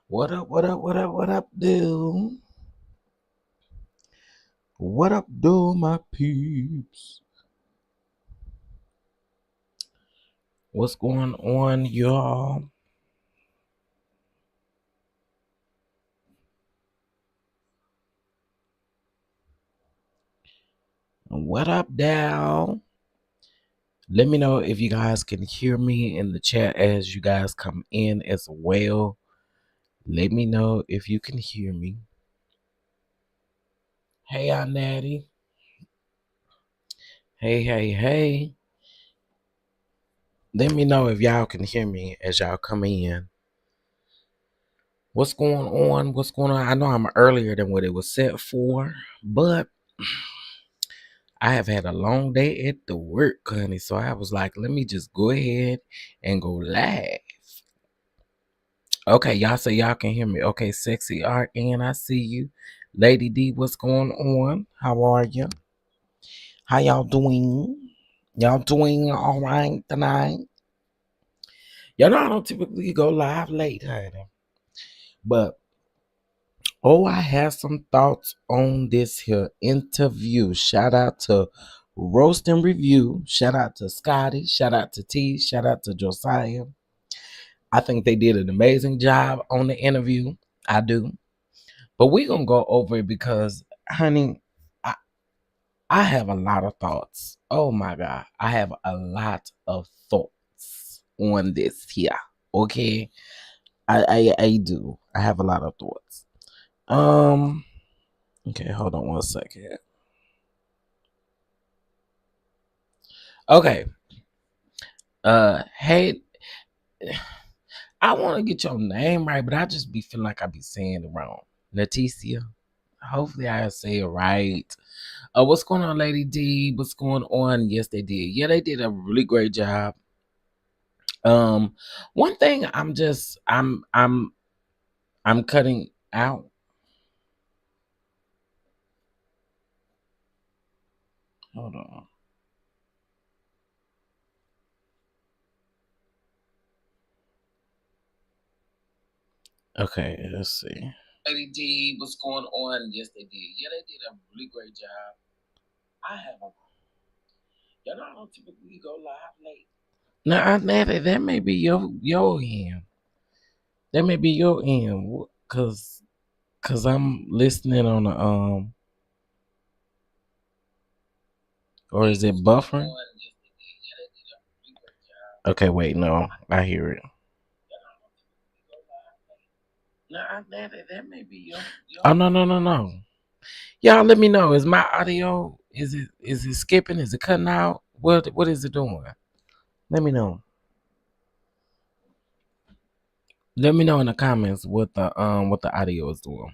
What up, what up, what up, what up, do? What up, do, my peeps? What's going on, y'all? What up, Dow? Let me know if you guys can hear me in the chat as you guys come in as well. Let me know if you can hear me. Hey, Aunt Natty. Hey, hey, hey. Let me know if y'all can hear me as y'all come in. What's going on? What's going on? I know I'm earlier than what it was set for, but I have had a long day at the work, honey. So I was like, let me just go ahead and go live. Okay, y'all say y'all can hear me. Okay, sexy RN, I see you. Lady D, what's going on? How are you? How y'all doing? Y'all doing all right tonight? Y'all know I don't typically go live late, honey. But I have some thoughts on this here interview. Shout out to Roast and Review. Shout out to Scotty. Shout out to T. Shout out to Josiah. I think they did an amazing job on the interview. I do. But we're going to go over it because, honey, I have a lot of thoughts. Oh my God. I have a lot of thoughts on this here. Okay. I do. I have a lot of thoughts. Okay, hold on one second. Okay. Hey, I want to get your name right, but I just be feeling like I be saying it wrong. Laticia. Hopefully I say it right. What's going on, Lady D? What's going on? Yes, they did. Yeah, they did a really great job. One thing I'm cutting out. Hold on. Okay, let's see. Lady D, what's going on? Yes, they did. Yeah, they did a really great job. I have a y'all know I don't typically go live late. Now, that may be your end. That may be your end, cause I'm listening on the or is it buffering? Okay, wait, no, I hear it. Now, that may be your. Oh no. Y'all, let me know. Is my audio is it skipping? Is it cutting out? What is it doing? Let me know. Let me know in the comments what the audio is doing.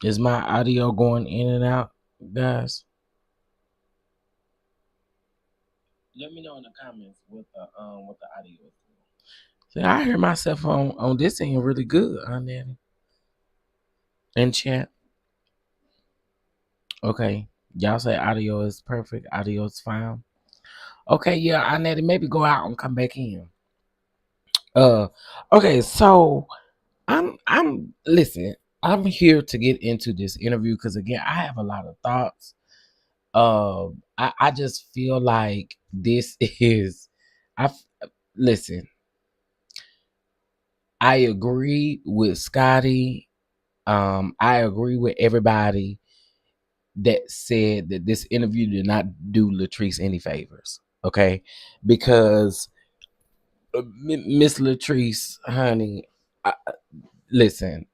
Is my audio going in and out, guys? Let me know in the comments what the audio is doing. See, I hear myself on this end really good on there in chat. Okay, y'all say audio is perfect. Audio is fine. Okay, yeah, I need to maybe go out and come back in. Okay, so I'm listen. I'm here to get into this interview because again, I have a lot of thoughts. I just feel like this is. I listen. I agree with Scotty. I agree with everybody that said that this interview did not do Latrice any favors. Okay, because Miss Latrice, honey, listen,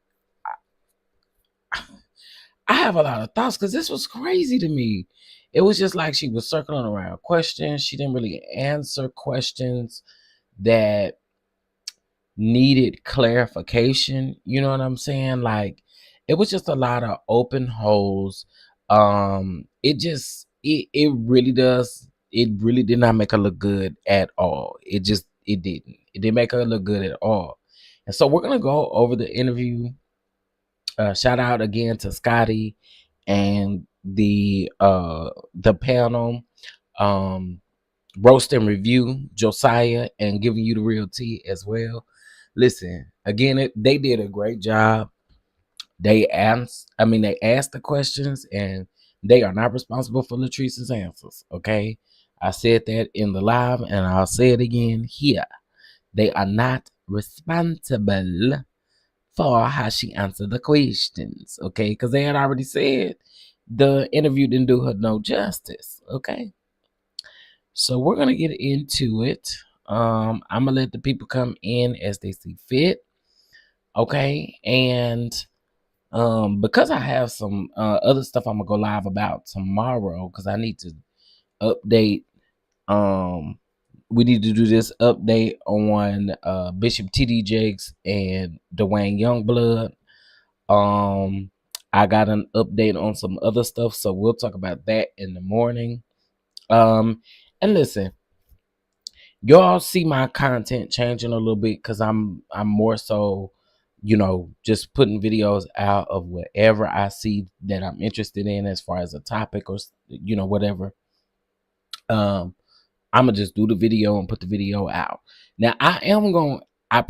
I have a lot of thoughts because this was crazy to me. It was just like she was circling around questions. She didn't really answer questions that needed clarification. You know what I'm saying? Like it was just a lot of open holes. It really does. It really did not make her look good at all. It didn't. It didn't make her look good at all. And so we're gonna go over the interview. Shout out again to Scotty and the panel, um, roast and review Josiah, and giving you the real tea as well. Listen, again, they did a great job. They asked the questions, and they are not responsible for Latrice's answers. Okay, I said that in the live, and I'll say it again here. They are not responsible for how she answered the questions. Okay, because they had already said the interview didn't do her no justice. Okay, so we're gonna get into it. I'm gonna let the people come in as they see fit. Okay, and because I have some other stuff I'm gonna go live about tomorrow, because I need to update. We need to do this update on Bishop TD Jakes and Dwayne Youngblood. I got an update on some other stuff, so we'll talk about that in the morning. And listen, y'all see my content changing a little bit because I'm more so, just putting videos out of whatever I see that I'm interested in as far as a topic or whatever. I'm gonna just do the video and put the video out. Now I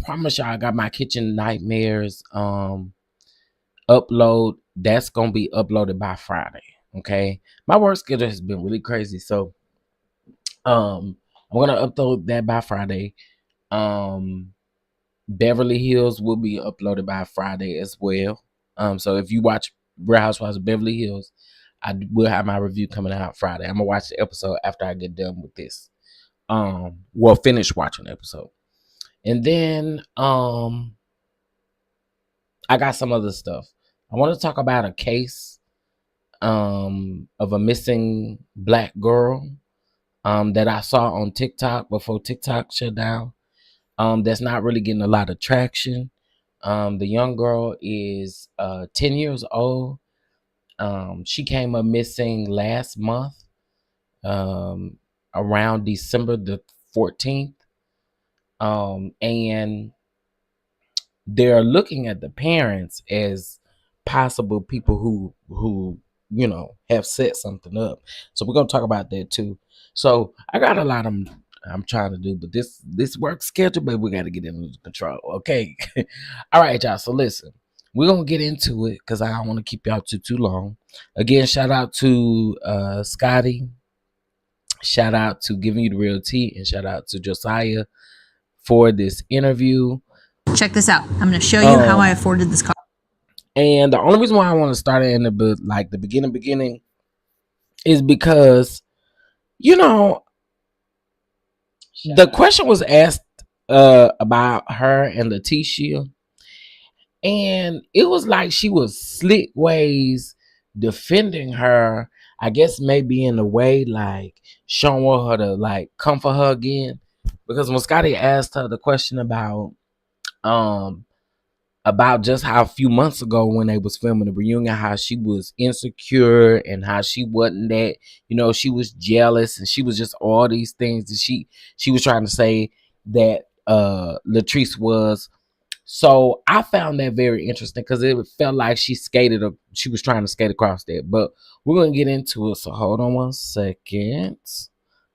promise y'all I got my kitchen nightmares upload. That's gonna be uploaded by Friday. Okay. My work schedule has been really crazy. So I'm gonna upload that by Friday. Beverly Hills will be uploaded by Friday as well. So if you watch Real Housewives of Beverly Hills, I will have my review coming out Friday. I'm gonna watch the episode after I get done with this. Finish watching the episode. And then I got some other stuff. I want to talk about a case of a missing black girl that I saw on TikTok before TikTok shut down. That's not really getting a lot of traction. The young girl is 10 years old. She came up missing last month, around December the 14th. And they're looking at the parents as possible people who have set something up. So we're gonna talk about that too. So I got a lot I'm trying to do, but this work schedule, but we got to get it under control. Okay. All right, y'all. So listen, we're gonna get into it because I don't want to keep y'all too long. Again, shout out to Scotty. Shout out to Giving You the Real Tea, and shout out to Josiah for this interview. Check this out. I'm going to show you how I afforded this car. And the only reason why I want to start it in the beginning is because, the question was asked about her and Laticia, and it was like she was slick ways defending her. I guess maybe in a way like showing her to like comfort her again, because when Scotty asked her the question about just how a few months ago when they was filming the reunion, how she was insecure and how she wasn't that, she was jealous and she was just all these things that she was trying to say that Latrice was. So I found that very interesting because it felt like she was trying to skate across that. But we're gonna get into it. So hold on one second.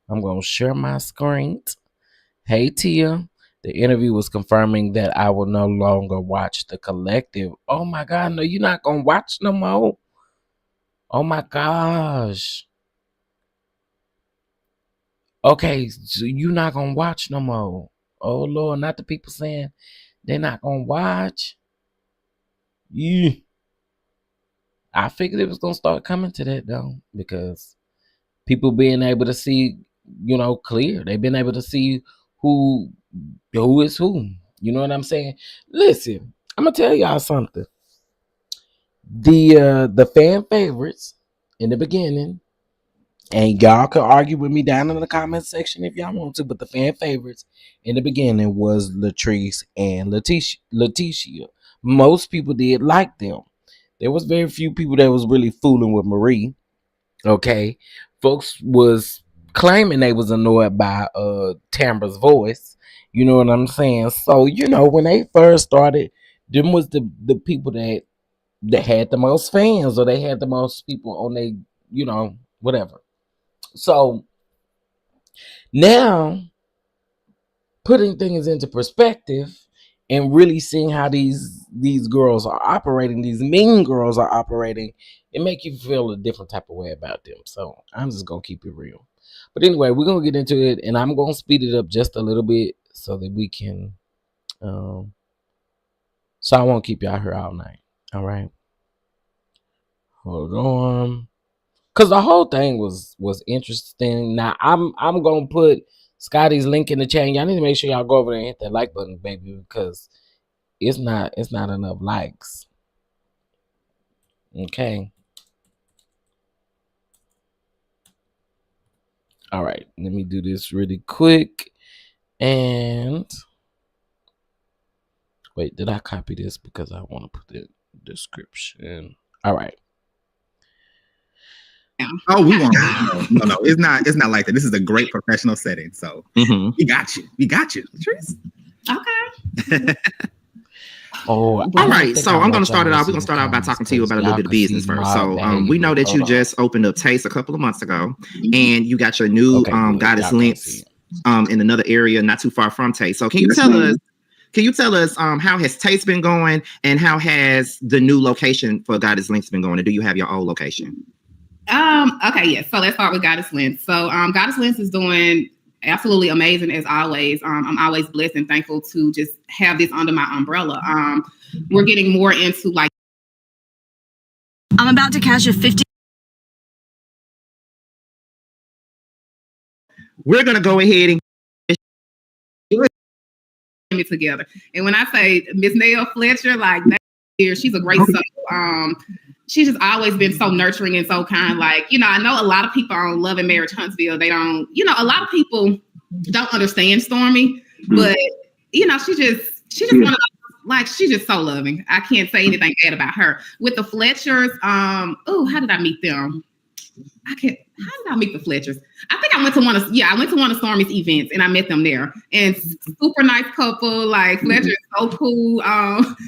I'm gonna share my screen. Hey Tia. The interview was confirming that I will no longer watch The Collective. Oh my God, no, you're not gonna watch no more. Oh my gosh. Okay, so you're not gonna watch no more. Oh Lord, not the people saying they're not gonna watch. Yeah. I figured it was gonna start coming to that though, because people being able to see, clear. They've been able to see who is who. You know what I'm saying? Listen, I'm gonna tell y'all something. The fan favorites in the beginning, and y'all can argue with me down in the comment section if y'all want to, but the fan favorites in the beginning was Latrice and Laticia. Most people did like them. There was very few people that was really fooling with Marie. Okay, folks was claiming they was annoyed by Tambra's voice. You know what I'm saying? So when they first started, them was the people that had the most fans, or they had the most people on their whatever. So now putting things into perspective and really seeing how these girls are operating, these mean girls are operating, it make you feel a different type of way about them. So I'm just gonna keep it real. But anyway, we're gonna get into it, and I'm gonna speed it up just a little bit so that we can. So I won't keep y'all here all night. All right. Hold on. Cause the whole thing was interesting. Now I'm gonna put Scotty's link in the chat. Y'all need to make sure y'all go over there and hit that like button, baby, because it's not enough likes. Okay. All right, let me do this really quick. And wait, did I copy this? Because I want to put the description. All right. Oh, we won't. No, it's not like that. This is a great professional setting. So we got you, Latrice. Okay. All right. So I'm going to start it off. We're going to start out by talking to you about a little bit of business first. So we know that you just opened up Taste a couple of months ago, and you got your new Goddess Links in another area not too far from Taste. So can you tell us? Can you tell us how has Taste been going, and how has the new location for Goddess Links been going? And do you have your old location? Okay, yes. So let's start with Goddess Lens. So Goddess Lens is doing absolutely amazing as always. I'm always blessed and thankful to just have this under my umbrella. We're getting more into like. I'm about to cash a 50. We're gonna go ahead and it together. And when I say Miss Nell Fletcher, like that here, she's a great soul. She's just always been so nurturing and so kind. Like, I know a lot of people on Love and Marriage Huntsville, they don't, a lot of people don't understand Stormy, but she's just one of those, like, she's just so loving. I can't say anything bad about her. With the Fletchers, how did I meet them? How did I meet the Fletchers? I think I went to one of Stormy's events and I met them there. And super nice couple. Like Fletcher is so cool.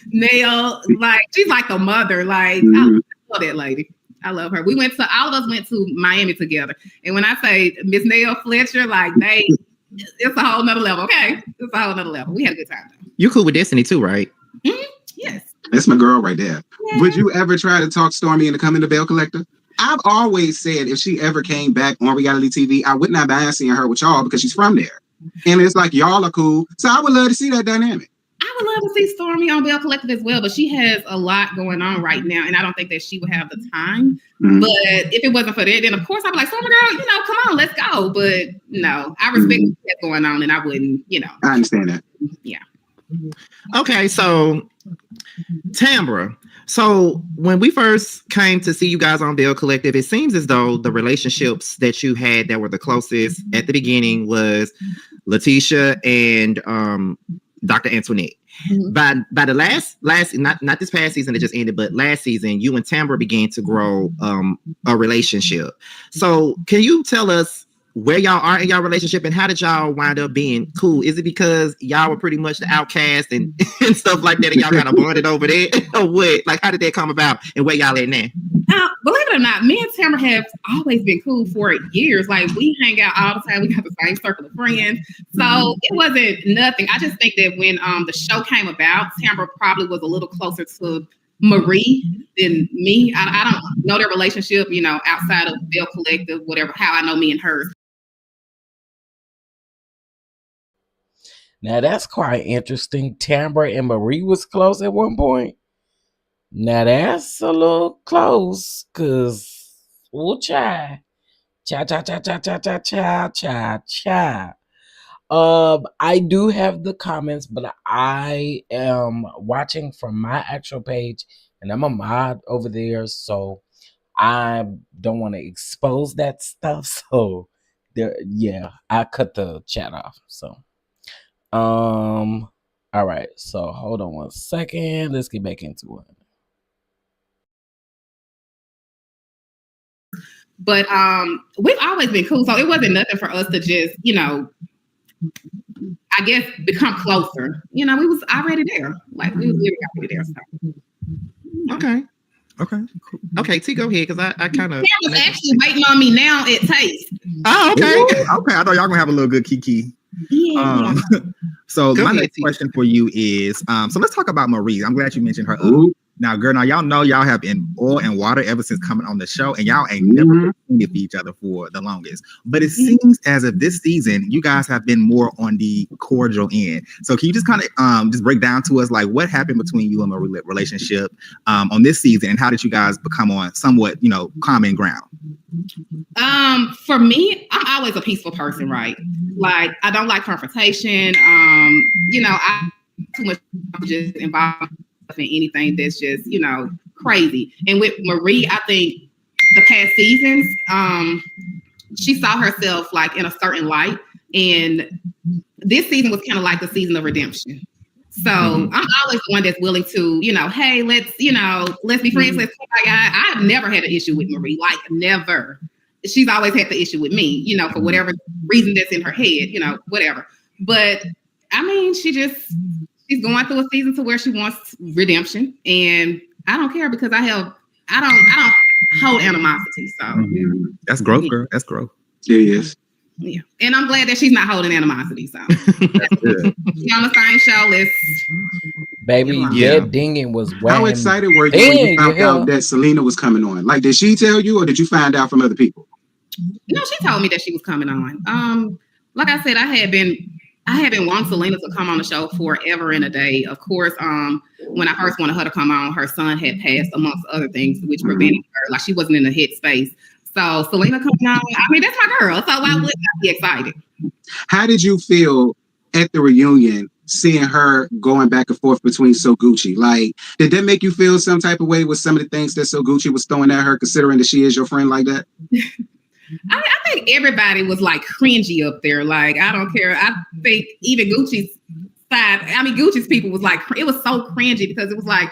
Nell, like she's like a mother. Like I love that lady. I love her. All of us went to Miami together. And when I say Miss Nell Fletcher, like it's a whole nother level. Okay, it's a whole nother level. We had a good time though. You're cool with Destiny too, right? Mm-hmm. Yes. That's my girl right there. Yeah. Would you ever try to talk Stormy into coming to Bell Collector? I've always said if she ever came back on reality TV, I would not mind seeing her with y'all because she's from there. And it's like y'all are cool. So I would love to see that dynamic. I would love to see Stormy on Bell Collective as well, but she has a lot going on right now, and I don't think that she would have the time. But if it wasn't for that, then of course I'd be like, Stormy girl, come on, let's go. But no, I respect what's going on, and I wouldn't, I understand that. Yeah. Okay, so Tambra. So when we first came to see you guys on Bell Collective, it seems as though the relationships that you had that were the closest at the beginning was Laticia and Dr. Antoinette. By the last not this past season that just ended, but last season, you and Tambra began to grow a relationship. So can you tell us where y'all are in y'all relationship and how did y'all wind up being cool? Is it because y'all were pretty much the outcast and stuff like that and y'all kind of bonded over there? Or what? Like, how did that come about and where y'all at now? Believe it or not, me and Tambra have always been cool for years. Like, we hang out all the time. We got the same circle of friends. So it wasn't nothing. I just think that when the show came about, Tambra probably was a little closer to Marie than me. I don't know their relationship, outside of Bell Collective, whatever, how I know me and her. Now that's quite interesting. Tambra and Marie was close at one point. Now that's a little close, cause cha. I do have the comments, but I am watching from my actual page, and I'm a mod over there, so I don't want to expose that stuff. So I cut the chat off. So. All right, so hold on one second. Let's get back into it. But we've always been cool, so it wasn't nothing for us to just, I guess become closer. We was already there. Like we was already there. So. Okay. Okay. Cool. Okay, T, go ahead, because I kind of. Tamara's actually waiting on me now at Taste. Oh, okay. Ooh, okay. I thought y'all gonna have a little good kiki. Yeah. So Go my ahead, next T. question for you is, so let's talk about Marie. I'm glad you mentioned her. Ooh. Now, girl, now y'all know y'all have been oil and water ever since coming on the show, and y'all ain't never been for each other for the longest. But it seems as if this season you guys have been more on the cordial end. So can you just kind of just break down to us like what happened between you and Marie's relationship on this season, and how did you guys become on somewhat common ground? For me, I'm always a peaceful person, right? Like I don't like confrontation. I too much just involved in anything that's just crazy. And with Marie, I think the past seasons, she saw herself like in a certain light, and this season was kind of like the season of redemption. So I'm always the one that's willing to, hey, let's be friends. Let's I've never had an issue with Marie, like never. She's always had the issue with me, for whatever reason that's in her head, whatever. But I mean, she's going through a season to where she wants redemption, and I don't care because I don't hold animosity. So that's growth, girl. That's growth. Yes. Yeah, and I'm glad that she's not holding animosity. So that's good. She's on the same show. Let's baby. That dinging was wham. How excited were you when you found out that Selena was coming on? Like, did she tell you, or did you find out from other people? No, she told me that she was coming on. Like I said, I had been wanting Selena to come on the show forever and a day. Of course, when I first wanted her to come on, her son had passed, amongst other things, which prevented her. Like she wasn't in the headspace. So Selena coming on, I mean, that's my girl. So why would I be excited? How did you feel at the reunion seeing her going back and forth between So Gucci? Like, did that make you feel some type of way with some of the things that So Gucci was throwing at her, considering that she is your friend like that? I think everybody was like cringy up there. Like, I don't care. I think even Gucci's side, Gucci's people was like, it was so cringy because it was like,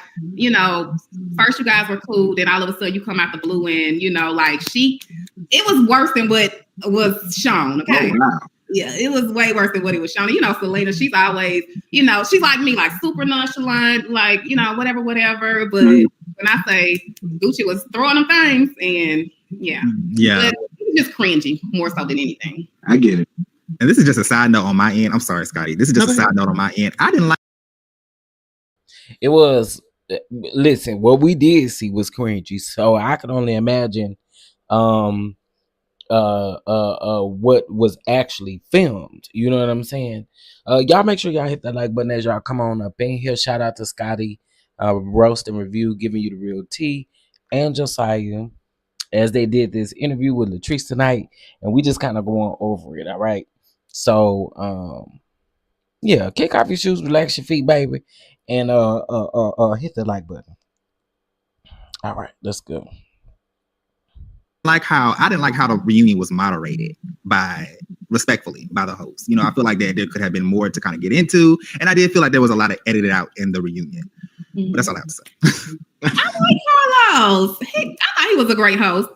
first you guys were cool, then all of a sudden you come out the blue and, it was worse than what was shown. Okay. Oh, wow. Yeah, it was way worse than what it was shown. Selena, she's always, she's like me, like super nonchalant, like, whatever. But when I say Gucci was throwing them things and yeah. But it was just cringy more so than anything. I get it. And this is just a side note on my end. I'm sorry, Scotty. This is just a side note on my end. I didn't like it. Was listen, what we did see was cringy. So I can only imagine what was actually filmed. You know what I'm saying? Y'all make sure y'all hit that like button as y'all come on up in here. Shout out to Scotty, Roast and Review, giving you the real tea, and Josiah, as they did this interview with Latrice tonight, and we just kind of going over it. All right. So kick off your shoes, relax your feet, baby, and hit the like button. All right, let's go. I didn't like how the reunion was moderated respectfully by the host. I feel like there could have been more to kind of get into, and I did feel like there was a lot of edited out in the reunion. But that's all I have to say. I like Carlos. I thought he was a great host.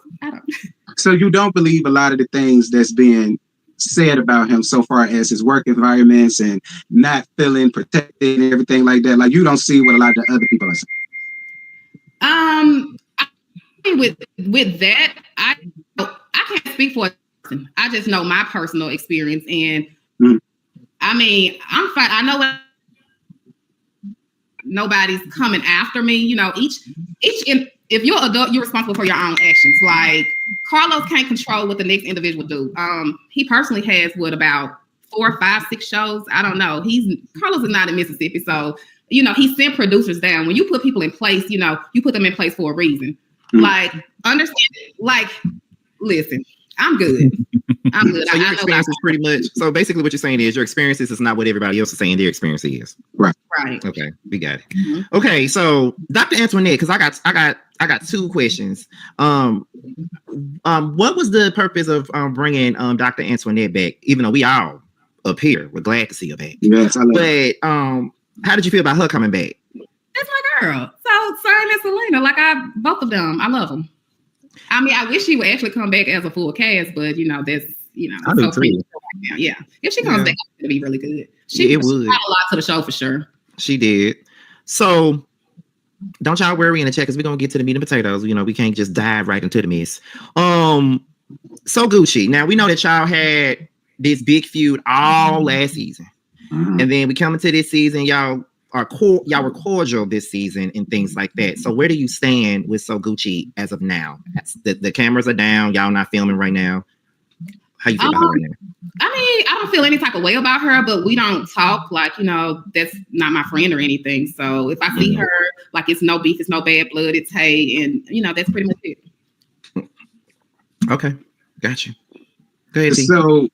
So you don't believe a lot of the things that's being said about him so far as his work environments and not feeling protected and everything like that? Like, you don't see what a lot of the other people are saying? With that, I can't speak for a person. I just know my personal experience, and I'm fine. I know what nobody's coming after me. If you're an adult, you're responsible for your own actions. Like Carlos can't control what the next individual do. He personally has about 4, 5, 6 shows. I don't know. Carlos is not in Mississippi, so he sent producers down. When you put people in place, you put them in place for a reason. Like, understand it. Like, listen, I'm good. I'm good. So your experience is pretty much. So basically, what you're saying is your experiences is not what everybody else is saying their experience is. Right. Okay, we got it. Mm-hmm. Okay, so Dr. Antoinette, because I got 2 questions. What was the purpose of bringing Dr. Antoinette back? Even though we all up here, we're glad to see her back. Yes, I love it. But how did you feel about her coming back? That's my girl. So Sarah and Selena, both of them, I love them. I wish she would actually come back as a full cast, but that's I do too. Right now. Yeah, if she comes back, it's gonna be really good. She would add a lot to the show for sure. She did. So, Don't y'all worry in the chat because we're gonna get to the meat and potatoes. You know, we can't just dive right into the mess. So Gucci. Now we know that y'all had this big feud all last season, and then we come into this season, y'all were cordial this season and things like that. So where do you stand with So Gucci as of now? The cameras are down, y'all not filming right now. How you feel about her right now? I mean, I don't feel any type of way about her, but we don't talk like, you know, that's not my friend or anything. So if I see her, like, it's no beef, it's no bad blood, it's hey, and you know, that's pretty much it. Okay, got you. Go ahead. So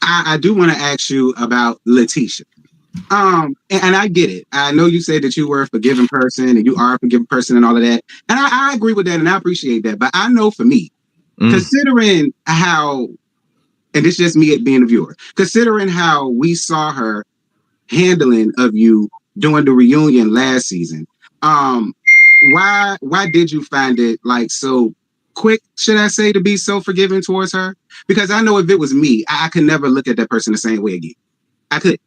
I do want to ask you about Laticia. And I get it. I know you said that you were a forgiving person and you are a forgiving person and all of that. And I agree with that and I appreciate that. But I know for me, considering how, and it's just me being a viewer, considering how we saw her handling of you during the reunion last season, why did you find it like so quick, should I say, to be so forgiving towards her? Because I know if it was me, I could never look at that person the same way again. I could.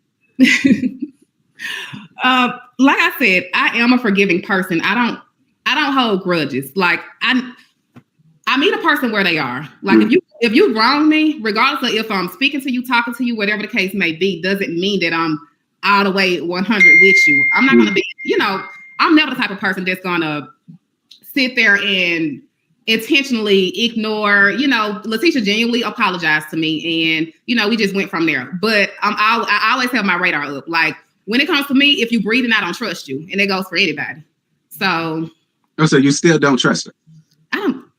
Like I said, I am a forgiving person. I don't hold grudges. Like I meet a person where they are. Like if you wrong me, regardless of if I'm speaking to you, talking to you, whatever the case may be, doesn't mean that I'm all the way 100 with you. I'm not gonna be, you know, I'm never the type of person that's gonna sit there and intentionally ignore, you know, Laticia genuinely apologized to me and, you know, we just went from there. But I always have my radar up. Like when it comes to me, if you breathing, I don't trust you. And it goes for anybody. So. Oh, so you still don't trust her?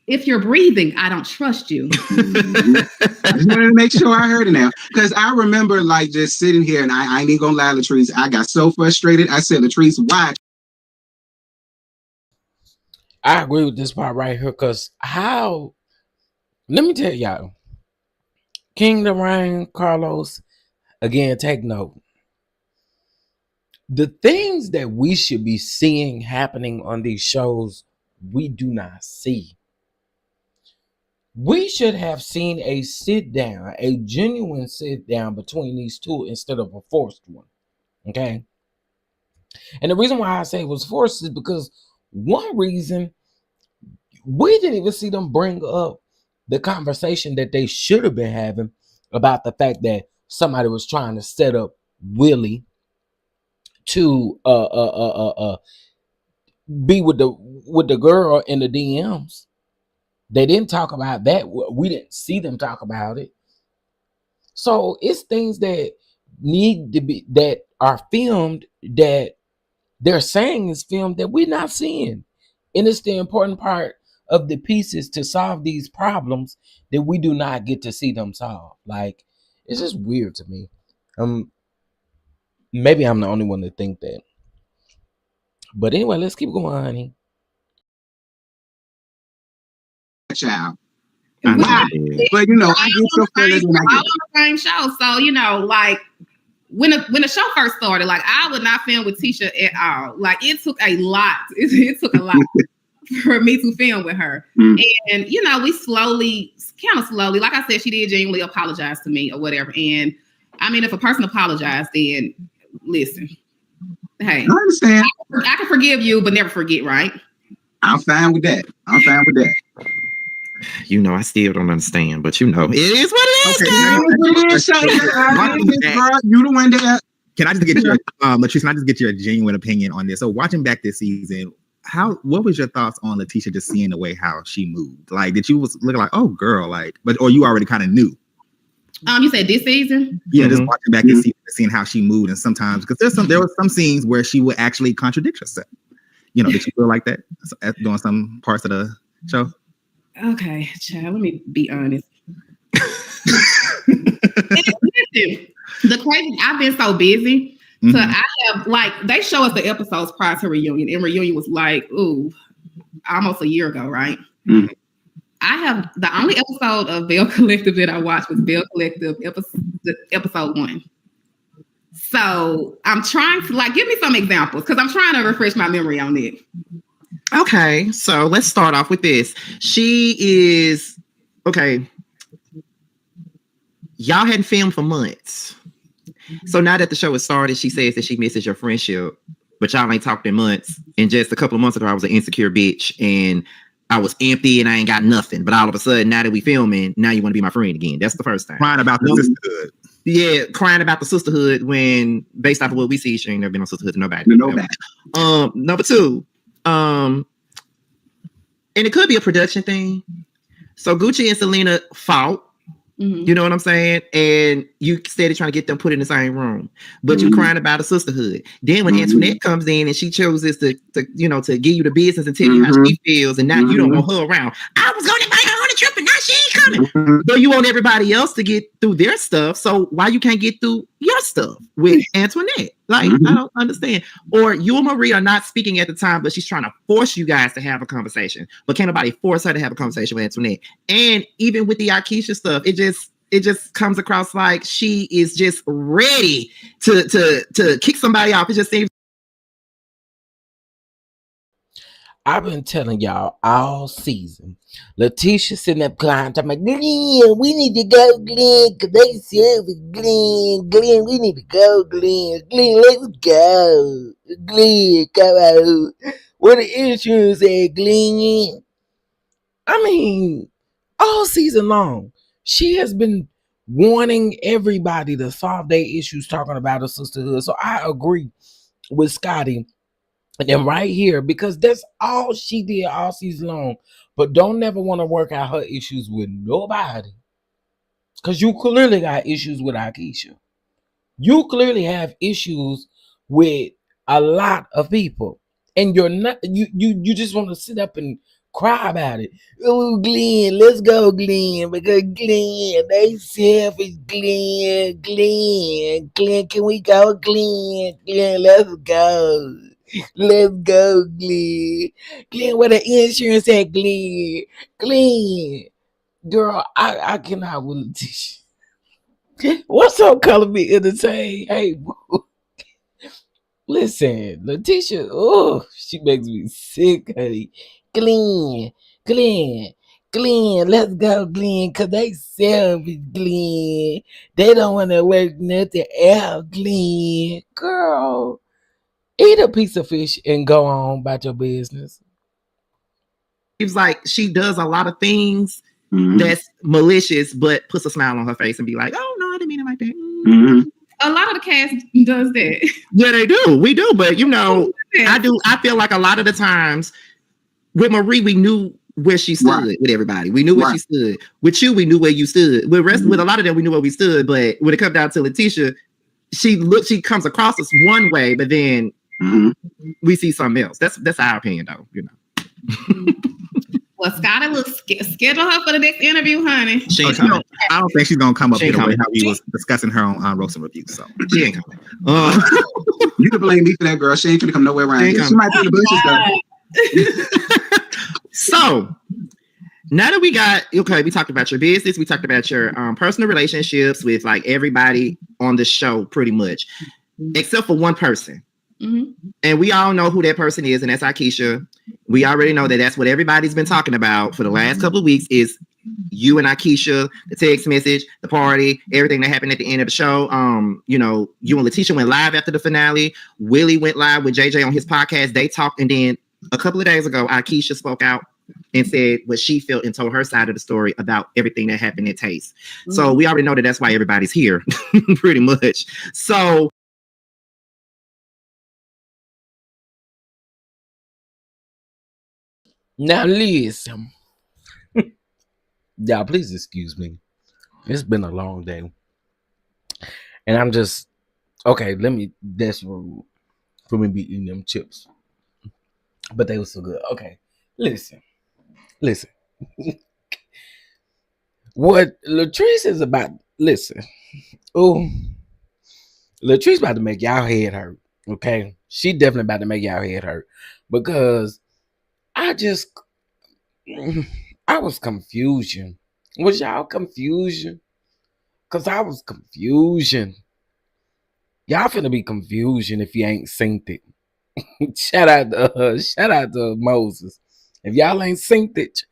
If you're breathing, I don't trust you. I just wanted to make sure I heard it now. Because I remember like just sitting here and I ain't even gonna lie, Latrice, I got so frustrated. I said, Latrice, why? I agree with this part right here because let me tell y'all, King Lorraine, Carlos, again, take note. The things that we should be seeing happening on these shows, we do not see. We should have seen a sit down, a genuine sit down between these two instead of a forced one. Okay. And the reason why I say it was forced is because one reason we didn't even see them bring up the conversation that they should have been having about the fact that somebody was trying to set up Willie to be with the girl in the DMs. They didn't talk about that. We didn't see them talk about it. So it's things that need to be, that are filmed, that they're saying is filmed, that we're not seeing. And it's the important part of the pieces to solve these problems that we do not get to see them solve. Like, it's just weird to me. Maybe I'm the only one to think that. But anyway, let's keep going, honey. Child. Wow. But you know, I get your feelings and I get the same show. So, you know, like when the show first started, like I would not film with Tisha at all. Like it took a lot. It took a lot for me to film with her. And you know, we kind of slowly, like I said, she did genuinely apologize to me or whatever. And I mean, if a person apologized, then listen. Hey, I understand. I can forgive you, but never forget, right? I'm fine with that. You know, I still don't understand, but you know, it is what it is. You the one that. Can I just get your Latrice? Can I just get your genuine opinion on this? So, watching back this season, what was your thoughts on Laticia just seeing the way how she moved? Like, did you was looking like, oh, girl, like, or you already kind of knew? You said this season? Yeah, just watching back this season, seeing how she moved, and sometimes because there were some scenes where she would actually contradict herself. You know, did you feel like that during some parts of the show? Okay, child, let me be honest. The crazy, I've been so busy. So I have, like, they show us the episodes prior to reunion, and reunion was like, almost a year ago, right? I have the only episode of Bell Collective that I watched was Bell Collective episode 1. So I'm trying to, like, give me some examples because I'm trying to refresh my memory on it. Okay, so let's start off with this. She is okay. Y'all hadn't filmed for months. So now that the show has started, she says that she misses your friendship but y'all ain't talked in months. And just a couple of months ago, I was an insecure bitch and I was empty and I ain't got nothing. But all of a sudden, now that we filming, now you want to be my friend again. That's the first time. Crying about the sisterhood. Yeah, crying about the sisterhood when, based off of what we see, she ain't never been on sisterhood to nobody. Nobody. Number two, and it could be a production thing. So Gucci and Selena fought. You know what I'm saying? And you steady trying to get them put in the same room, but you crying about a sisterhood. Then when Antoinette comes in and she chooses to give you the business and tell you how she feels, and now you don't want her around. I was going to invite her on a trip, and now she ain't coming. So you want everybody else to get through their stuff. So why you can't get through your stuff with Antoinette? Like, I don't understand. Or you and Marie are not speaking at the time, but she's trying to force you guys to have a conversation. But can't nobody force her to have a conversation with Antoinette. And even with the Akeisha stuff, it just comes across like she is just ready to kick somebody off. It just seems. I've been telling y'all all season. Laticia sitting up crying, talking about, Glenn, we need to go, Glenn, because they said it, Glenn, we need to go, Glenn, let's go, Glenn, come out. What the insurance at, Glenn? I mean, all season long, she has been wanting everybody to solve their issues talking about a sisterhood. So I agree with Scotty and then right here, because that's all she did all season long. But don't never want to work out her issues with nobody. Because you clearly got issues with Akeisha. You clearly have issues with a lot of people. And you're not, you just want to sit up and cry about it. Oh, Glenn, let's go, Glenn. Because Glenn, they selfish, Glenn, can we go, Glenn, let's go. Let's go, Glenn. Glenn, where the insurance at, Glenn? Girl, I cannot with Laticia. What's up, color me entertained? Hey, boo. Listen, Laticia, oh, she makes me sick, honey. Glenn, let's go, Glenn, because they selfish, Glenn. They don't want to work nothing out, Glenn. Girl, eat a piece of fish and go on about your business. Seems like she does a lot of things that's malicious, but puts a smile on her face and be like, "Oh no, I didn't mean it like that." A lot of the cast does that. Yeah, they do. We do, but I do. I feel like a lot of the times with Marie, we knew where she stood with everybody. We knew where she stood. With you, we knew where you stood. With a lot of them, we knew where we stood. But when it comes down to Laticia, she comes across us one way, but then we see something else. That's our opinion, though. Well, Scotty looks schedule her for the next interview, honey. She ain't coming. I don't think she's gonna come up here the way how we was discussing her on Roast and Review. So she ain't coming. You can blame me for that, girl. She ain't gonna come nowhere around here. She might be in the bushes though. So now that we talked about your business, we talked about your personal relationships with like everybody on the show, pretty much, except for one person. And we all know who that person is, and that's Akeisha. We already know that that's what everybody's been talking about for the last couple of weeks is you and Akeisha, the text message, the party, everything that happened at the end of the show. You and Laticia went live after the finale. Willie went live with JJ on his podcast. They talked, and then a couple of days ago, Akeisha spoke out and said what she felt and told her side of the story about everything that happened at Taste. So we already know that that's why everybody's here, pretty much. So now listen. Y'all, please excuse me. It's been a long day. And I'm just that's rude for me be eating them chips. But they were so good. Okay. Listen. What Latrice is about, listen. Oh, Latrice about to make y'all head hurt. Okay. She definitely about to make y'all head hurt. Because I was confusion. Was y'all confusion? Because I was confusion. Y'all finna be confusion if you ain't synced it. Shout out to Moses. If y'all ain't synced it,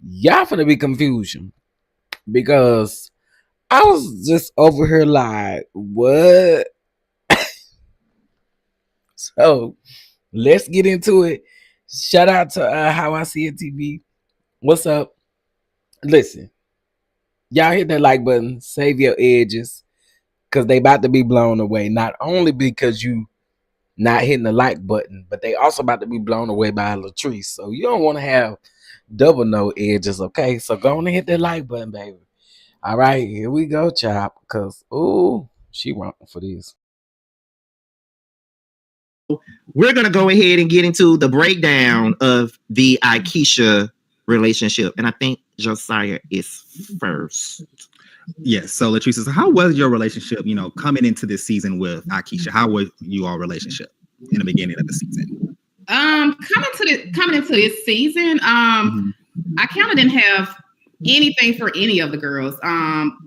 y'all finna be confusion. Because I was just over here like, what? So let's get into it. Shout out to How I See It TV. What's up? Listen, y'all hit that like button. Save your edges, because they about to be blown away. Not only because you not hitting the like button, but they also about to be blown away by Latrice. So you don't want to have double no edges, okay? So go on and hit that like button, baby. All right, here we go, Chop. Because, ooh, she wrong for this. We're going to go ahead and get into the breakdown of the Aikisha relationship. And I think Josiah is first. Yes. So Latrice, so how was your relationship, coming into this season with Aikisha? How was you all relationship in the beginning of the season? Coming into this season, I kind of didn't have anything for any of the girls.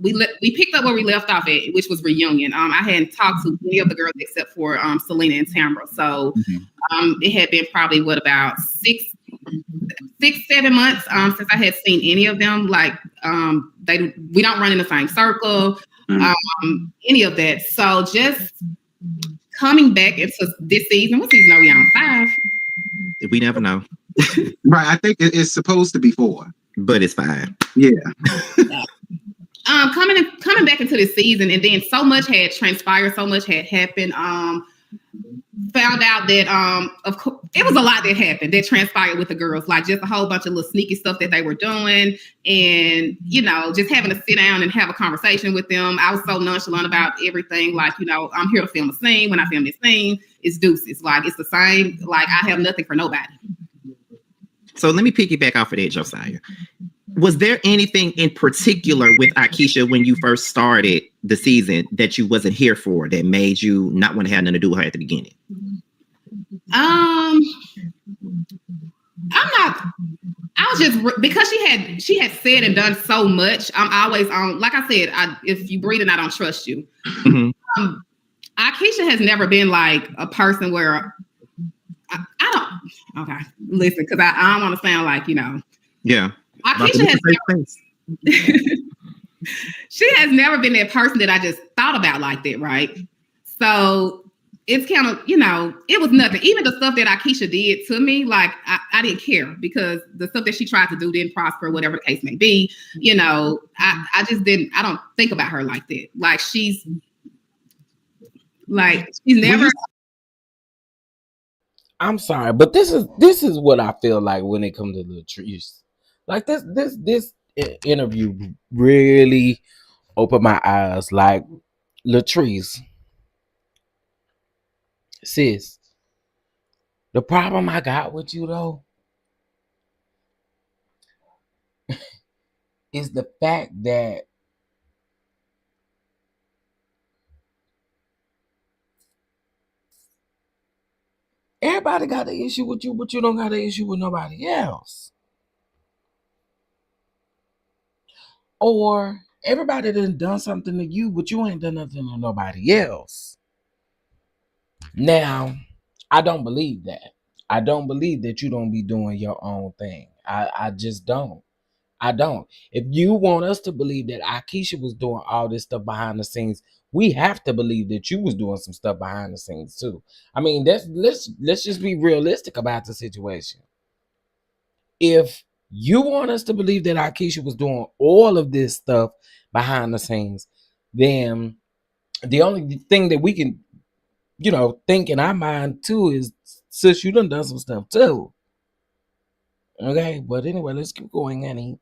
We picked up where we left off at, which was reunion. I hadn't talked to any of the girls except for Selena and Tamara. So it had been probably about 6-7 months since I had seen any of them. Like we don't run in the same circle, any of that. So just coming back into this season, what season are we on? 5? We never know. Right. I think it's supposed to be 4. But it's 5. Yeah. Coming back into this season, and then so much had transpired, so much had happened. Found out that of course it was a lot that happened that transpired with the girls, like just a whole bunch of little sneaky stuff that they were doing, and just having to sit down and have a conversation with them. I was so nonchalant about everything, like I'm here to film a scene. When I film this scene, it's deuces. Like it's the same. Like I have nothing for nobody. So let me piggyback off of that, Josiah. Was there anything in particular with Aikisha when you first started the season that you wasn't here for that made you not want to have nothing to do with her at the beginning? I'm not. I was just because she had said and done so much. I'm always on. Like I said, if you breathe and I don't trust you. Mm-hmm. Aikisha has never been like a person where I don't. Okay, listen, because I don't want to sound like Yeah. Aikisha she has never been that person that I just thought about like that, right? So it's kind of, it was nothing. Even the stuff that Aikisha did to me, like I didn't care, because the stuff that she tried to do didn't prosper, whatever the case may be. I just didn't. I don't think about her like that. Like she's never. I'm sorry, but this is what I feel like when it comes to Latrice. Like this interview really opened my eyes. Like Latrice, sis, the problem I got with you though is the fact that everybody got an issue with you, but you don't got an issue with nobody else. Or everybody done something to you, but you ain't done nothing to nobody else. Now, I don't believe that. I don't believe that you don't be doing your own thing. I just don't. I don't. If you want us to believe that Aikisha was doing all this stuff behind the scenes, we have to believe that you was doing some stuff behind the scenes too. I mean, let's just be realistic about the situation. If you want us to believe that Aikisha was doing all of this stuff behind the scenes, then the only thing that we can, think in our mind too is, sis, you done some stuff too. Okay, but anyway, let's keep going, Annie.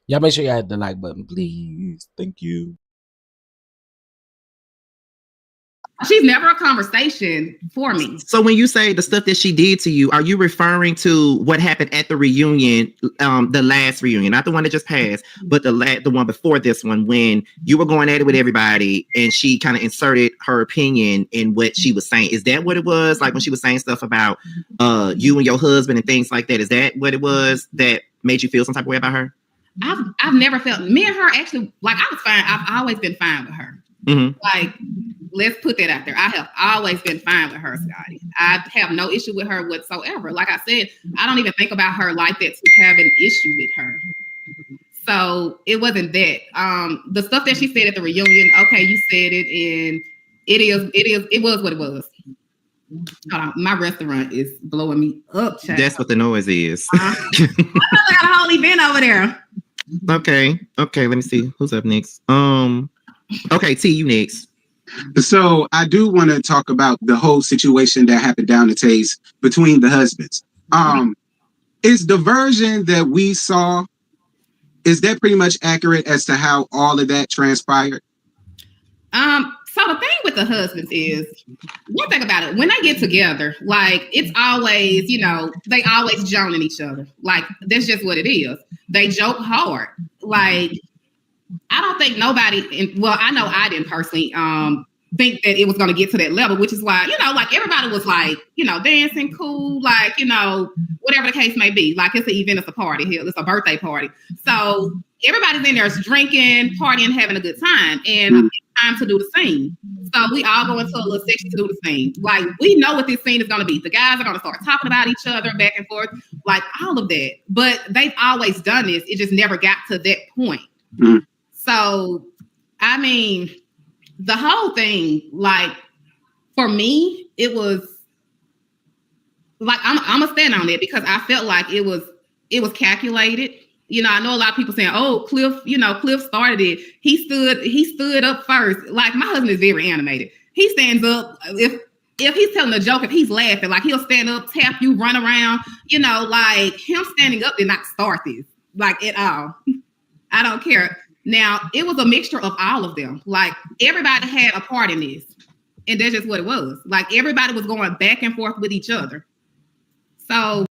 Y'all make sure y'all hit the like button, please. Thank you. She's never a conversation for me. So when you say the stuff that she did to you, are you referring to what happened at the reunion, the last reunion, not the one that just passed, but the one before this one, when you were going at it with everybody and she kind of inserted her opinion in what she was saying? Is that what it was? Like when she was saying stuff about you and your husband and things like that? Is that what it was that made you feel some type of way about her? I've never felt, me and her actually, like I was fine. I've always been fine with her. Mm-hmm. Like, let's put that out there. I have always been fine with her, Scotty. I have no issue with her whatsoever. Like I said, I don't even think about her like that to have an issue with her. So it wasn't that. The stuff that she said at the reunion, okay, you said it, and It was what it was. Hold on, my restaurant is blowing me up, child. That's what the noise is. I got a whole event over there. Okay, let me see who's up next. Okay, T, you next. So I do want to talk about the whole situation that happened down the Taze between the husbands. Is the version that we saw, is that pretty much accurate as to how all of that transpired? So the thing with the husbands is, one thing about it, when they get together, like, it's always, they always joning each other. Like, that's just what it is. They joke hard. Like, I don't think nobody, well, I know I didn't personally think that it was going to get to that level, which is why, like, everybody was like, dancing cool, like, whatever the case may be. Like, it's an event, it's a party here, it's a birthday party. So everybody's in there drinking, partying, having a good time. And it's time to do the scene. So we all go into a little section to do the scene. Like, we know what this scene is going to be. The guys are going to start talking about each other back and forth, like all of that. But they've always done this. It just never got to that point. So, I mean, the whole thing, like, for me, it was like, I'm gonna stand on it because I felt like it was calculated. I know a lot of people saying, "Oh, Cliff started it. He stood up first." Like, my husband is very animated. He stands up if he's telling a joke, if he's laughing, like, he'll stand up, tap you, run around. Like, him standing up did not start this, like, at all. I don't care. Now, it was a mixture of all of them. Like, everybody had a part in this, and that's just what it was. Like, everybody was going back and forth with each other. So.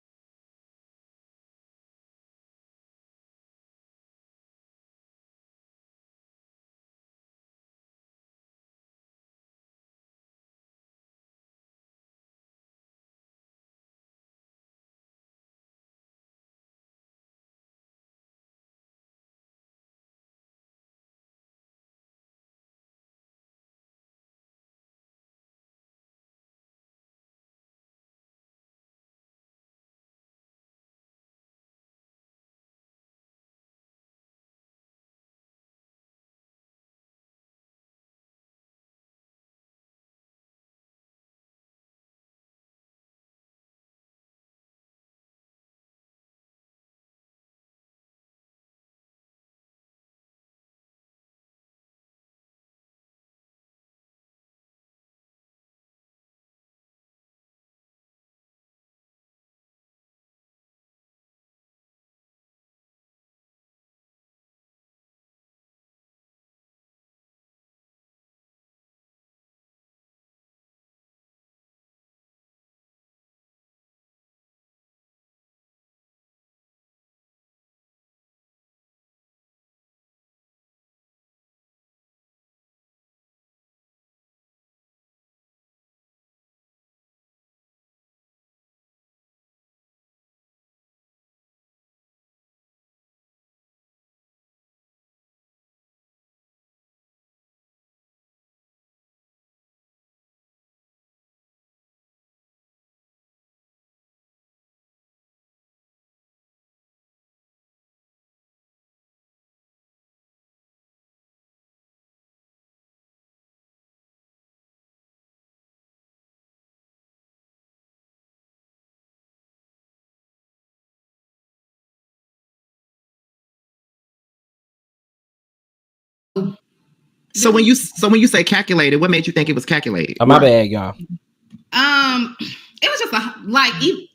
So when you say calculated, what made you think it was calculated? Oh, my bad, y'all. It was just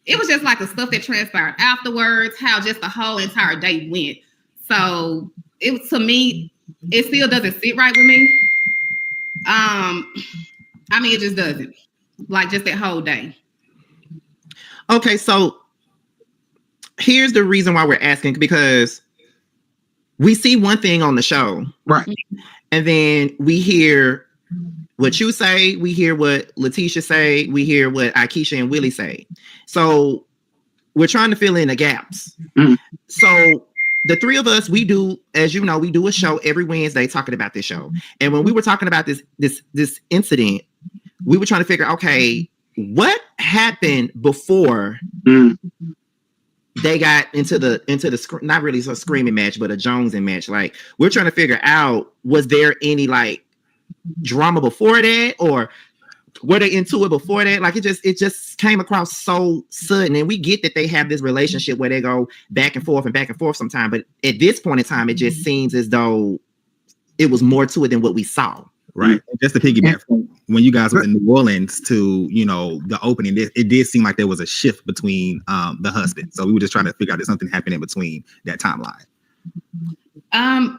it was just like the stuff that transpired afterwards, how just the whole entire day went. So it was, to me, it still doesn't sit right with me. I mean, it just doesn't. Like, just that whole day. Okay, so here's the reason why we're asking, because we see one thing on the show, right? And then we hear what you say, we hear what Laticia say, we hear what Aikisha and Willie say. So we're trying to fill in the gaps. So the three of us, we do, as you know, we do a show every Wednesday talking about this show. And when we were talking about this incident, we were trying to figure, okay, what happened before they got into the not really a screaming match, but a jonesing match. Like, we're trying to figure out, was there any like drama before that, or were they into it before that? Like it just came across so sudden. And we get that they have this relationship where they go back and forth sometimes, but at this point in time, it just seems as though it was more to it than what we saw. Right. And just to piggyback from when you guys were in New Orleans to, you know, the opening, it did seem like there was a shift between the husband. So we were just trying to figure out if something happened in between that timeline.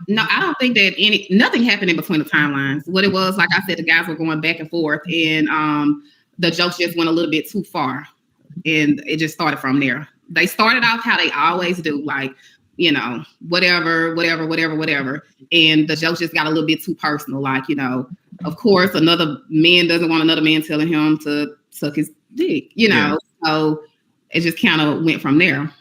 No, I don't think that nothing happened in between the timelines. What it was, like I said, the guys were going back and forth, and the jokes just went a little bit too far, and it just started from there. They started off how they always do, like, you know, whatever, and the jokes just got a little bit too personal. Like, you know, of course, another man doesn't want another man telling him to suck his dick, you know, so it just kind of went from there.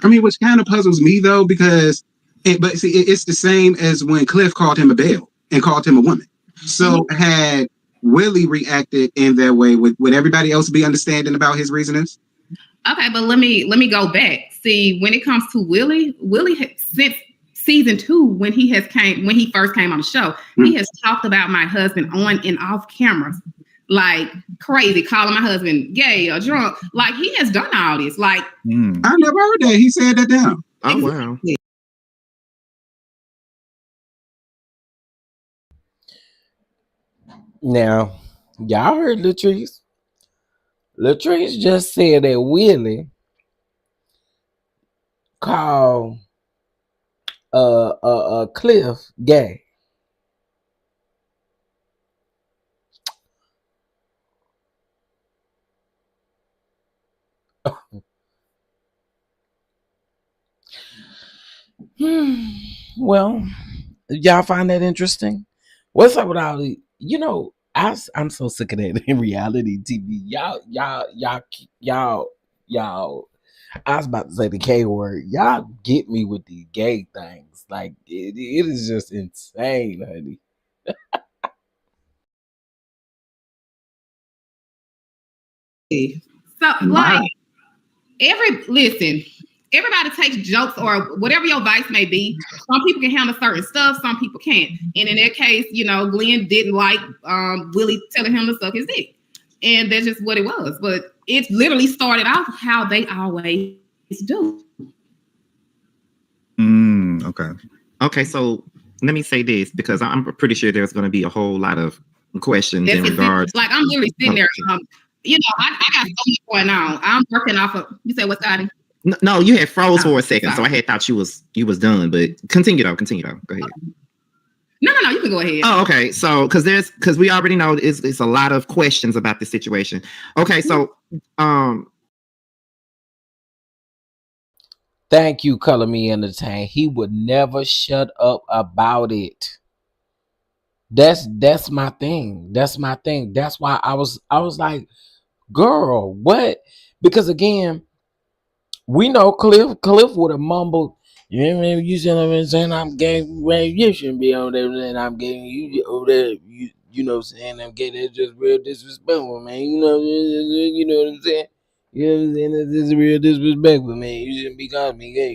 I mean, which kind of puzzles me though, because it's the same as when Cliff called him a belle and called him a woman. So had Willie reacted in that way, would everybody else be understanding about his reasonings? Okay, but let me go back. See, when it comes to Willie since season 2, when he first came on the show, he has talked about my husband on and off camera, like crazy, calling my husband gay or drunk. Like he has done all this. Like I never heard that. He said that down. Oh wow. Now, y'all heard Latrice. Latrice just said that Willie called Cliff gay. Well, y'all find that interesting? What's up with all the, you know, I'm so sick of that in reality TV. Y'all, I was about to say the K word. Y'all get me with these gay things. Like, it is just insane, honey. So, like, everybody takes jokes or whatever your vice may be. Some people can handle certain stuff, some people can't. And in that case, you know, Glenn didn't like Willie telling him to suck his dick. And that's just what it was. But it literally started off how they always do. Okay, so let me say this, because I'm pretty sure there's going to be a whole lot of questions in regards. Like, I'm literally sitting there, you know, I got so much going on. I'm working off of, you say what's Scotty? No, you had froze for a second, so I had thought you was done, but continue though. Go ahead. No, you can go ahead. Oh, okay. So, because we already know it's a lot of questions about this situation. Okay, so thank you, Color Me Entertain. He would never shut up about it. That's my thing. That's my thing. That's why I was like, girl, what? Because again, we know Cliff would have mumbled, you see what I'm saying? I'm gay, well, you shouldn't be on there, and I'm gay, you over there, you know what I'm saying? I'm gay, that's just real disrespectful, man. You know what I'm saying? You know what I'm saying? This is real disrespectful, man. You shouldn't be calling me gay.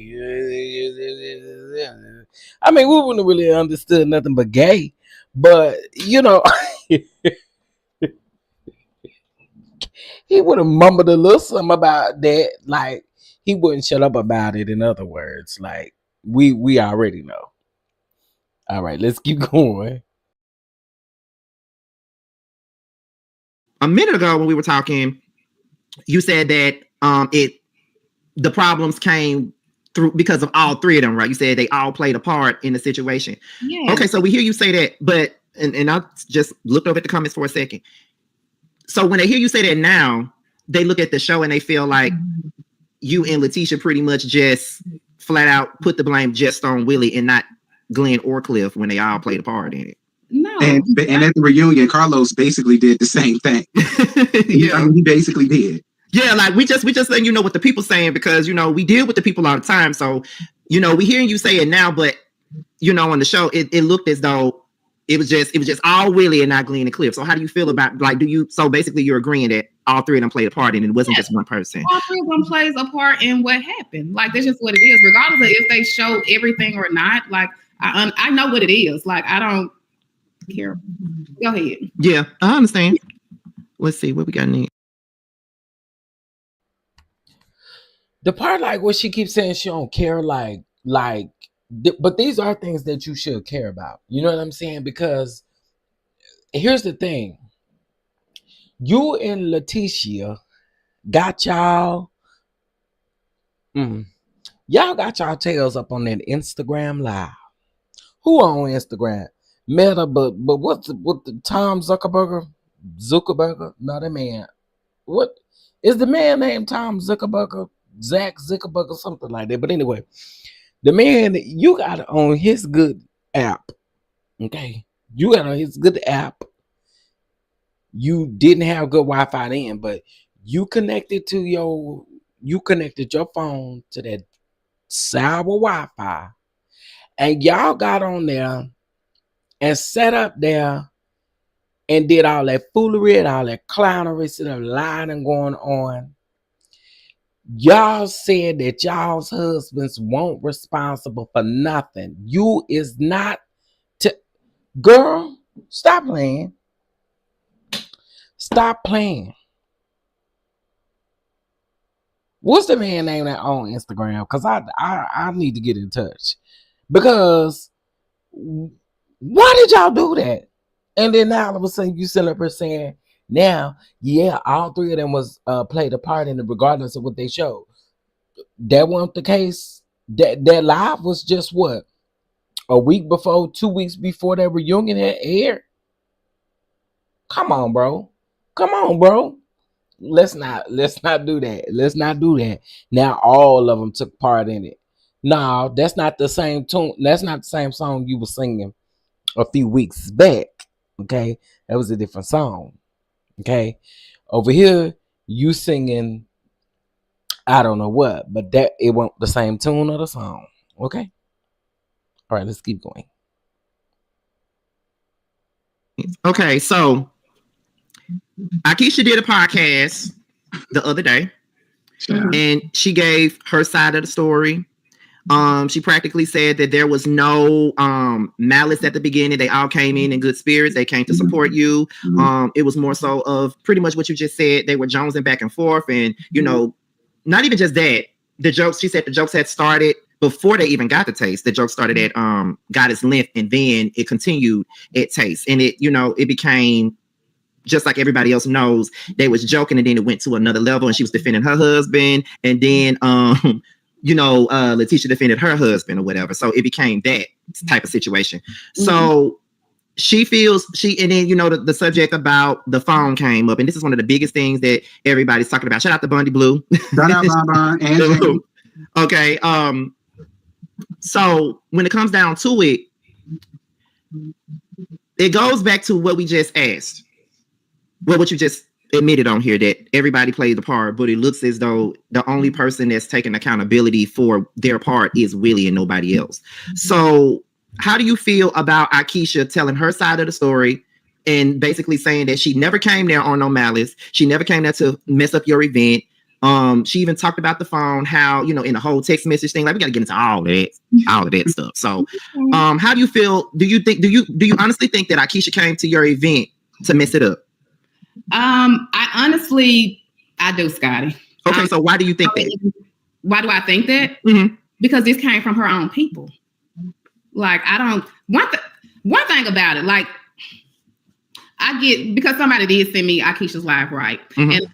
I mean, we wouldn't have really understood nothing but gay, but you know, he would have mumbled a little something about that, like he wouldn't shut up about it. In other words, like we already know. All right, let's keep going. A minute ago when we were talking, you said that the problems came through because of all three of them, right? You said they all played a part in the situation. Yeah. Okay, so we hear you say that, but and I just looked over at the comments for a second. So when they hear you say that now, they look at the show and they feel like you and Laticia pretty much just flat out put the blame just on Willie and not Glenn or Cliff when they all played a part in it. No. And at the reunion, Carlos basically did the same thing. Yeah, I mean, he basically did. Yeah, like we just letting you know what the people saying, because you know we deal with the people all the time. So you know we hearing you say it now, but you know on the show it looked as though it was just all Willie and not Glenn and Cliff. So how do you feel about, like, so basically you're agreeing that all three of them played a part and it wasn't just one person? All three of them plays a part in what happened. Like, that's just what it is, regardless of if they show everything or not. Like, I know what it is. Like, I don't. care. Go ahead. Yeah, I understand. Let's see what we got next. The part like where she keeps saying she don't care, but these are things that you should care about. You know what I'm saying? Because here's the thing. You and Laticia got y'all got y'all tails up on that Instagram live. Who on Instagram? Meta, but what the Tom Zuckerberg? No, that man. What is the man named Tom Zuckerberg? Zach Zuckerberg or something like that. But anyway, the man, you got on his good app. Okay. You got on his good app. You didn't have good Wi-Fi then, but you connected your phone to that sour Wi-Fi, and y'all got on there and set up there and did all that foolery and all that clownery, sort of lying and going on. Y'all said that y'all's husbands weren't responsible for nothing. You is not to girl, stop playing. Stop playing. What's the man name that on Instagram? Because I need to get in touch. Because why did y'all do that? And then now all of a sudden you sit up here saying, now, yeah, all three of them was played a part in it regardless of what they showed. That wasn't the case. That live was just what? A week before, 2 weeks before that reunion had aired. Come on, bro. Let's not do that. Let's not do that. Now all of them took part in it. No, that's not the same tune. That's not the same song you were singing a few weeks back. Okay, that was a different song. Okay, over here you singing, I don't know what, but that it wasn't the same tune of the song. Okay, all right, let's keep going. Okay, so Akeisha did a podcast the other day, and she gave her side of the story. She practically said that there was no malice at the beginning. They all came in good spirits. They came to support you. It was more so of pretty much what you just said. They were jonesing back and forth, and you know, not even just that. The jokes, she said, the jokes had started before they even got the taste. The joke started at Goddess Length, and then it continued at Taste, and it, you know, it became just like everybody else knows. They was joking, and then it went to another level, and she was defending her husband, and then you know, Laticia defended her husband or whatever. So it became that type of situation. Mm-hmm. So she feels and then, you know, the subject about the phone came up, and this is one of the biggest things that everybody's talking about. Shout out to Bundy Blue. Shout out and okay. So when it comes down to it, it goes back to what we just asked. Well, what you just admitted on here, that everybody played the part, but it looks as though the only person that's taking accountability for their part is Willie and nobody else. So how do you feel about Akeisha telling her side of the story and basically saying that she never came there on no malice? She never came there to mess up your event. She even talked about the phone, how, you know, in the whole text message thing, like we got to get into all of that stuff. So how do you feel? Do you honestly think that Akeisha came to your event to mess it up? I do, Scotty. Okay, so why do you think that? Why do I think that? Mm-hmm. Because this came from her own people. Like, one thing about it, like, I get, because somebody did send me Akeisha's live, right? Mm-hmm. And the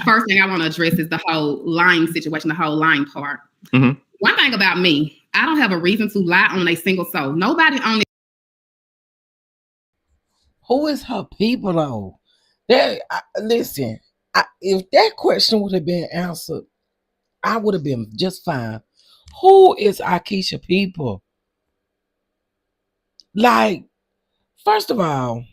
first thing I want to address is the whole lying situation, the whole lying part. Mm-hmm. One thing about me, I don't have a reason to lie on a single soul. Nobody on it. Who is her people though? Listen, if that question would have been answered, I would have been just fine. Who is Akeisha people? Like, first of all,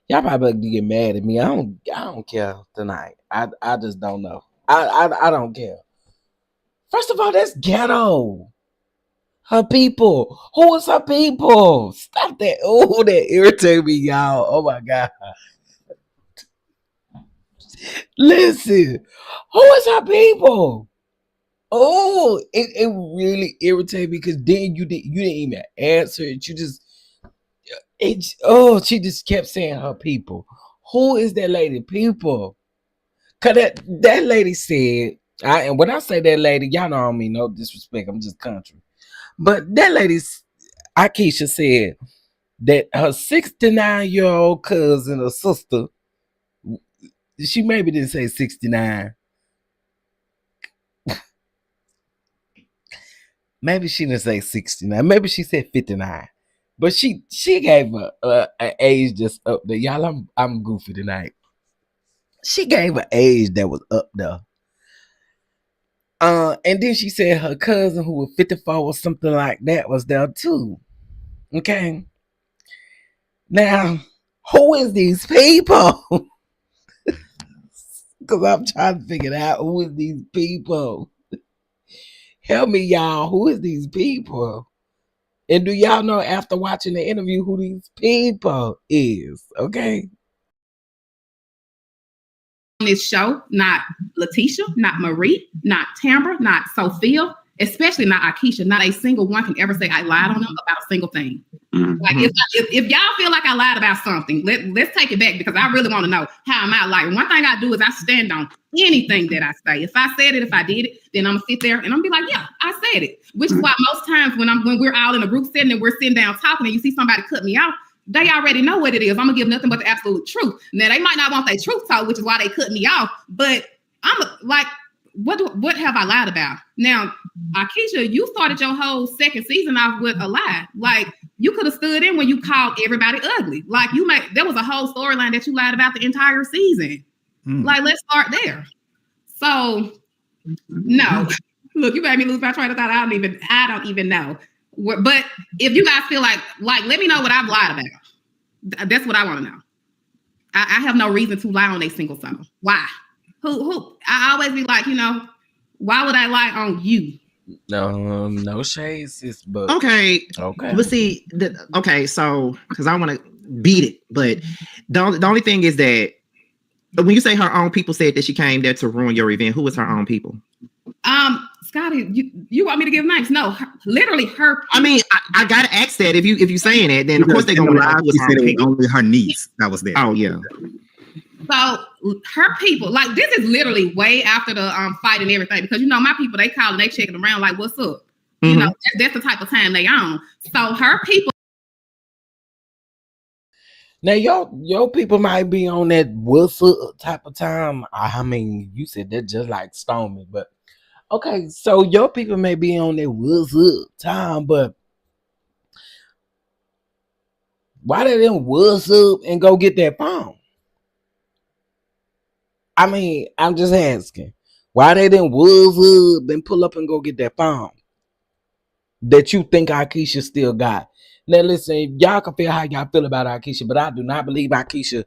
y'all probably get mad at me. I don't care tonight. I just don't know. I don't care. First of all, that's ghetto. Her people. Who is her people? Stop that. Oh, that irritates me, y'all. Oh my God. Listen. Who is her people? Oh, it really irritated me because then you didn't even answer it. You just, She just kept saying her people. Who is that lady? People. Cause that lady said, and when I say that lady, y'all know I don't mean no disrespect. I'm just country. But that lady, Akeisha, said that her 69-year-old cousin or sister, she maybe didn't say 69. Maybe she didn't say 69. Maybe she said 59. But she gave an age just up there. Y'all, I'm goofy tonight. She gave an age that was up there. And then she said her cousin who was 54 or something like that was there too. Okay. Now, who is these people? Because I'm trying to figure out who is these people. Help me, y'all. Who is these people? And do y'all know after watching the interview who these people is? Okay. On this show, not Laticia, not Marie, not Tambra, not Sophia, especially not Akeisha. Not a single one can ever say I lied on them about a single thing. Mm-hmm. Like if y'all feel like I lied about something, let's take it back because I really want to know how am I lying. One thing I do is I stand on anything that I say. If I said it, if I did it, then I'm gonna sit there and I'm gonna be like, yeah, I said it. Which is why most times when we're all in a group setting and we're sitting down talking and you see somebody cut me off, they already know what it is. I'm gonna give nothing but the absolute truth. Now they might not want their truth talk, which is why they cut me off. But I'm like, what have I lied about? Now, Akeisha, you started your whole second season off with a lie. Like you could have stood in when you called everybody ugly. Like there was a whole storyline that you lied about the entire season. Like let's start there. So no, look, you made me lose my train of thought. I don't even know. But if you guys feel like let me know what I've lied about. That's what I want to know. I have no reason to lie on a single song. Why? Who? I always be like, why would I lie on you? No shade, sis. But okay. But see, so because I want to beat it, but the only thing is that when you say her own people said that she came there to ruin your event, who was her own people? Scotty, you want me to give names? No, literally her. People. I mean, I gotta ask that if you saying it, then of course they're gonna lie. She said it was only her niece that was there. Oh yeah. So her people, like this is literally way after the fight and everything, because my people, they call and they checking around like, what's up? Mm-hmm. That's the type of time they on. So her people. Now your people might be on that what's up type of time. I mean, you said that just like Stormy, but okay, so your people may be on that what's up time, but why they didn't what's up and go get that phone? I mean, I'm just asking. Why they didn't what's up and pull up and go get that phone that you think Akeisha still got? Now listen, y'all can feel how y'all feel about Akeisha, but I do not believe Akeisha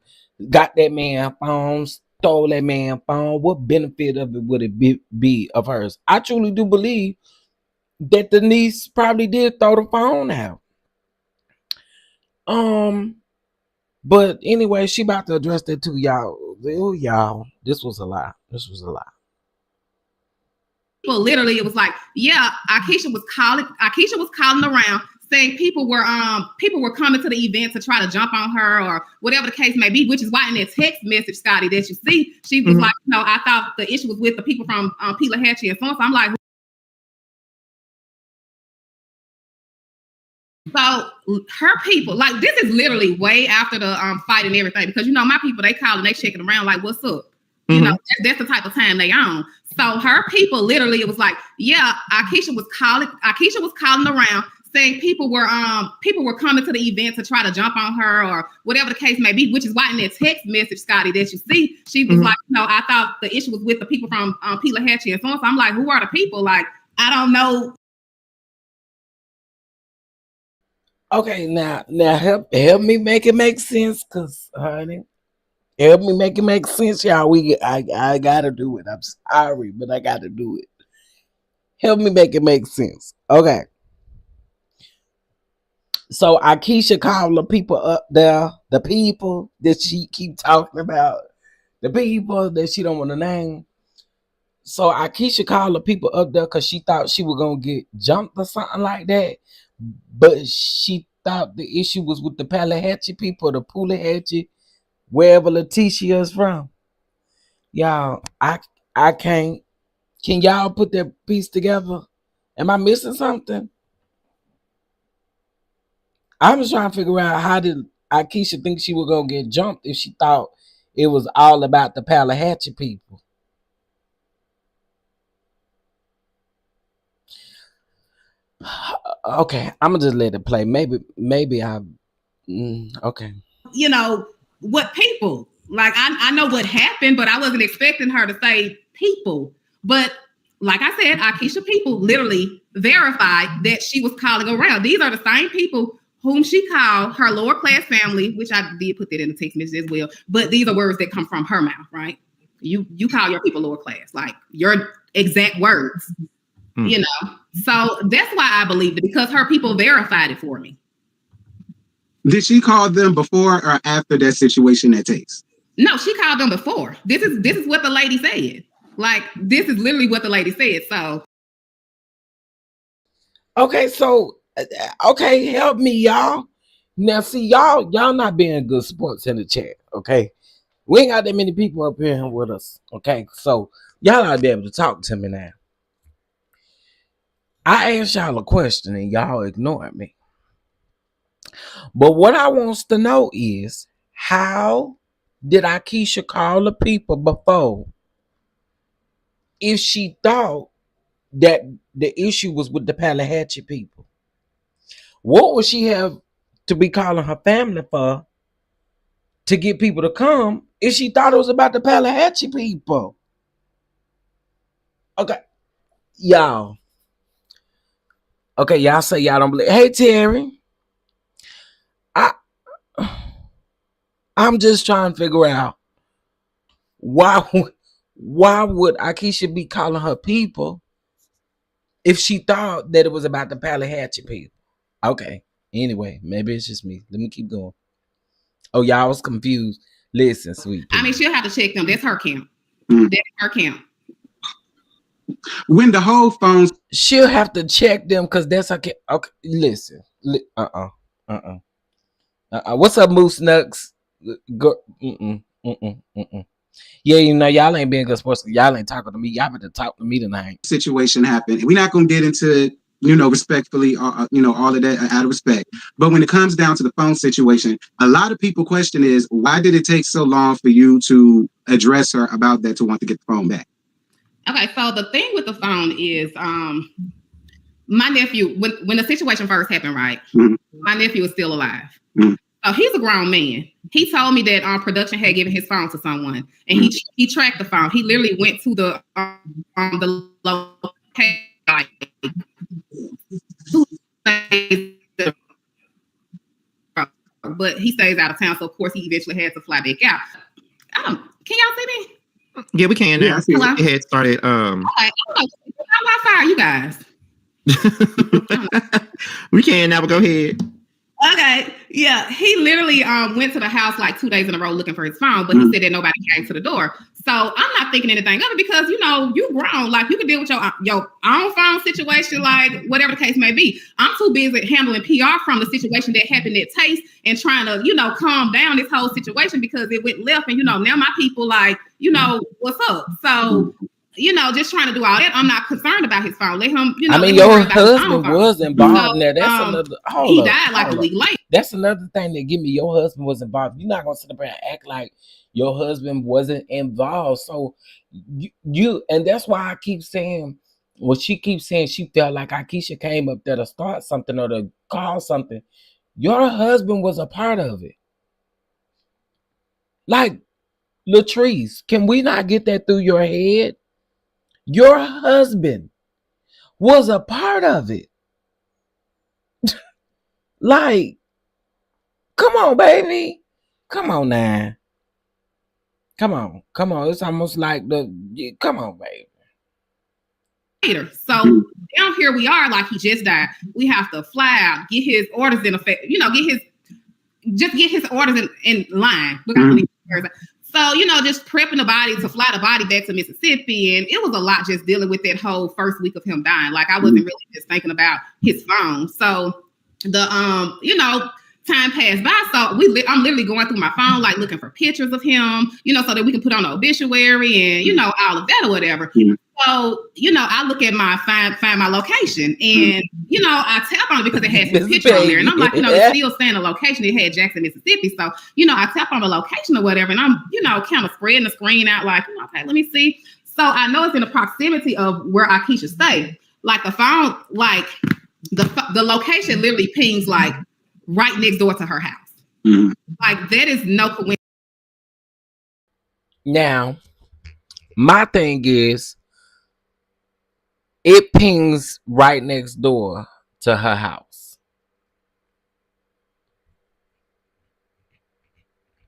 got that man phone, stole that man phone. What benefit of it would it be of hers? I truly do believe that the niece probably did throw the phone out. But anyway, she about to address that too, y'all. Oh, y'all, this was a lie. Well, literally, it was like, yeah, Akeisha was calling around saying people were coming to the event to try to jump on her or whatever the case may be, which is why in that text message, Scotty, that you see, she was like, I thought the issue was with the people from Pelahatchie and so on. So I'm like, so her people, like this is literally way after the fight and everything, because my people, they call and they checking around like, what's up? That's the type of time they on. So her people, literally, it was like, yeah, Akeisha was calling around saying people were coming to the event to try to jump on her or whatever the case may be, which is why in that text message, Scotty, that you see, she was like, I thought the issue was with the people from Pelahatchie and so on. So I'm like, who are the people? Like, I don't know. Okay, now help me make it make sense, cause honey, help me make it make sense, y'all. I gotta do it. I'm sorry, but I gotta do it. Help me make it make sense. Okay. So Akeisha called the people up there, the people that she keep talking about, the people that she don't want to name. So Akeisha called the people up there because she thought she was gonna get jumped or something like that. But she thought the issue was with the Tallahatchie people, the Pulahatchie, wherever Laticia is from. Y'all, I can't. Can y'all put that piece together? Am I missing something? I'm just trying to figure out how did Akeisha think she was gonna get jumped if she thought it was all about the Tallahatchie people. Okay, I'm gonna just let it play. Maybe I. Okay. You know what people like. I know what happened, but I wasn't expecting her to say people. But like I said, Akeisha people literally verified that she was calling around. These are the same people whom she called her lower class family, which I did put that in the text message as well. But these are words that come from her mouth, right? You call your people lower class, like your exact words, you know. So that's why I believed it, because her people verified it for me. Did she call them before or after that situation that takes? No, she called them before. This is what the lady said. Like, this is literally what the lady said. So okay, so okay, help me, y'all. Now, see, y'all not being good sports in the chat. Okay, we ain't got that many people up here with us. Okay, so y'all ought to be able to talk to me now. I asked y'all a question and y'all ignored me. But what I wants to know is, how did Akeisha call the people before if she thought that the issue was with the Tallahatchie people? What would she have to be calling her family for to get people to come if she thought it was about the Tallahatchie people? Okay, y'all. Okay, y'all say y'all don't believe. Hey, Terry. I'm just trying to figure out why would Akeisha be calling her people if she thought that it was about the Tallahatchie people? Okay. Anyway, maybe it's just me. Let me keep going. Oh, y'all was confused. Listen, sweet pea. I mean, she'll have to check them. That's her count. That's her count. When the whole phone, She'll have to check them because that's her count. Okay, listen. What's up, Moose Nuts? Go. Yeah, you know, y'all ain't being good sports. Y'all ain't talking to me. Y'all better talk to me tonight. situation happened. We're not going to get into, respectfully, all of that out of respect. But when it comes down to the phone situation, a lot of people question is, why did it take so long for you to address her about that, to want to get the phone back? Okay, so the thing with the phone is, my nephew, when the situation first happened, right? Mm-hmm. My nephew is still alive. Mm-hmm. So he's a grown man. He told me that production had given his phone to someone, and he tracked the phone. He literally went to the location, but he stays out of town, so of course he eventually had to fly back out. Can y'all see me? Yeah, we can now. Yeah, I see. Go ahead, started. Okay. How far are you guys? We can now, but go ahead. Okay, yeah, he literally went to the house like 2 days in a row looking for his phone, but he said that nobody came to the door. So I'm not thinking anything of it because, you grown, like you can deal with your own phone situation, like whatever the case may be. I'm too busy handling PR from the situation that happened at Taste and trying to, calm down this whole situation because it went left and, now my people like, what's up? So, just trying to do all that. I'm not concerned about his phone. Let him, I mean, your husband was involved in that. That's another. He died like a week later. That's another thing that give me. Your husband was involved. You're not gonna sit up there and act like your husband wasn't involved. So you, and that's why I keep saying what she keeps saying. She felt like Akeisha came up there to start something or to call something. Your husband was a part of it. Like Latrice, can we not get that through your head? Your husband was a part of it. Like, come on, baby. Come on now. Come on. It's almost like come on, baby. So down here we are, like he just died. We have to fly out, get his orders in effect, get his orders in line. So, just prepping the body to fly the body back to Mississippi. And it was a lot just dealing with that whole first week of him dying. Like I wasn't really just thinking about his phone. So time passed by. So I'm literally going through my phone, like looking for pictures of him, so that we can put on an obituary and, all of that or whatever. Mhm. So, I look at my find my location and, I tap on it because it has his picture on there. And I'm like, it's still saying the location. It had Jackson, Mississippi. So, I tap on the location or whatever. And I'm, kind of spreading the screen out like, okay, let me see. So I know it's in the proximity of where Akeisha stayed. Like the phone, like the location literally pings like right next door to her house. Mhm. Like that is no coincidence. Now, my thing is, it pings right next door to her house.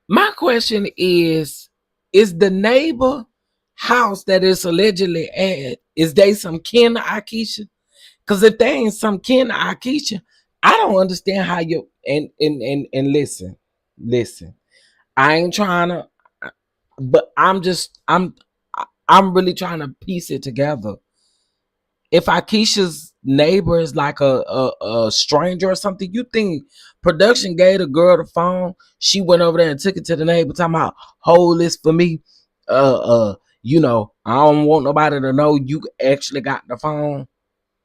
My question is the neighbor house that is allegedly at, is they some kin to Akeisha? Because if they ain't some kin to Akeisha, I don't understand how you and listen. I ain't trying to, but I'm really trying to piece it together. If Akeisha's neighbor is like a stranger or something, you think production gave the girl the phone? She went over there and took it to the neighbor, talking about, hold this for me. I don't want nobody to know you actually got the phone.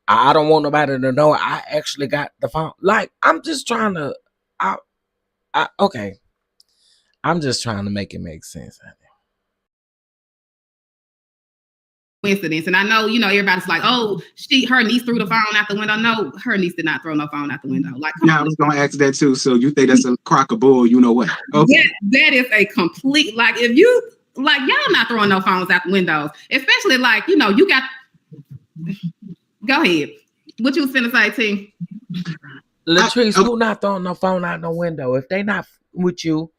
I don't want nobody to know I actually got the phone. Like, I'm just trying to, okay. I'm just trying to make it make sense. Coincidence. And I know, everybody's like, oh, her niece threw the phone out the window. No, her niece did not throw no phone out the window. Like, I was gonna ask that too. So you think that's a crock of bull? You know what? Okay. That is a complete, like, if you like, y'all not throwing no phones out the windows, especially like, you got. Go ahead. What you was finna say, T? Latrice, who not throwing no phone out no window? If they not with you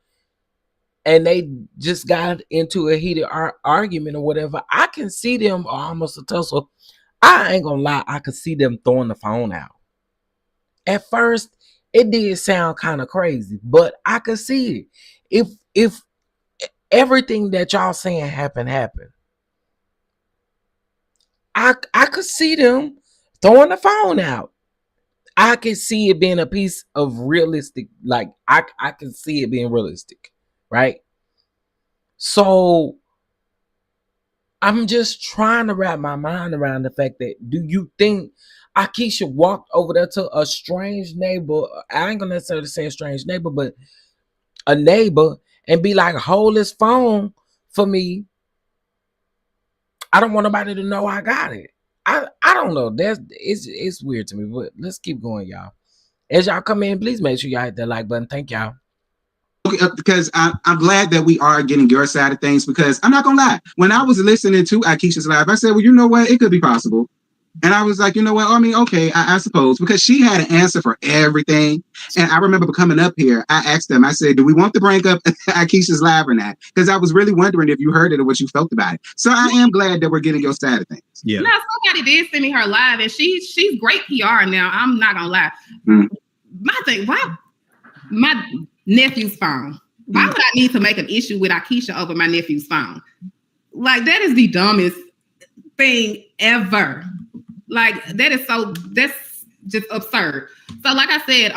and they just got into a heated argument or whatever, I can see them almost a tussle. I ain't gonna lie, I could see them throwing the phone out. At first, it did sound kind of crazy, but I could see it. If everything that y'all saying happened, I could see them throwing the phone out. I can see it being a piece of realistic, like I can see it being realistic, right? So I'm just trying to wrap my mind around the fact that, do you think Akeisha walked over there to a strange neighbor? I ain't gonna necessarily say a strange neighbor, but a neighbor, and be like, hold his phone for me. I don't want nobody to know I got it. I don't know. It's weird to me, but let's keep going, y'all. As y'all come in, please make sure y'all hit that like button. Thank y'all. Okay, because I'm glad that we are getting your side of things, because I'm not gonna lie. When I was listening to Akeisha's live, I said, well, you know what? It could be possible. And I was like, you know what? I mean, okay, I suppose, because she had an answer for everything. And I remember coming up here, I asked them, I said, do we want to bring up Akeisha's live or not? Because I was really wondering if you heard it or what you felt about it. So I am glad that we're getting your side of things. Yeah. No, somebody did send me her live, and she's great PR now. I'm not gonna lie. My thing, why my nephew's phone? Why would I need to make an issue with Akeisha over my nephew's phone? Like, that is the dumbest thing ever. Like, that's just absurd. So like I said,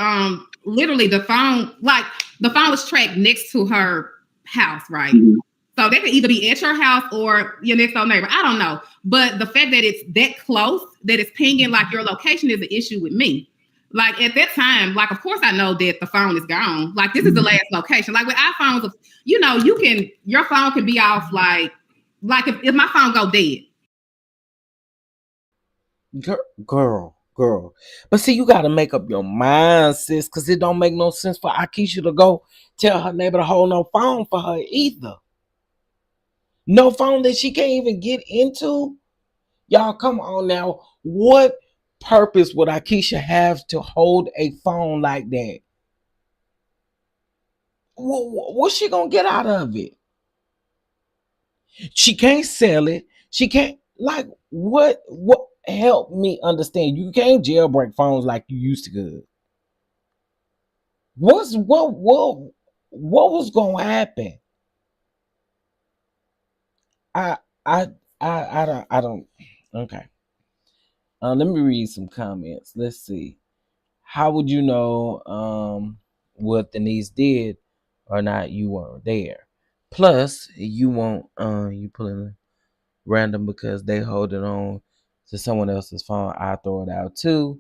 literally the phone was tracked next to her house, right? Mm-hmm. So they could either be at your house or your next door neighbor. I don't know. But the fact that it's that close, that it's pinging like your location, is an issue with me. Like, at that time, like, of course I know that the phone is gone. Like, this is the last location. Like with iPhones, your phone can be off like if my phone go dead. Girl. But see, you gotta make up your mind, sis, because it don't make no sense for Akeisha to go tell her neighbor to hold no phone for her either. No phone that she can't even get into. Y'all, come on now. What purpose would Akeisha have to hold a phone like that? What's she gonna get out of it? She can't sell it. She can't, like, what help me understand. You can't jailbreak phones like you used to could. What was gonna happen? I don't. Okay. Let me read some comments. Let's see. how would you know what the niece did or not? You weren't there. Plus, you won't you pulling random because they holding on to someone else's phone. I throw it out too.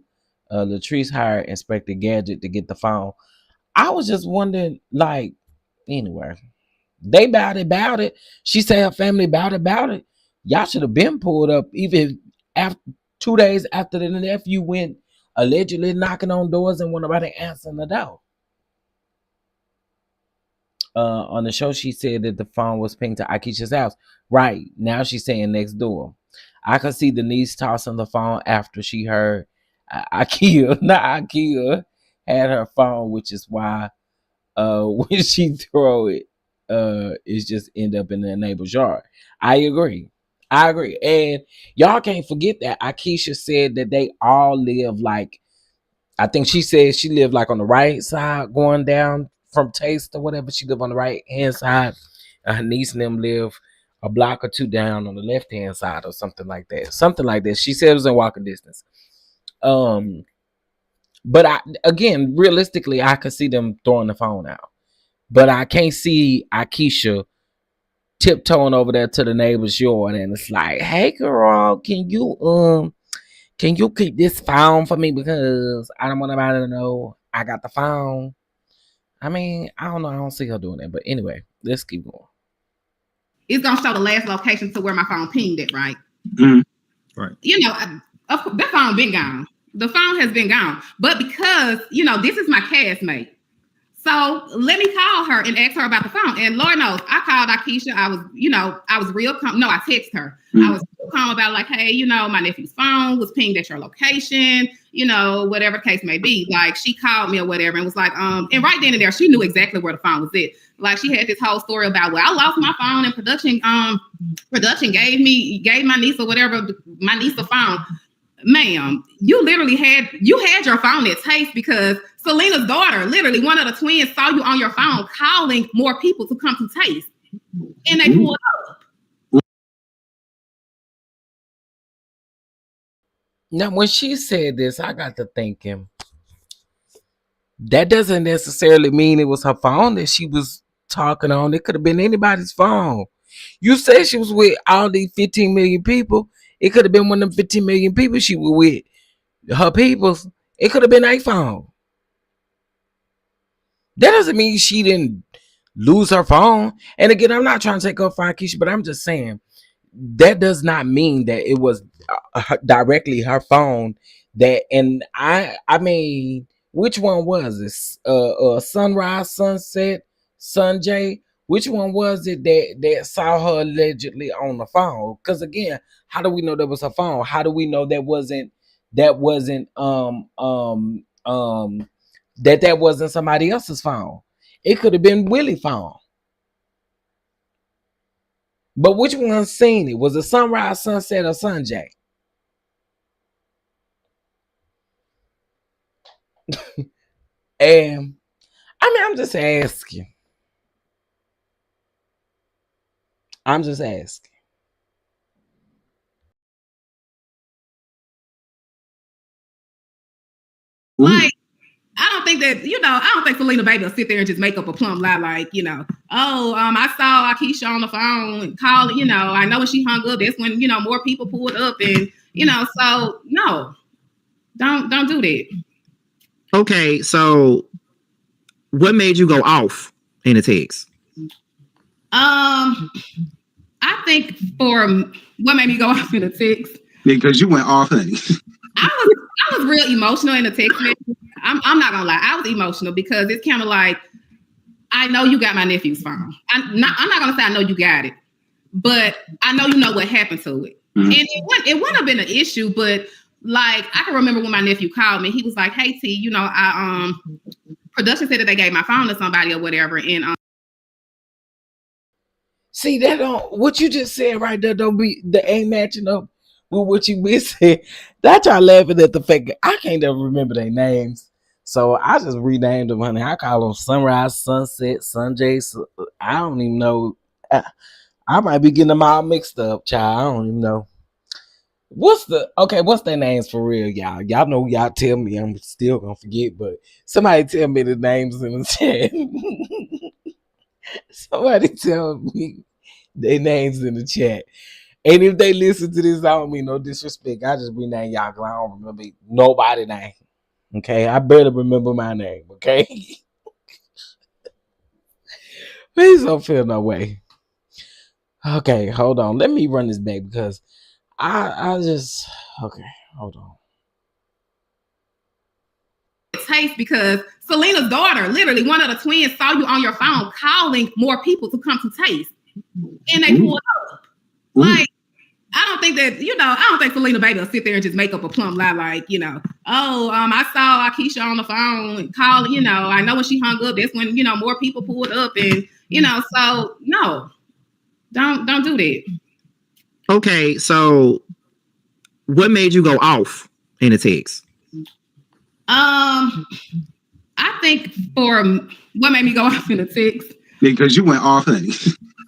Latrice hired Inspector Gadget to get the phone. I was just wondering, like, anyway, they about it. She said her family about it. Y'all should have been pulled up even after 2 days after the nephew went allegedly knocking on doors and when nobody answering the door. On the show, she said that the phone was pinged to Akeisha's house. Right now, she's saying next door. I could see the niece tossing the phone after she heard Ikea, not Ikea, had her phone, which is why when she throw it, it's just end up in the neighbor's yard. I agree. And y'all can't forget that Akeisha said that they all live like, I think she said she lived like on the right side going down from Taste or whatever. She lived on the right hand side. Her niece and them live a block or two down on the left hand side or something like that. Something like that. She said it was in walking distance. But again, realistically, I could see them throwing the phone out. But I can't see Akeisha tiptoeing over there to the neighbor's yard and it's like, hey girl, can you keep this phone for me because I don't want nobody to know I got the phone. I mean, I don't know. I don't see her doing that. But anyway, let's keep going. It's gonna show the last location to where my phone pinged it, right? Mhm. Right. You know, that phone been gone. The phone has been gone. But because, this is my castmate. So let me call her and ask her about the phone. And Lord knows, I called Akeisha. I was real calm. No, I texted her. I was real calm about like, hey, my nephew's phone was pinged at your location, whatever the case may be. Like she called me or whatever and was like, and right then and there, she knew exactly where the phone was at. Like she had this whole story about, well, I lost my phone and production gave my niece or whatever, my niece a phone. Ma'am, you literally had your phone at Taste because Selena's daughter, literally one of the twins, saw you on your phone calling more people to come to Taste, and they pulled up. Now, when she said this, I got to thinking, that doesn't necessarily mean it was her phone that she was talking on. It could have been anybody's phone. You said she was with all these 15 million people. It could have been one of them 15 million people she was with. Her people's. It could have been a phone. That doesn't mean she didn't lose her phone. And again, I'm not trying to take up for Keisha, but I'm just saying that does not mean that it was directly her phone. That, and I mean, which one was this? Sunrise, Sunset, Sunjay. Which one was it that saw her allegedly on the phone? Because again, how do we know that was her phone? How do we know that wasn't that wasn't somebody else's phone? It could have been Willie's phone. But which one seen it? Was it Sunrise, Sunset, or Sunjay? And I mean, I'm just asking. Like, I don't think that, I don't think Selena Baby will sit there and just make up a plumb lie like, I saw Akeisha on the phone and called, I know when she hung up, that's when, more people pulled up and, so no, don't do that. Okay, so what made you go off in the text? I think for what made me go off in the text. Because you went off, honey. I was real emotional in the text message. I'm not gonna lie, I was emotional because it's kind of like, I know you got my nephew's phone. I'm not gonna say I know you got it, but I know you know what happened to it. Mm-hmm. And it wouldn't have been an issue, but like I can remember when my nephew called me, he was like, "Hey T, I production said that they gave my phone to somebody or whatever." And see, that don't, what you just said right there that ain't matching up with what you been saying. That y'all laughing at the fact that I can't ever remember their names. So I just renamed them, honey. I call them Sunrise, Sunset, Sunjay. I don't even know. I might be getting them all mixed up, child. I don't even know. What's their names for real, y'all? Y'all know y'all tell me, I'm still gonna forget, but somebody tell me the names in the chat. Somebody tell me their names in the chat. And if they listen to this, I don't mean no disrespect. I just rename y'all because I don't remember nobody's name. Okay, I better remember my name. Okay, please don't feel no way. Okay, hold on. Let me run this back because I just okay. Hold on. Taste because Selena's daughter, literally one of the twins, saw you on your phone calling more people to come to Taste, and they pulled up. Like, I don't think that, I don't think Selena Baby will sit there and just make up a plumb lie like, I saw Akeisha on the phone and call, I know when she hung up, that's when, more people pulled up and, so no, don't do that. Okay, so what made you go off in the text? I think for what made me go off in the text, because you went off, honey.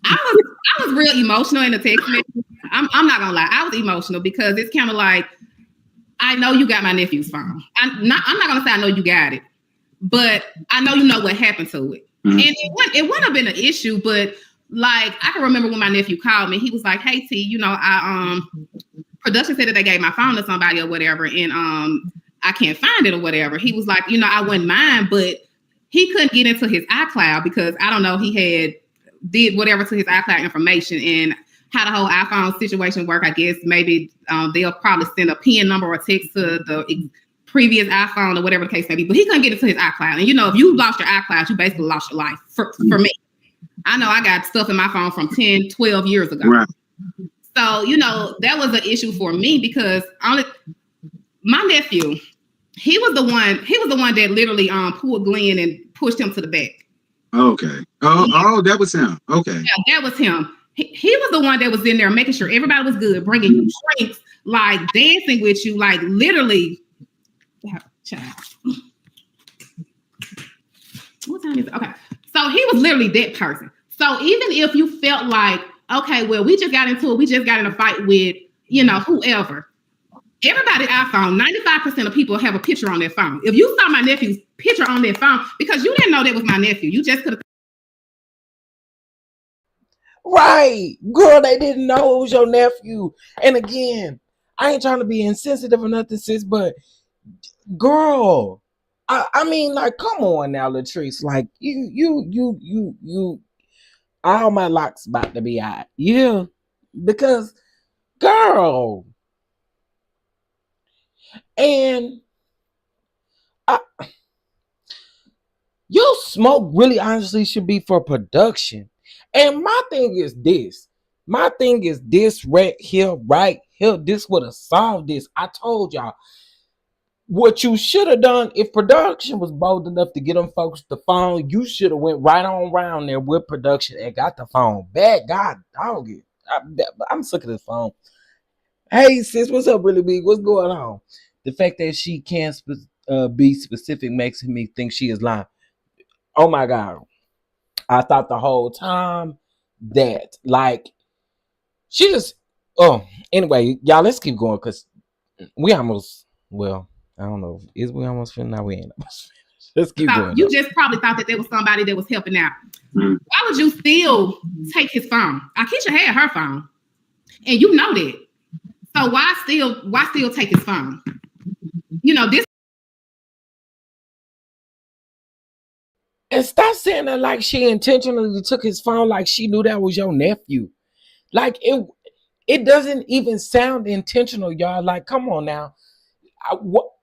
I was real emotional in the text message. I'm not gonna lie, I was emotional because it's kind of like, I know you got my nephew's phone. I'm not gonna say I know you got it, but I know you know what happened to it. Mm-hmm. And it wouldn't have been an issue, but like I can remember when my nephew called me, he was like, "Hey T, I production said that they gave my phone to somebody or whatever, and I can't find it or whatever." He was like, I wouldn't mind, but he couldn't get into his iCloud because I don't know, he did whatever to his iCloud information, and how the whole iPhone situation work. I guess maybe they'll probably send a PIN number or text to the previous iPhone or whatever the case may be, but he couldn't get into his iCloud. And if you lost your iCloud, you basically lost your life for me. I know I got stuff in my phone from 10, 12 years ago. Right. So, that was an issue for me because my nephew, he was the one that literally pulled Glenn and pushed him to the back. Okay. Oh, that was him. Okay. Yeah, that was him. He was the one that was in there making sure everybody was good, bringing you drinks, like dancing with you, like literally. Child. What time is it? Okay. So he was literally that person. So even if you felt like, okay, well, we just got into it, we just got in a fight with, whoever. Everybody's iPhone, 95% of people have a picture on their phone. If you saw my nephew's picture on their phone, because you didn't know that was my nephew, you just could have. Right, girl, they didn't know it was your nephew. And again, I ain't trying to be insensitive or nothing, sis, but girl, I mean, like, come on now, Latrice. Like, you, all my locks about to be out. Yeah, because, girl, and your smoke really honestly should be for production. And my thing is this right here. This would have solved this. I told y'all what you should have done. If production was bold enough to get them folks the phone, you should have went right on around there with production and got the phone back. God dog it. I'm sick of this phone. Hey sis, what's up, really big? What's going on? The fact that she can't be specific makes me think she is lying. Oh my God. I thought the whole time that, like, she just, anyway, y'all, let's keep going because we almost, well, I don't know. Is we almost finished? No, we ain't almost finished. Let's keep going. You just probably thought that there was somebody that was helping out. Why would you still take his phone? Akeisha had her phone, and you know that. So why still take his phone? This. And stop saying that like she intentionally took his phone, like she knew that was your nephew. Like it doesn't even sound intentional, y'all. Like, come on now.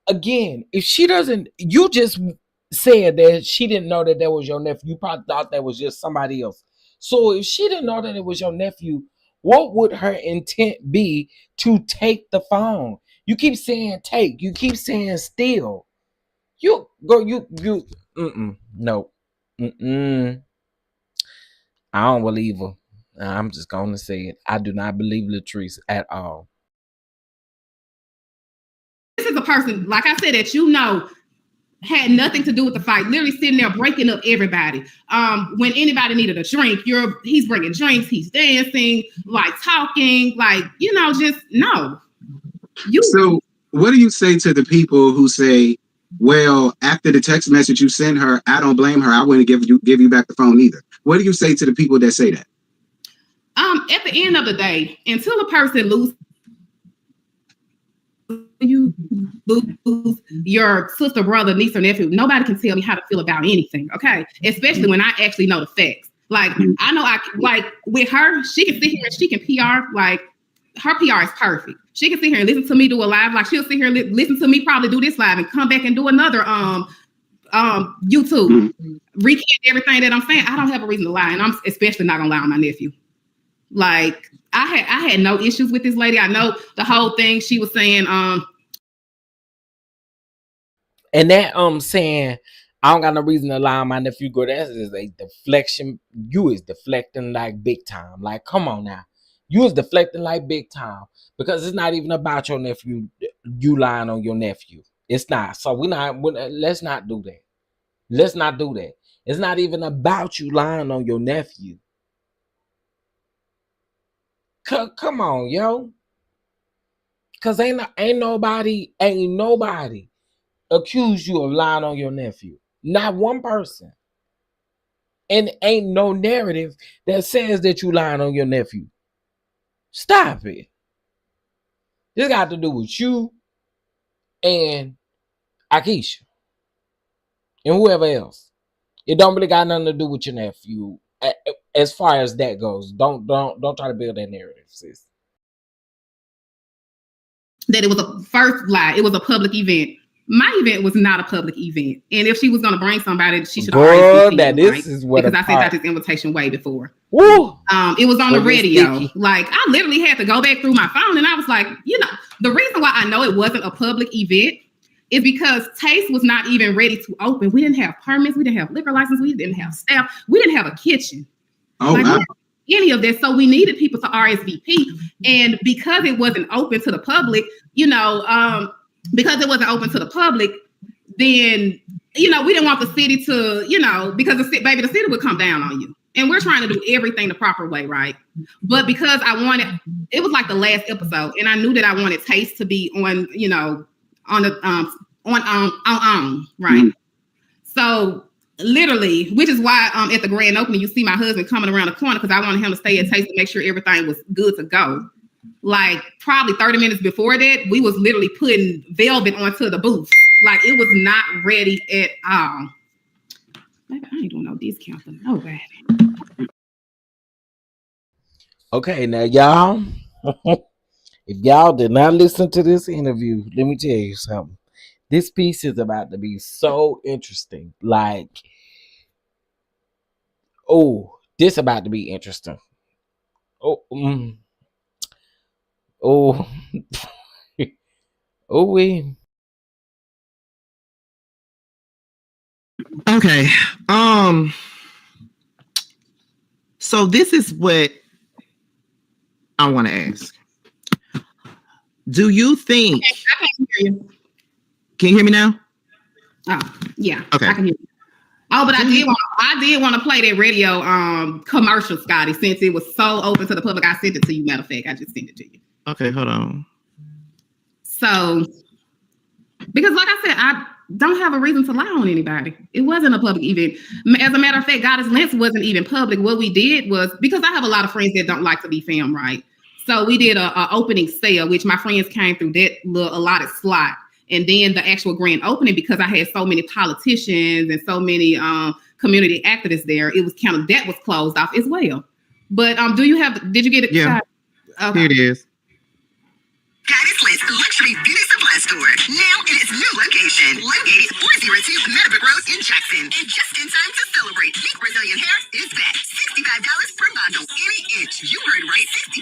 Again, if she doesn't, you just said that she didn't know that was your nephew. You probably thought that was just somebody else. So if she didn't know that it was your nephew, what would her intent be to take the phone? You keep saying take. You keep saying steal. You go. You. No. I don't believe her. I'm just gonna say it. I do not believe Latrice at all. This is a person, like I said, that had nothing to do with the fight. Literally sitting there breaking up everybody. When anybody needed a drink, he's bringing drinks, he's dancing, like talking, like just no. So what do you say to the people who say, well, after the text message you sent her, I don't blame her. I wouldn't give you back the phone either. What do you say to the people that say that? At the end of the day, until a person loses your sister, brother, niece, or nephew, nobody can tell me how to feel about anything. Okay, especially when I actually know the facts. Like I know, like with her, she can sit here and she can PR. Like her PR is perfect. She can sit here and listen to me do a live. Like she'll sit here and listen to me probably do this live and come back and do another YouTube recant everything that I'm saying. I don't have a reason to lie, and I'm especially not gonna lie on my nephew. Like I had no issues with this lady. I know the whole thing she was saying. And that saying I don't got no reason to lie on my nephew. Go, that is a deflection. You is deflecting like big time. Like, come on now. You is deflecting like big time. Because it's not even about your nephew. You lying on your nephew. It's not. So let's not do that. Let's not do that. It's not even about you lying on your nephew. Come on, yo. Cause ain't nobody accuse you of lying on your nephew. Not one person. And ain't no narrative that says that you lying on your nephew. Stop it. This got to do with you and Akeisha and whoever else. It don't really got nothing to do with your nephew. As far as that goes, don't try to build that narrative, sis. That it was a first lie. It was a public event. My event was not a public event. And if she was going to bring somebody, she should already that this is what because I sent out this invitation way before. Woo! It was on the radio. Like I literally had to go back through my phone, and I was like, the reason why I know it wasn't a public event is because Taste was not even ready to open. We didn't have permits. We didn't have liquor license. We didn't have staff. We didn't have a kitchen. Wow. Any of this. So we needed people to RSVP. And because it wasn't open to the public, because it wasn't open to the public, then, we didn't want the city to, because the city would come down on you. And we're trying to do everything the proper way, right? But because it was like the last episode, and I knew that I wanted Taste to be on, right? So literally, which is why at the grand opening, you see my husband coming around the corner because I wanted him to stay at Taste to make sure everything was good to go. Like probably 30 minutes before that, we was literally putting velvet onto the booth. Like it was not ready at all. I ain't doing no discount for nobody. Okay, now y'all, if y'all did not listen to this interview, let me tell you something. This piece is about to be so interesting. Like, this about to be interesting. We. Okay. So this is what I want to ask. Do you think? Okay, I can't hear you. Can you hear me now? Oh, yeah. Okay. I can hear you. Oh, but I did want to play that radio commercial, Scotty, since it was so open to the public. I sent it to you. Matter of fact, I just sent it to you. Okay, hold on. So, because like I said, I don't have a reason to lie on anybody. It wasn't a public event. As a matter of fact, Goddess Lens wasn't even public. What we did was, because I have a lot of friends that don't like to be filmed, right? So we did a opening sale, which my friends came through that little allotted slot. And then the actual grand opening, because I had so many politicians and so many community activists there, it was that was closed off as well. But did you get it? Yeah. Okay. Here it is. Goddess Lens Luxury Beauty Supply Store, now in its new location, located 402 Meadowbrook Road in Jackson. And just in time to celebrate, Pink Brazilian hair is back. $65 per bundle, any inch. You heard right, $65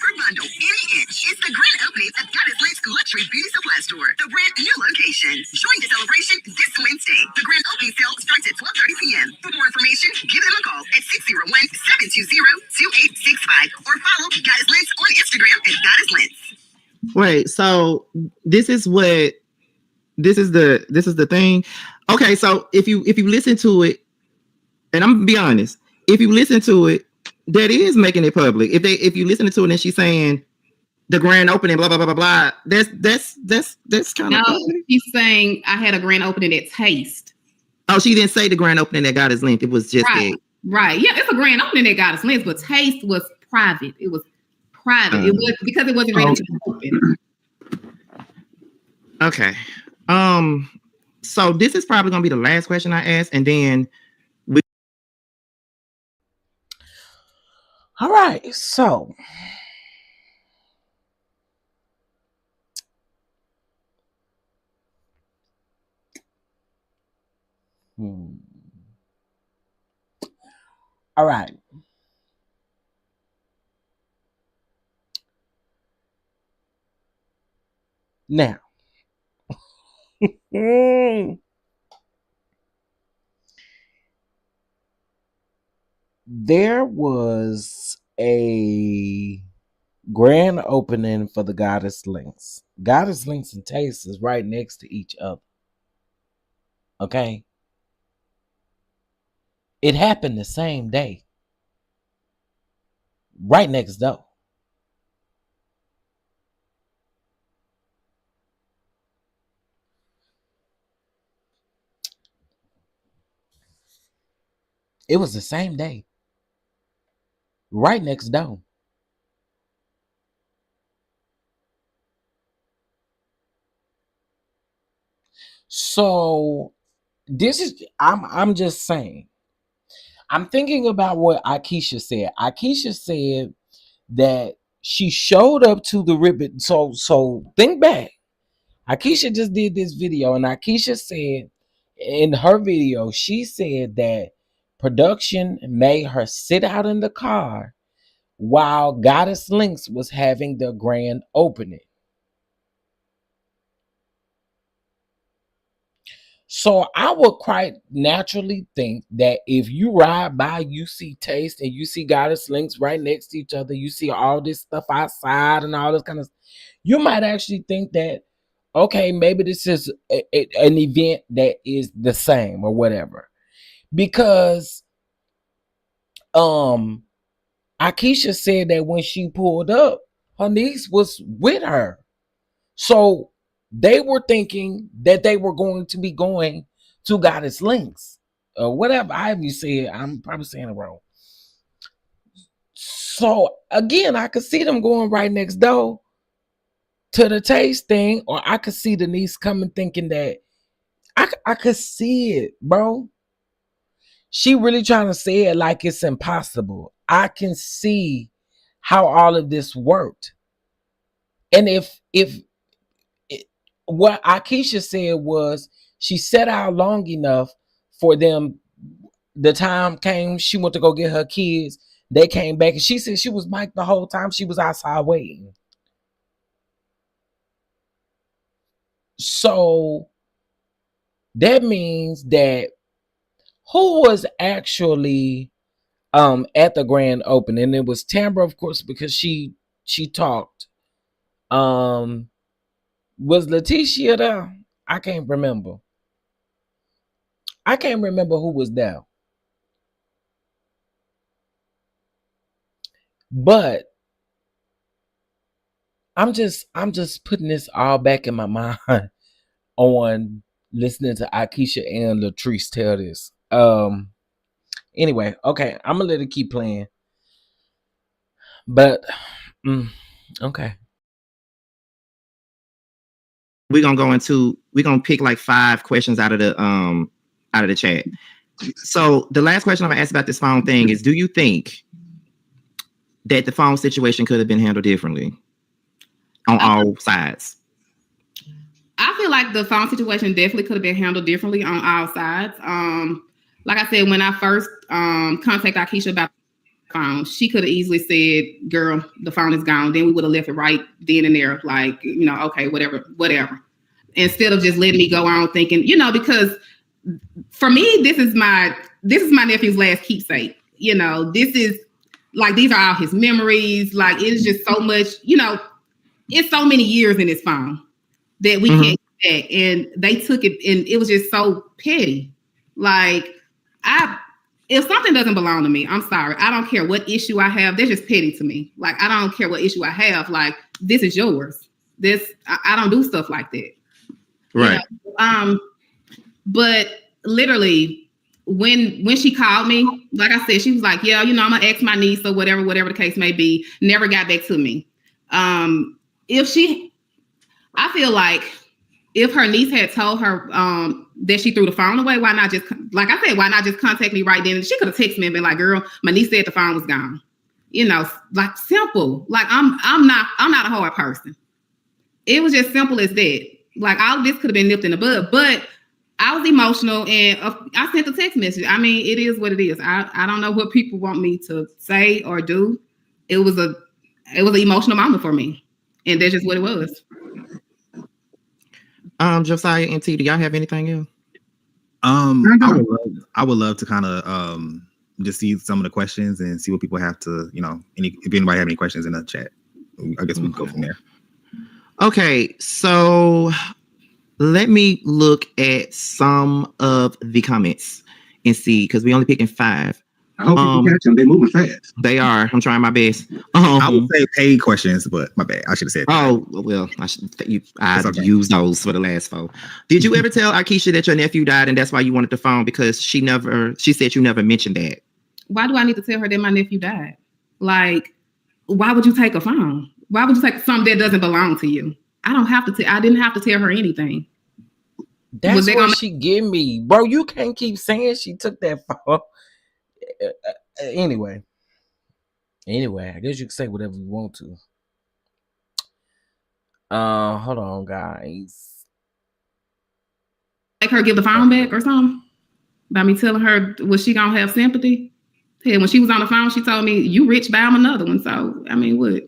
per bundle, any inch. It's the grand opening of Goddess Lens Luxury Beauty Supply Store, the brand new location. Join the celebration this Wednesday. The grand opening sale starts at 12:30 p.m. For more information, give them a call at 601-720-2865 or follow Goddess Lens on Instagram at Goddess Lens. Wait, so this is the thing. Okay, so if you listen to it, and I'm gonna be honest, if you listen to it, that is making it public. If you listen to it and she's saying the grand opening, blah blah blah blah blah. That's kind of. No, she's saying I had a grand opening at Taste. Oh, she didn't say the grand opening that got his link. It was just right. Right. Yeah, it's a grand opening that got his link, but Taste was private. It was private. It was because it wasn't ready to be open. Okay. So this is probably gonna be the last question I ask, and then all right. So all right. Now, there was a grand opening for the Goddess Links. Goddess Links and Taste is right next to each other. Okay? It happened the same day. Right next door. It was the same day. Right next door. So this is I'm just saying. I'm thinking about what Akeisha said. Akeisha said that she showed up to the ribbon. So think back. Akeisha just did this video, and Akeisha said in her video, she said that production made her sit out in the car while Goddess Links was having the grand opening. So I would quite naturally think that if you ride by, you see Taste and you see Goddess Links right next to each other, you see all this stuff outside and all this kind of stuff, you might actually think that, okay, maybe this is an event that is the same or whatever. Because Akeisha said that when she pulled up, her niece was with her. So they were thinking that they were going to be going to Goddess Links or whatever. I have you said, I'm probably saying it wrong. So again, I could see them going right next door to the Taste thing, or I could see the niece coming thinking that I could see it, bro. She really trying to say it like it's impossible. I can see how all of this worked. And if what Akeisha said was she set out long enough for them. The time came, she went to go get her kids. They came back, and she said she was mic'd the whole time. She was outside waiting. So that means that who was actually at the grand opening? It was Tambra, of course, because she talked. Was Laticia there? I can't remember. I can't remember who was there. But I'm just putting this all back in my mind on listening to Akeisha and Latrice tell this. Anyway, okay, I'm gonna let it keep playing. But okay. we're gonna pick like 5 questions out of the chat. So the last question I'm gonna ask about this phone thing is, do you think that the phone situation could have been handled differently on all sides? I feel like the phone situation definitely could have been handled differently on all sides. Like I said, when I first contacted Akeisha about the phone, she could have easily said, girl, the phone is gone. Then we would have left it right then and there. Like, okay, whatever. Instead of just letting me go on thinking, because for me, this is my nephew's last keepsake. This is like, these are all his memories. Like, it's just so much, it's so many years in his phone that we can't get back. And they took it, and it was just so petty. Like, if something doesn't belong to me, I'm sorry. I don't care what issue I have. They're just petty to me. Like, I don't care what issue I have. Like, this is yours. I don't do stuff like that. Right. You know? But literally, when she called me, like I said, she was like, yeah, I'm gonna ask my niece or whatever the case may be. Never got back to me. I feel like if her niece had told her that she threw the phone away, why not just, like I said, why not just contact me right then? She could have texted me and been like, girl, my niece said the phone was gone. Like simple. Like I'm not a hard person. It was just simple as that. Like all of this could have been nipped in the bud, but I was emotional and I sent a text message. I mean, it is what it is. I don't know what people want me to say or do. It was an emotional moment for me, and that's just what it was. Josiah and T, do y'all have anything else? I would love to kind of just see some of the questions and see what people have to, if anybody have any questions in the chat. I guess we can go from there. Okay, so let me look at some of the comments and see, because we only picking 5. I hope you can catch them. They're moving fast. They are. I'm trying my best. I would say paid questions, but my bad. I should have said that. Oh, well, I used those for the last 4. Did you ever tell Akeisha that your nephew died and that's why you wanted the phone? Because she said you never mentioned that. Why do I need to tell her that my nephew died? Like, why would you take a phone? Why would you take something that doesn't belong to you? I didn't have to tell her anything. That's what she give me. Bro, you can't keep saying she took that phone. Anyway, I guess you can say whatever you want to. Hold on, guys. Make her give the phone back or something? By me telling her, was she gonna have sympathy? Hey, when she was on the phone, she told me, you rich, buy him another one. So, I mean, what?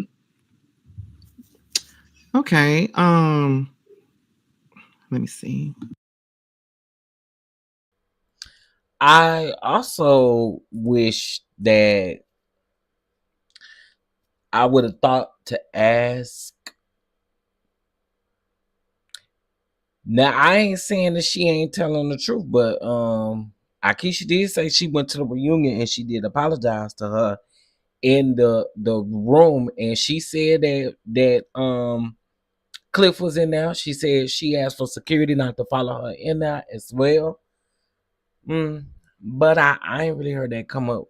Okay. Let me see. I also wish that I would have thought to ask. Now, I ain't saying that she ain't telling the truth, but Akeisha did say she went to the reunion and she did apologize to her in the room, and she said that Cliff was in there. She said she asked for security not to follow her in there as well. But I ain't really heard that come up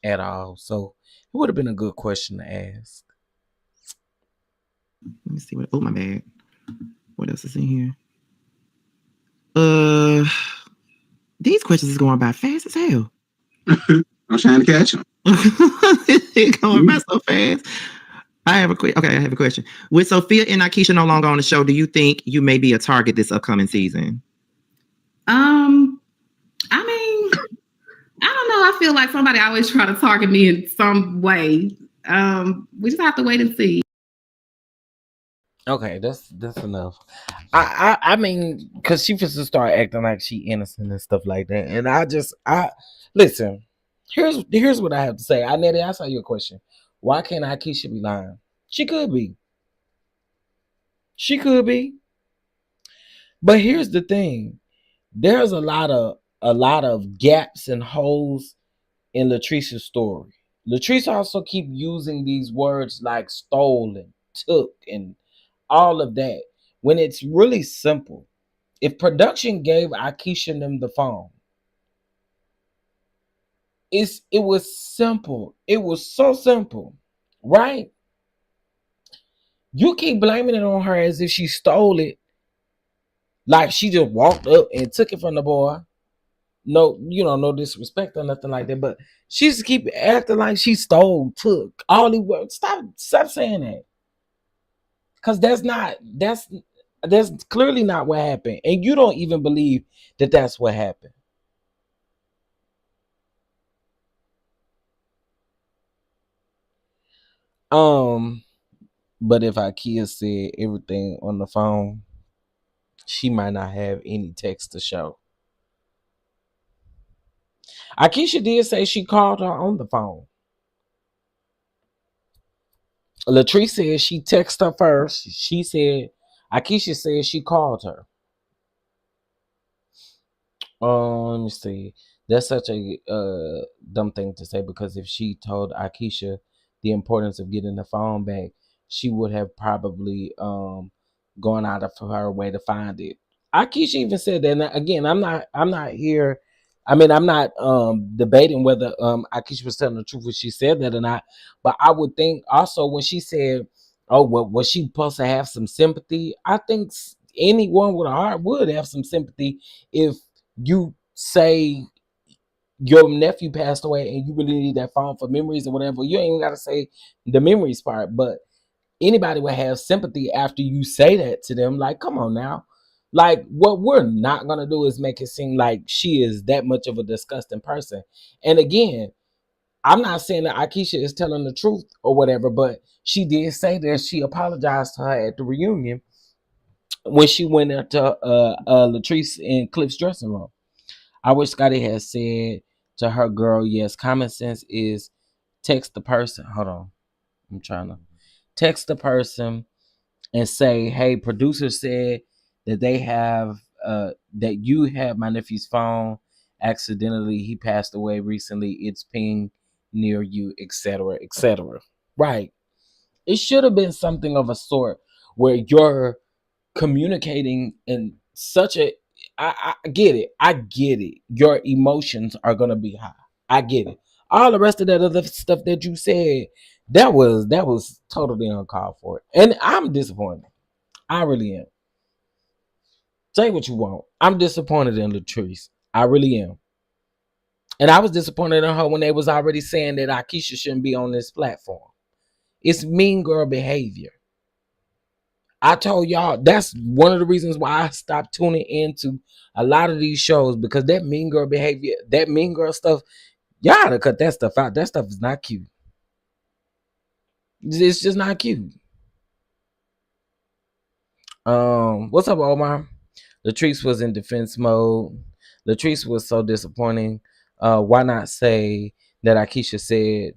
at all. So it would have been a good question to ask. Let me see what. Oh, my bad. What else is in here? These questions is going by fast as hell. I'm trying to catch them. It's going by so fast. I have a question. With Sophia and Akeisha no longer on the show, do you think you may be a target this upcoming season? I mean, I don't know. I feel like somebody always try to target me in some way. We just have to wait and see. Okay, that's enough. I mean, because she just start acting like she innocent and stuff like that, and I listen. Here's what I have to say. Nettie, I saw your question. Why can't Akeisha be lying? She could be. She could be. But here's the thing. There's a lot of gaps and holes in Latricia's story. Latrice also keep using these words like stolen, took, and all of that when it's really simple. If production gave Akeisha and them the phone, it was simple. It was so simple, right? You keep blaming it on her as if she stole it, like she just walked up and took it from the boy. No, no disrespect or nothing like that, but she just keep acting like she stole, took all the words. Stop saying that, because that's clearly not what happened, and you don't even believe that that's what happened. But if Ikea said everything on the phone, she might not have any text to show. Akeisha did say she called her on the phone. Latrice said she texted her first. She said Akeisha said she called her. Let me see. That's such a dumb thing to say, because if she told Akeisha the importance of getting the phone back, she would have probably gone out of her way to find it. Akeisha even said that. And again, I'm not here. I mean, I'm not debating whether Akeisha was telling the truth when she said that or not. But I would think also when she said, "Oh, well, was she supposed to have some sympathy?" I think anyone with a heart would have some sympathy if you say your nephew passed away and you really need that phone for memories or whatever. You ain't even gotta say the memories part, but anybody would have sympathy after you say that to them. Like, come on now. Like, what we're not gonna do is make it seem like she is that much of a disgusting person. And again, I'm not saying that Akeisha is telling the truth or whatever, but she did say that she apologized to her at the reunion when she went into Latrice and Cliff's dressing room. I wish Scotty had said to her girl, yes, common sense is text the person. Hold on. I'm trying to text the person and say, hey, producer said that they have that you have my nephew's phone accidentally. He passed away recently. It's pinged near you, etc., etc. Right. It should have been something of a sort where you're communicating in such a I get it. I get it. Your emotions are gonna be high. I get it. All the rest of that other stuff that you said, that was totally uncalled for. And I'm disappointed. I really am. Say what you want. I'm disappointed in Latrice. I really am. And I was disappointed in her when they was already saying that Akeisha shouldn't be on this platform. It's mean girl behavior. I told y'all that's one of the reasons why I stopped tuning into a lot of these shows, because that mean girl behavior, that mean girl stuff, y'all gotta cut that stuff out. That stuff is not cute. It's just not cute. What's up, Omar? Latrice was in defense mode. Latrice was so disappointing. Why not say that Akeisha said?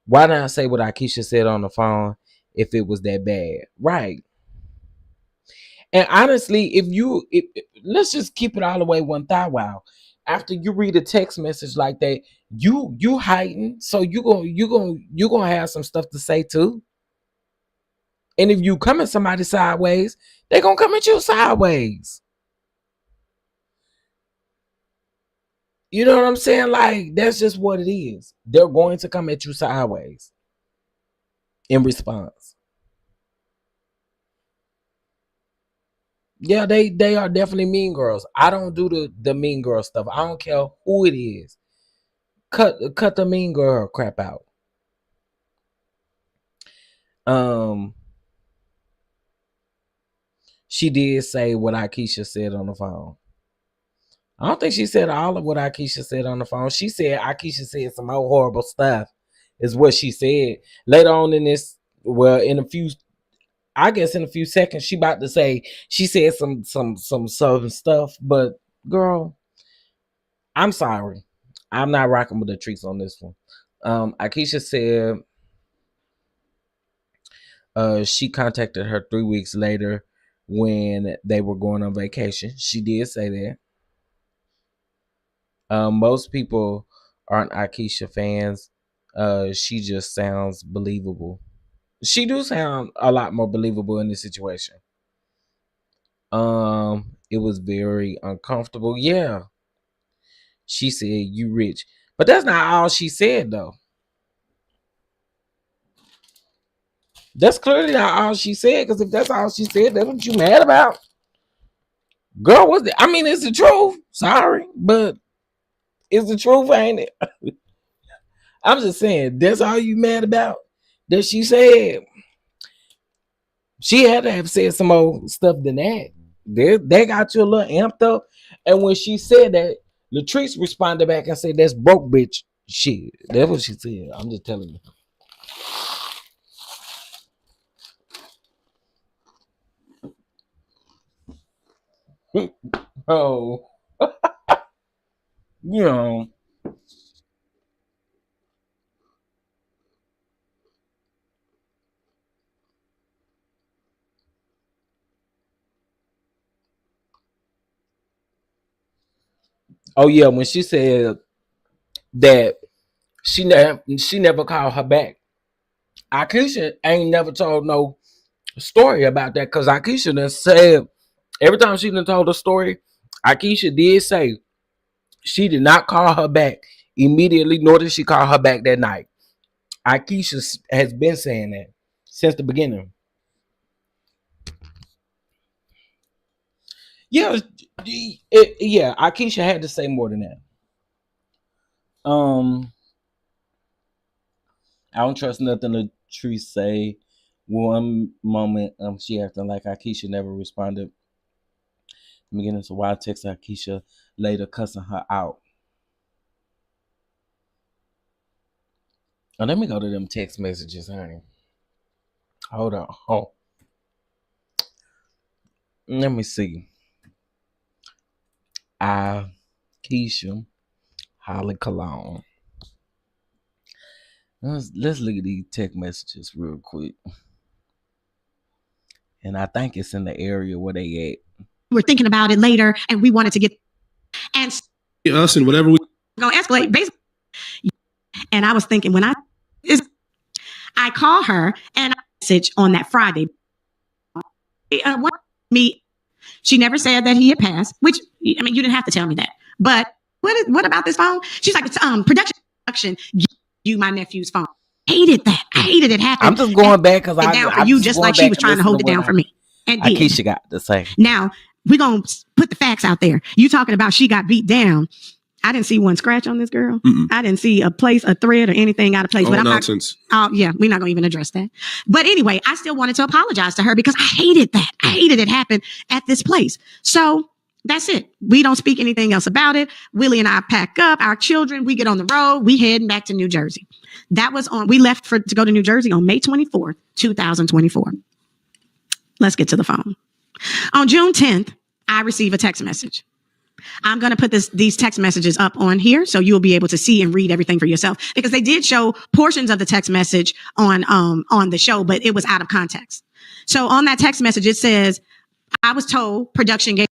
Why not say what Akeisha said on the phone if it was that bad? Right. And honestly, let's just keep it all the way 1,000. After you read a text message like that, you heighten, so you gonna have some stuff to say too. And if you come at somebody sideways, they gonna come at you sideways. You know what I'm saying? Like, that's just what it is. They're going to come at you sideways in response. Yeah, they are definitely mean girls. I don't do the mean girl stuff. I don't care who it is. Cut the mean girl crap out. Um, she did say what Akeisha said on the phone. I don't think she said all of what Akeisha said on the phone. She said Akeisha said some more horrible stuff, is what she said. Later on in this, well, in a few, I guess in a few seconds, she about to say she said some stuff. But girl, I'm sorry, I'm not rocking with the treats on this one. Akeisha said she contacted her 3 weeks later when they were going on vacation. She did say that. Most people aren't Akeisha fans. She just sounds believable. She do sound a lot more believable in this situation. It was very uncomfortable. Yeah. She said you rich. But that's not all she said though. That's clearly not all she said, because if that's all she said, that's what you mad about. Girl, what's that? I mean, it's the truth. Sorry, but it's the truth, ain't it? I'm just saying, that's all you mad about that she said. She had to have said some more stuff than that. They got you a little amped up. And when she said that, Latrice responded back and said, that's broke bitch shit. That's what she said. I'm just telling you. Oh, you know. Oh yeah, when she said that she never called her back Akeisha ain't never told no story about that because Akeisha done said every time she done told a story, Akeisha did say she did not call her back immediately, nor did she call her back that night. Akeisha has been saying that since the beginning. Yeah, yeah. Akeisha had to say more than that. I don't trust nothing Latrice say. One moment, she acting like Akeisha never responded. I'm beginning to wild text Akeisha later, cussing her out. Oh, let me go to them text messages, honey. Hold on. Oh, let me see. Keisha, Holly Cologne. Let's look at these text messages real quick. And I think it's in the area where they at. We're thinking about it later, and we wanted to get and us and whatever we gonna escalate basically. And I was thinking when I call her and I message on that Friday. She never said that he had passed, which I mean you didn't have to tell me that. But what about this phone? She's like, it's production. Give you my nephew's phone. Hated that. I hated it happened. I'm just going back because I down for you just like she was trying to hold it down for me. And Akeisha got to say. Now we're gonna put the facts out there. You talking about she got beat down. I didn't see one scratch on this girl. Mm-mm. I didn't see a thread or anything out of place. All but I'm nonsense. not. Yeah, we're not going to even address that. But anyway, I still wanted to apologize to her because I hated that. I hated it happened at this place. So that's it. We don't speak anything else about it. Willie and I pack up our children. We get on the road. We heading back to New Jersey. We left to go to New Jersey on May 24th, 2024. Let's get to the phone. On June 10th, I receive a text message. I'm going to put these text messages up on here so you'll be able to see and read everything for yourself because they did show portions of the text message on the show, but it was out of context. So on that text message, it says, I was told production gave.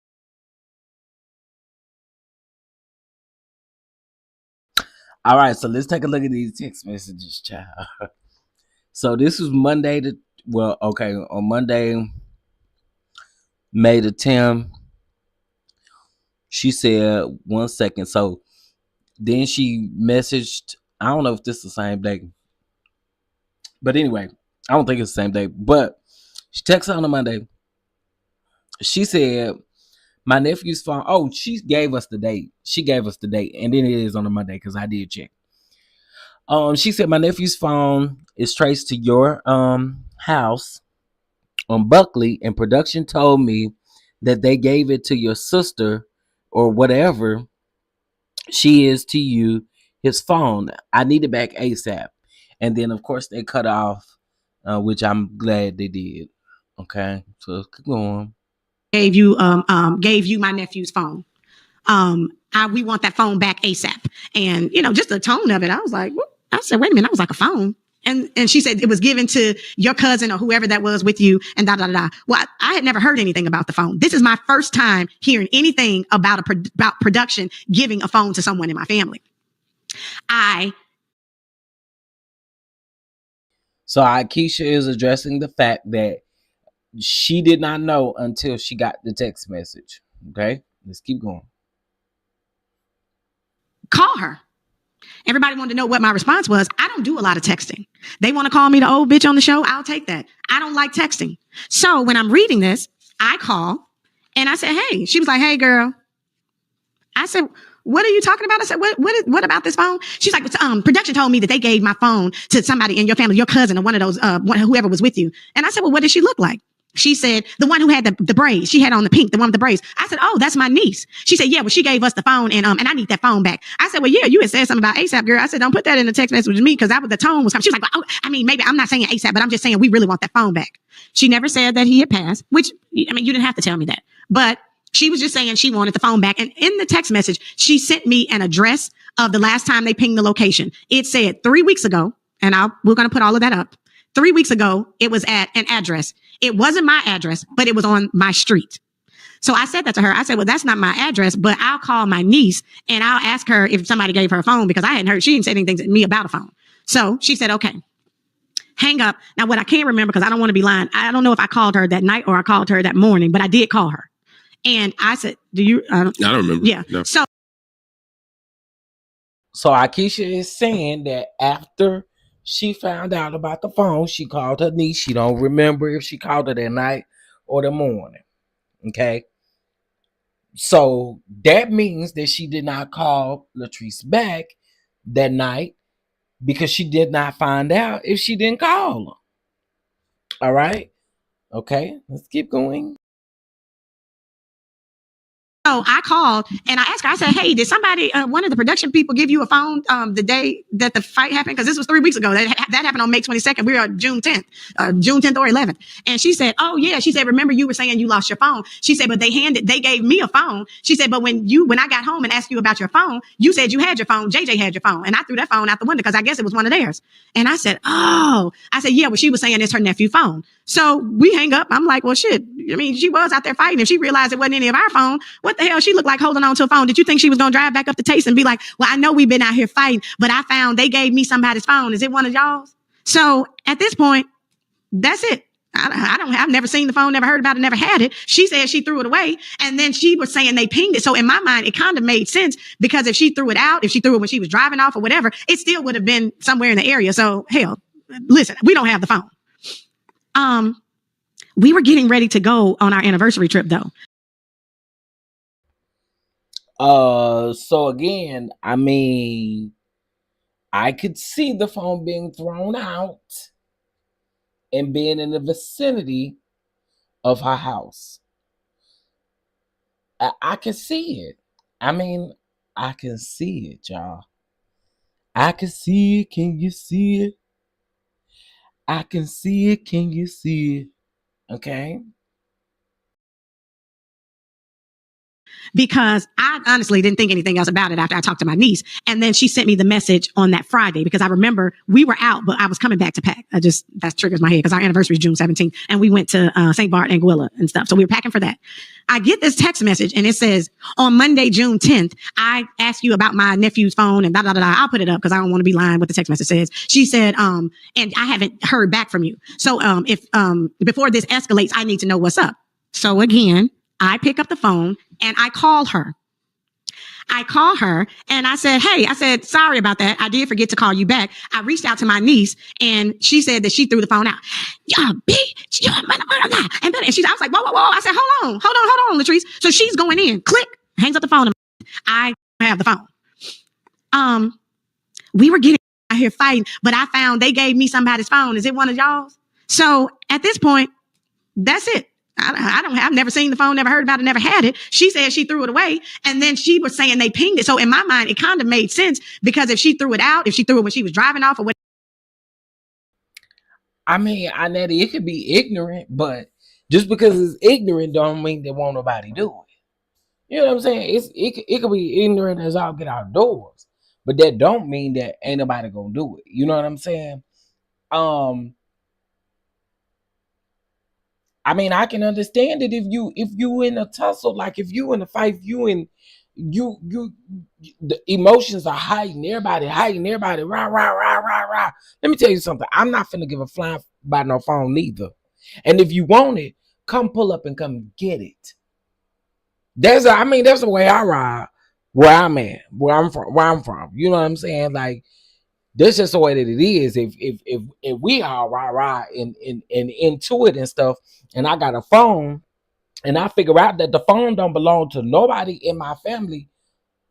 All right, so let's take a look at these text messages, child. So this was Monday on Monday, May the 10th. She said 1 second. So then she messaged, I don't know if this is the same day. But anyway, I don't think it's the same day. But she texted on a Monday. She said, my nephew's phone. Oh, she gave us the date. And then it is on a Monday because I did check. She said, my nephew's phone is traced to your house on Buckley. And production told me that they gave it to your sister or whatever she is to you, his phone. I need it back ASAP. And then, of course, they cut off, which I'm glad they did. Okay, so keep going. Gave you my nephew's phone. We want that phone back ASAP. And, just the tone of it, I was like, whoop. I said, wait a minute, I was like a phone. And she said it was given to your cousin or whoever that was with you and da. Well, I had never heard anything about the phone. This is my first time hearing anything about about production giving a phone to someone in my family. So Akeisha is addressing the fact that she did not know until she got the text message. Okay, let's keep going. Call her. Everybody wanted to know what my response was. I don't do a lot of texting. They want to call me the old bitch on the show. I'll take that. I don't like texting. So when I'm reading this, I call and I said, hey, she was like, hey girl. I said, what are you talking about? I said, what about this phone? She's like, production told me that they gave my phone to somebody in your family, your cousin or one of those, whoever was with you. And I said, well, what did she look like? She said, the one who had the braids. She had on the pink, the one with the braids. I said, oh, that's my niece. She said, yeah, well, she gave us the phone and I need that phone back. I said, well, yeah, you had said something about ASAP, girl. I said, don't put that in the text message with me because the tone was coming. She was like, well, maybe I'm not saying ASAP, but I'm just saying we really want that phone back. She never said that he had passed, which, you didn't have to tell me that. But she was just saying she wanted the phone back. And in the text message, she sent me an address of the last time they pinged the location. It said 3 weeks ago, and we're going to put all of that up. 3 weeks ago, it was at an address. It wasn't my address, but it was on my street. So I said that to her. I said, well, that's not my address, but I'll call my niece and I'll ask her if somebody gave her a phone because I hadn't heard. She didn't say anything to me about a phone. So she said, okay. hang up. Now, what I can't remember, because I don't want to be lying, I don't know if I called her that night or I called her that morning, but I did call her. And I said, do you? I don't remember. Yeah. No. So Akeisha is saying that after she found out about the phone, she called her niece. She don't remember if she called her that night or the morning. Okay. So that means that she did not call Latrice back that night because she did not find out if she didn't call her. All right. Okay. Let's keep going. So I called and I asked her, I said, hey, did somebody, one of the production people give you a phone the day that the fight happened? Because this was 3 weeks ago. That happened on May 22nd. We were on June 10th or 11th. And she said, oh, yeah. She said, remember you were saying you lost your phone. She said, but they gave me a phone. She said, but when I got home and asked you about your phone, you said you had your phone. JJ had your phone. And I threw that phone out the window because I guess it was one of theirs. And I said, oh, I said, yeah, well, she was saying it's her nephew's phone. So we hang up. I'm like, well, shit. I mean, she was out there fighting. If she realized it wasn't any of our phone, what the hell? She looked like holding on to a phone. Did you think she was going to drive back up to Taste and be like, well, I know we've been out here fighting, but I found they gave me somebody's phone. Is it one of y'all's? So at this point, that's it. I've never seen the phone, never heard about it, never had it. She said she threw it away. And then she was saying they pinged it. So in my mind, it kind of made sense because if she threw it out, if she threw it when she was driving off or whatever, it still would have been somewhere in the area. So hell, listen, we don't have the phone. We were getting ready to go on our anniversary trip though. So again, I mean, I could see the phone being thrown out and being in the vicinity of her house. I can see it. I mean, I can see it, y'all. I can see it. Can you see it? I can see it. Can you see it? Okay. Because I honestly didn't think anything else about it after I talked to my niece. And then she sent me the message on that Friday because I remember we were out, but I was coming back to pack. That triggers my head because our anniversary is June 17th and we went to St. Bart and Anguilla and stuff. So we were packing for that. I get this text message and it says, on Monday, June 10th, I asked you about my nephew's phone and blah, blah, blah, blah. I'll put it up because I don't want to be lying what the text message says. She said, and I haven't heard back from you. So if before this escalates, I need to know what's up. So again, I pick up the phone and I call her. And I said, hey, sorry about that. I did forget to call you back. I reached out to my niece and she said that she threw the phone out. Yeah, bitch. And I was like, whoa. I said, hold on, Latrice. So she's going in, click, hangs up the phone. I have the phone. We were getting out here fighting, but I found they gave me somebody's phone. Is it one of y'all's? So at this point, that's it. I've never seen the phone, never heard about it, never had it. She said she threw it away. And then she was saying they pinged it. So in my mind, it kind of made sense because if she threw it out, if she threw it when she was driving off or what. I mean, Annette, it could be ignorant, but just because it's ignorant don't mean they won't nobody do it. You know what I'm saying? It could be ignorant as all get outdoors, but that don't mean that ain't nobody gonna do it. You know what I'm saying? I mean, I can understand it if you in a tussle, like if you in a fight, the emotions are heightened, everybody, rah. Let me tell you something. I'm not finna give a flying by no phone neither. And if you want it, come pull up and come get it. That's the way I ride where I'm at, where I'm from. You know what I'm saying? Like, that's just the way that it is. If we all rah and into it and stuff, and I got a phone, and I figure out that the phone don't belong to nobody in my family,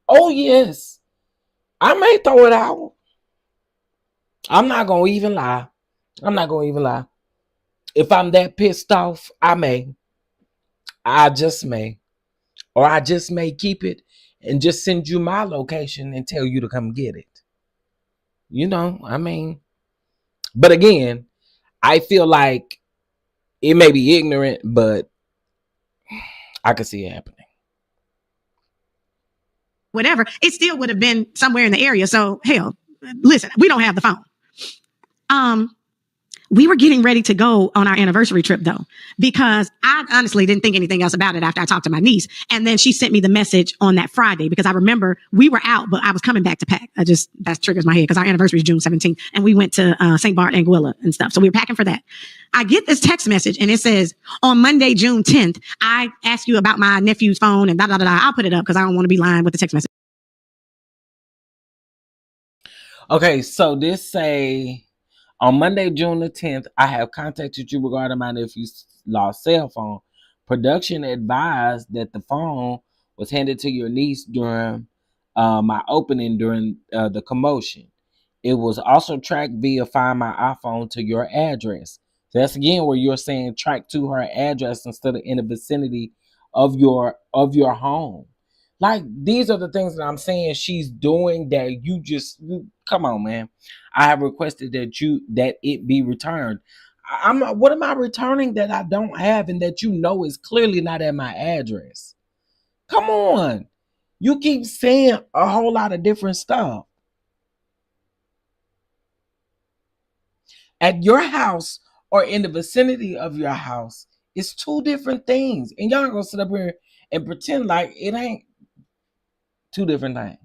oh yes, I may throw it out. I'm not gonna even lie. If I'm that pissed off, I just may, or I just may keep it and just send you my location and tell you to come get it. You know, I mean, but again, I feel like it may be ignorant, but I could see it happening. Whatever, it still would have been somewhere in the area. So hell, listen, we don't have the phone. We were getting ready to go on our anniversary trip though, because I honestly didn't think anything else about it after I talked to my niece. And then she sent me the message on that Friday because I remember we were out, but I was coming back to pack. That triggers my head because our anniversary is June 17th and we went to St. Bart, Anguilla and stuff. So we were packing for that. I get this text message and it says, on Monday, June 10th, I asked you about my nephew's phone and I'll put it up because I don't want to be lying with the text message. Okay, so this say, on Monday, June the 10th, I have contacted you regarding my nephew's lost cell phone. Production advised that the phone was handed to your niece during my opening during the commotion. It was also tracked via Find My iPhone to your address. So that's again where you're saying track to her address instead of in the vicinity of your home. Like, these are the things that I'm saying she's doing that you come on, man. I have requested that it be returned. What am I returning that I don't have and that is clearly not at my address? Come on. You keep saying a whole lot of different stuff. At your house or in the vicinity of your house, it's two different things. And y'all gonna sit up here and pretend like it ain't two different things.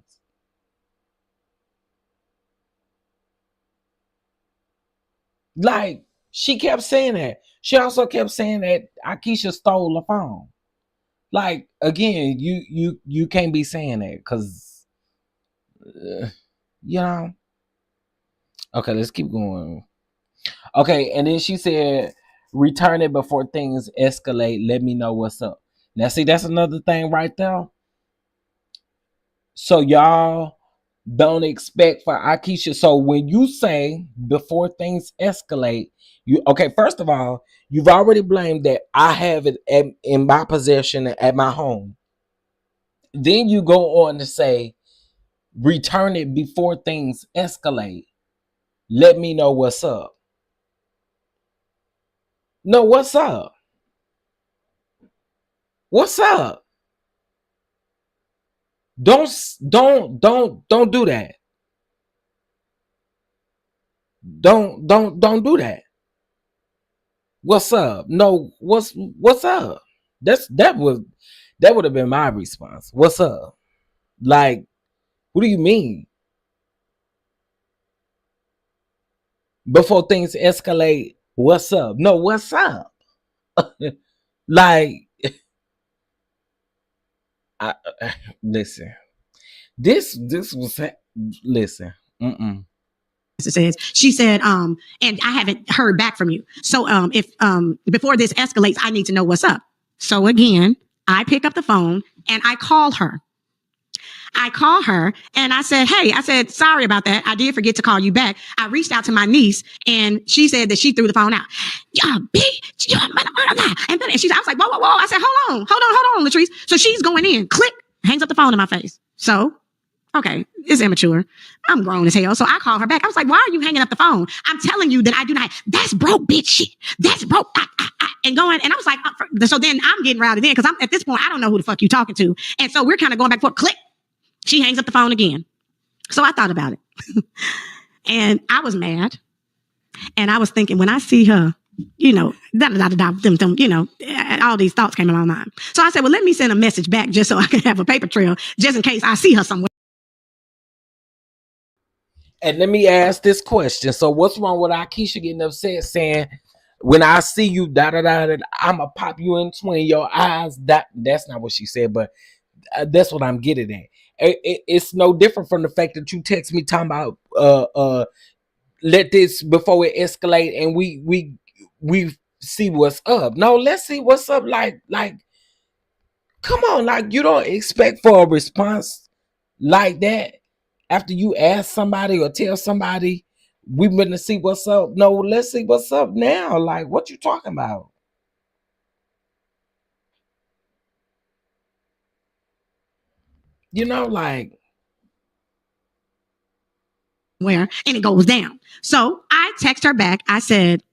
Like, she kept saying that. She also kept saying that Akeisha stole a phone. Like, again, you can't be saying that because, you know. Okay, let's keep going. Okay, and then she said, return it before things escalate. Let me know what's up. Now, see, that's another thing right there. So y'all don't expect for Akeisha. So when you say before things escalate, first of all, you've already blamed that I have it in my possession at my home. Then you go on to say, return it before things escalate. Let me know what's up. No, what's up? What's up? Don't do that. Don't do that. What's up? No, what's up? That would have been my response. What's up? Like, what do you mean? Before things escalate, what's up? No, what's up? Like, listen. This was listen. It says, she said, and I haven't heard back from you. So if before this escalates, I need to know what's up. So again, I pick up the phone and I call her. And I said, sorry about that. I did forget to call you back. I reached out to my niece and she said that she threw the phone out. Yeah, bitch. And I was like, whoa. I said, hold on, Latrice. So she's going in, click, hangs up the phone in my face. So, okay, it's immature. I'm grown as hell. So I call her back. I was like, why are you hanging up the phone? I'm telling you that I do not. That's broke bitch shit. That's broke. And going, and I was like, so then I'm getting routed in because I'm at this point, I don't know who the fuck you talking to. And so we're kind of going back and forth, click. She hangs up the phone again. So I thought about it. And I was mad. And I was thinking, when I see her, all these thoughts came in my mind. So I said, well, let me send a message back just so I can have a paper trail, just in case I see her somewhere. And let me ask this question. So what's wrong with Akeisha getting upset saying, when I see you, I'ma pop you in between your eyes? That's not what she said, but that's what I'm getting at. It's no different from the fact that you text me talking about let this before it escalate and we see what's up. No, let's see what's up. Like come on, like you don't expect for a response like that after you ask somebody or tell somebody we've been to see what's up. No, let's see what's up now. Like, what you talking about? Like where, and it goes down. So I text her back. I said,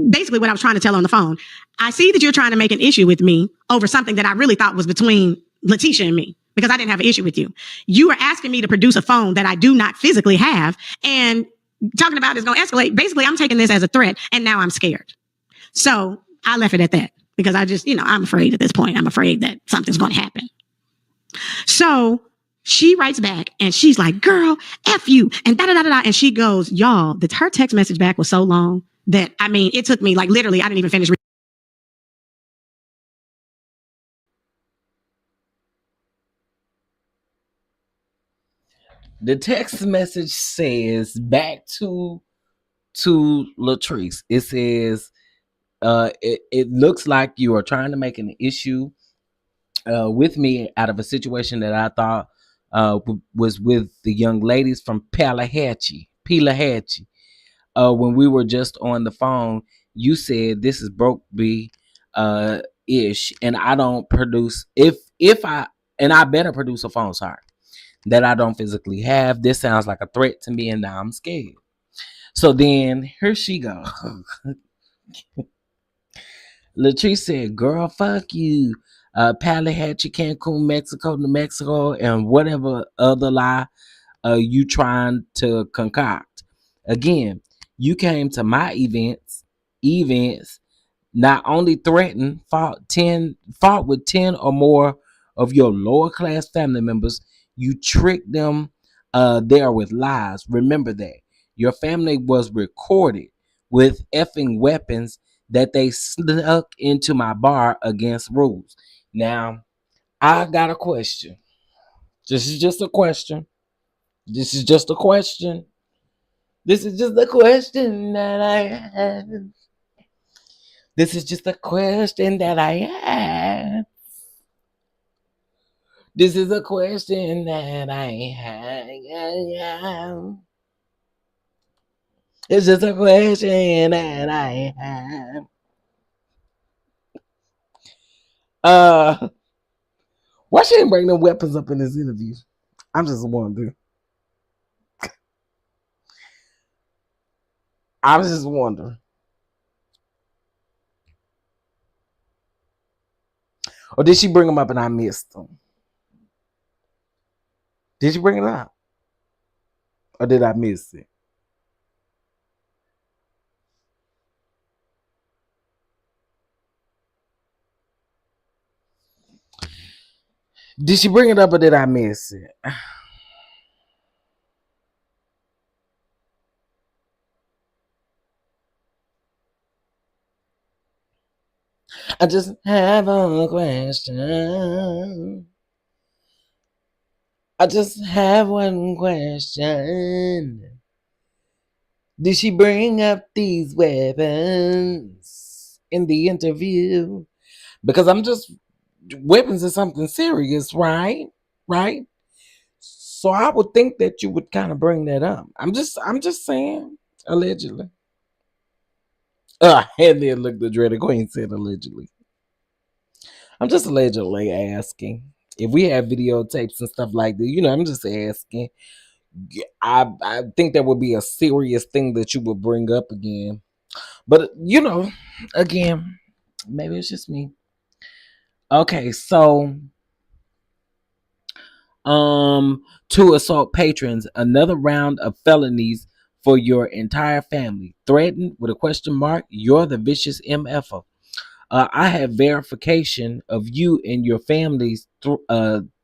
basically what I was trying to tell her on the phone. I see that you're trying to make an issue with me over something that I really thought was between Laticia and me, because I didn't have an issue with you. You are asking me to produce a phone that I do not physically have. And talking about is going to escalate. Basically, I'm taking this as a threat, and now I'm scared. So I left it at that because I just, I'm afraid at this point. I'm afraid that something's going to happen. So she writes back and she's like, girl, F you. And da-da-da-da-da. And she goes, y'all, her text message back was so long that, it took me literally, I didn't even finish. The text message says back to Latrice. It says, it looks like you are trying to make an issue with me out of a situation that I thought was with the young ladies from Pelahatchie. When we were just on the phone, you said this is broke B ish, and I don't produce I better produce a phone that I don't physically have. This sounds like a threat to me, and now I'm scared. So then here she goes. Latrice said, girl, fuck you. Palahatchie, Cancun, Mexico, New Mexico, and whatever other lie you trying to concoct. Again, you came to my events, not only threatened, fought with 10 or more of your lower class family members. You tricked them there with lies. Remember that. Your family was recorded with effing weapons that they snuck into my bar against rules. Now, I got a question. This is just a question. This is just a question. This is just a question that I have. This is just a question that I have. This is a question that I have. It's just a question that I have. Why she didn't bring them weapons up in this interview? I'm just wondering. I was just wondering. Or did she bring them up and I missed them? Did she bring it up? Or did I miss it? Did she bring it up or did I miss it? I just have a question. I just have one question. Did she bring up these weapons in the interview? Because weapons is something serious, right? Right? So I would think that you would kind of bring that up. I'm just saying, allegedly. And then look, the dreaded queen said allegedly. I'm just allegedly asking. If we have videotapes and stuff like that, I'm just asking. I think that would be a serious thing that you would bring up again. But again, maybe it's just me. Okay, so to assault patrons, another round of felonies for your entire family. Threatened with a question mark. You're the vicious MFer. I have verification of you and your family's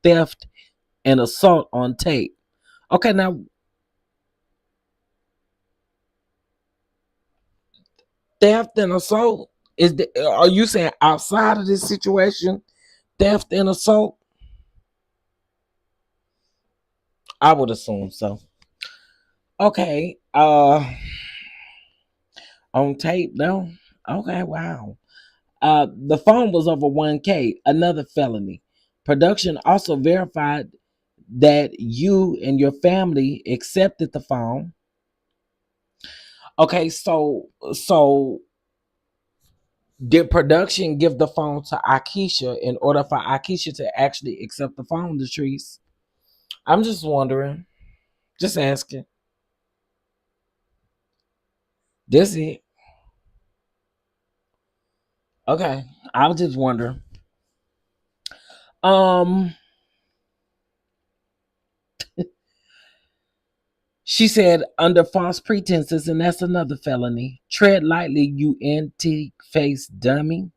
theft and assault on tape. Okay, now theft and assault are you saying outside of this situation, theft and assault? I would assume so. Okay, on tape though. Okay, wow. The phone was over 1K, another felony. Production also verified that you and your family accepted the phone. Okay, so did production give the phone to Akeisha in order for Akeisha to actually accept the phone, Latrice? I'm just wondering. Just asking. That's it. Okay. I was just wondering. She said, under false pretenses, and that's another felony. Tread lightly, you antique face dummy.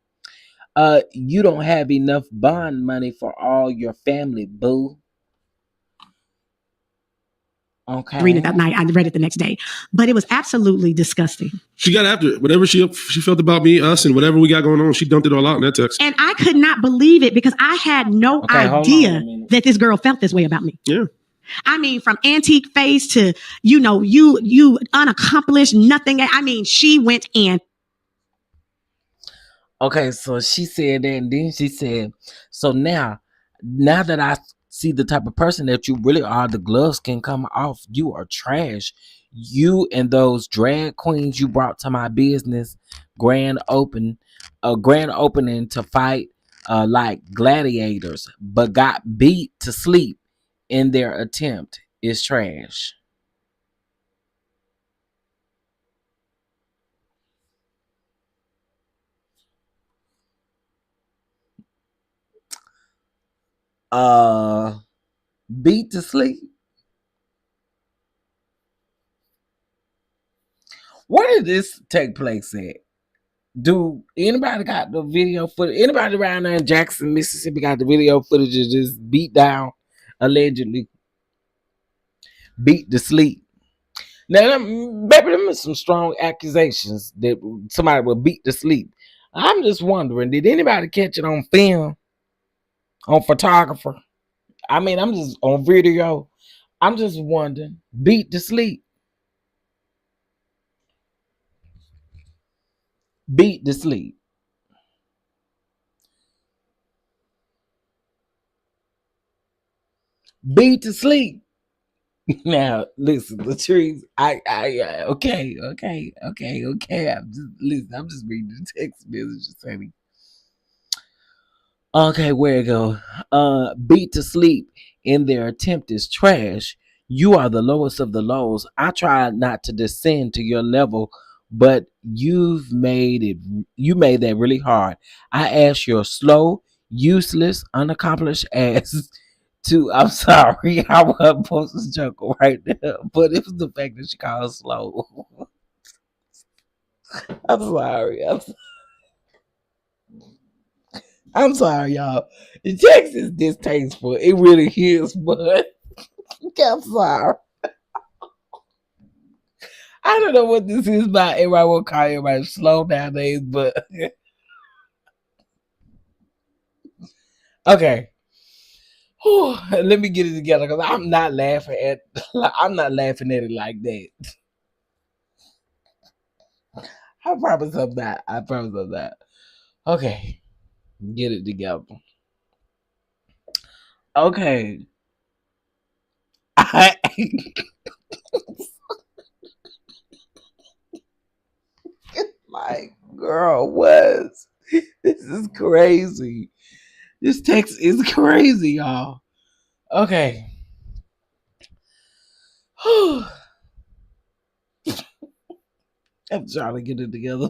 You don't have enough bond money for all your family, boo. Okay. Read it that night. I read it the next day, but it was absolutely disgusting. She got after it. Whatever she felt about me, us, and whatever we got going on, she dumped it all out in that text. And I could not believe it because I had no idea that this girl felt this way about me. Yeah. I mean, from antique face to, you unaccomplished, nothing. I mean, she went in. Okay, so she said that, and then she said, so now that I see the type of person that you really are, the gloves can come off. You are trash. You and those drag queens you brought to my business grand opening to fight like gladiators, but got beat to sleep in their attempt is trash. Beat to sleep. Where did this take place at? Do anybody got the video footage? Anybody around there in Jackson, Mississippi got the video footage of this beat down, allegedly beat to sleep? Now, baby, them is some strong accusations that somebody will beat to sleep. I'm just wondering, did anybody catch it on film, on photographer? I mean, I'm just on video. I'm just wondering, beat to sleep. Beat to sleep. Beat to sleep. Now, listen, Latrice, okay. I'm just reading the text message, honey. Okay, where it go? Beat to sleep in their attempt is trash. You are the lowest of the lows. I tried not to descend to your level, but you made that really hard. I asked your slow, useless, unaccomplished ass to, I'm sorry, I wasn't supposed to chuckle right there, but it was the fact that she called slow. I'm sorry. I'm sorry, y'all. The text is distasteful. It really is, but I'm sorry. I don't know what this is about. Everybody will call everybody slow nowadays, but okay. Whew, let me get it together because I'm not laughing at it like that. I promise I'm not. Okay. Get it together. Okay. My girl was. This is crazy. This text is crazy, y'all. Okay. I'm trying to get it together.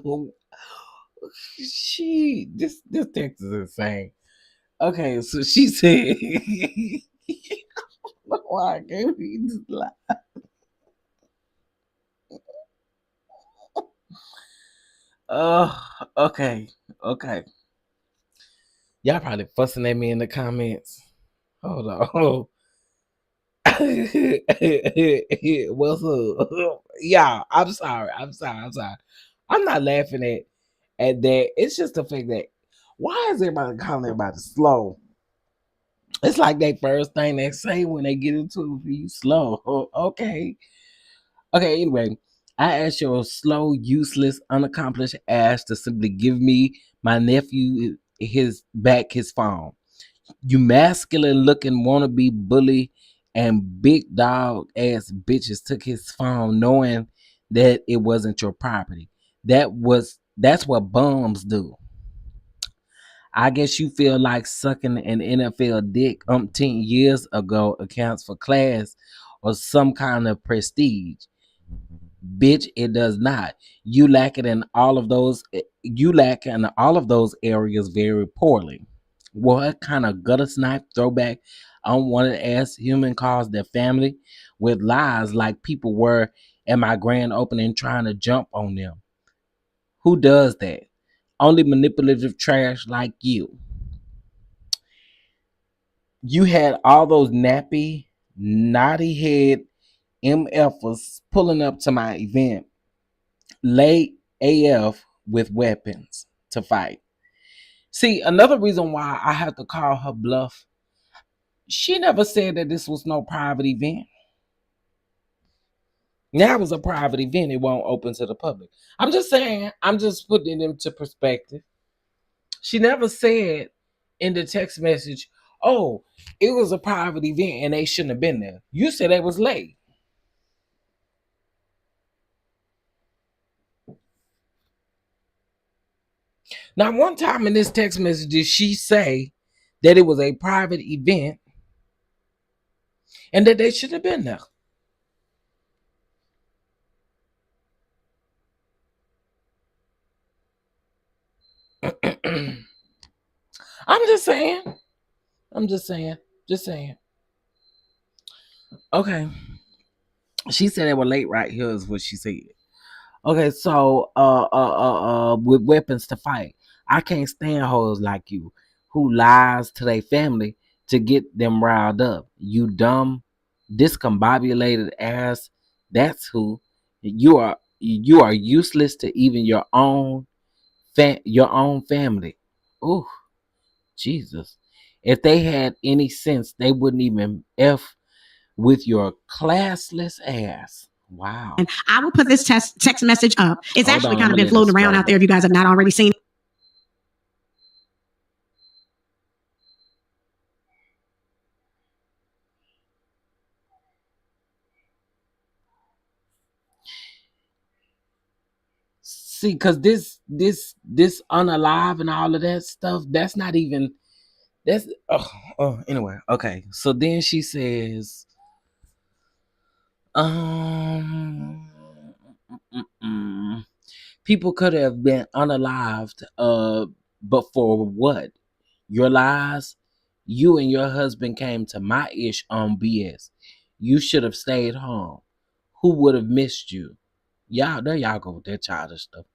This text is insane. Okay, so she said, why I can't read this line? Okay. Y'all probably fussing at me in the comments. Hold on. What's up? Y'all, I'm sorry. I'm not laughing at that. It's just the fact that why is everybody calling everybody slow? It's like that first thing they say when they get into it, you slow. Okay. Anyway, I asked your slow, useless, unaccomplished ass to simply give me my nephew his phone. You masculine looking wannabe bully and big dog ass bitches took his phone knowing that it wasn't your property. That's what bums do. I guess you feel like sucking an NFL dick umpteen years ago accounts for class or some kind of prestige. Bitch, it does not. You lack it in all of those areas very poorly. What kind of gutter snipe throwback unwanted ass human calls their family with lies like people were at my grand opening trying to jump on them? Who does that? Only manipulative trash like you. You had all those nappy, naughty head MFers pulling up to my event late AF with weapons to fight. See, another reason why I have to call her bluff, she never said that this was no private event. Now it was a private event, it won't open to the public. I'm just saying, I'm just putting it into perspective. She never said in the text message, oh, it was a private event and they shouldn't have been there. You said they was late. Now, one time in this text message, did she say that it was a private event and that they should have been there? I'm just saying. I'm just saying. Just saying. Okay. She said they were late right here is what she said. Okay, so with weapons to fight. I can't stand hoes like you who lies to their family to get them riled up. You dumb, discombobulated ass. That's who you are. You are useless to even your own family. Ooh, Jesus. If they had any sense, they wouldn't even F with your classless ass. Wow. And I will put this text message up. It's Hold actually on, kind I'm of gonna been let it floating around scroll out there up. if you guys have not already seen it. See, because this unalive and all of that stuff, that's not even that's anyway, okay. So then she says, um people could have been unalived, but for what? Your lies? You and your husband came to my ish on BS. You should have stayed home. Who would have missed you? Y'all, there y'all go with that childish stuff.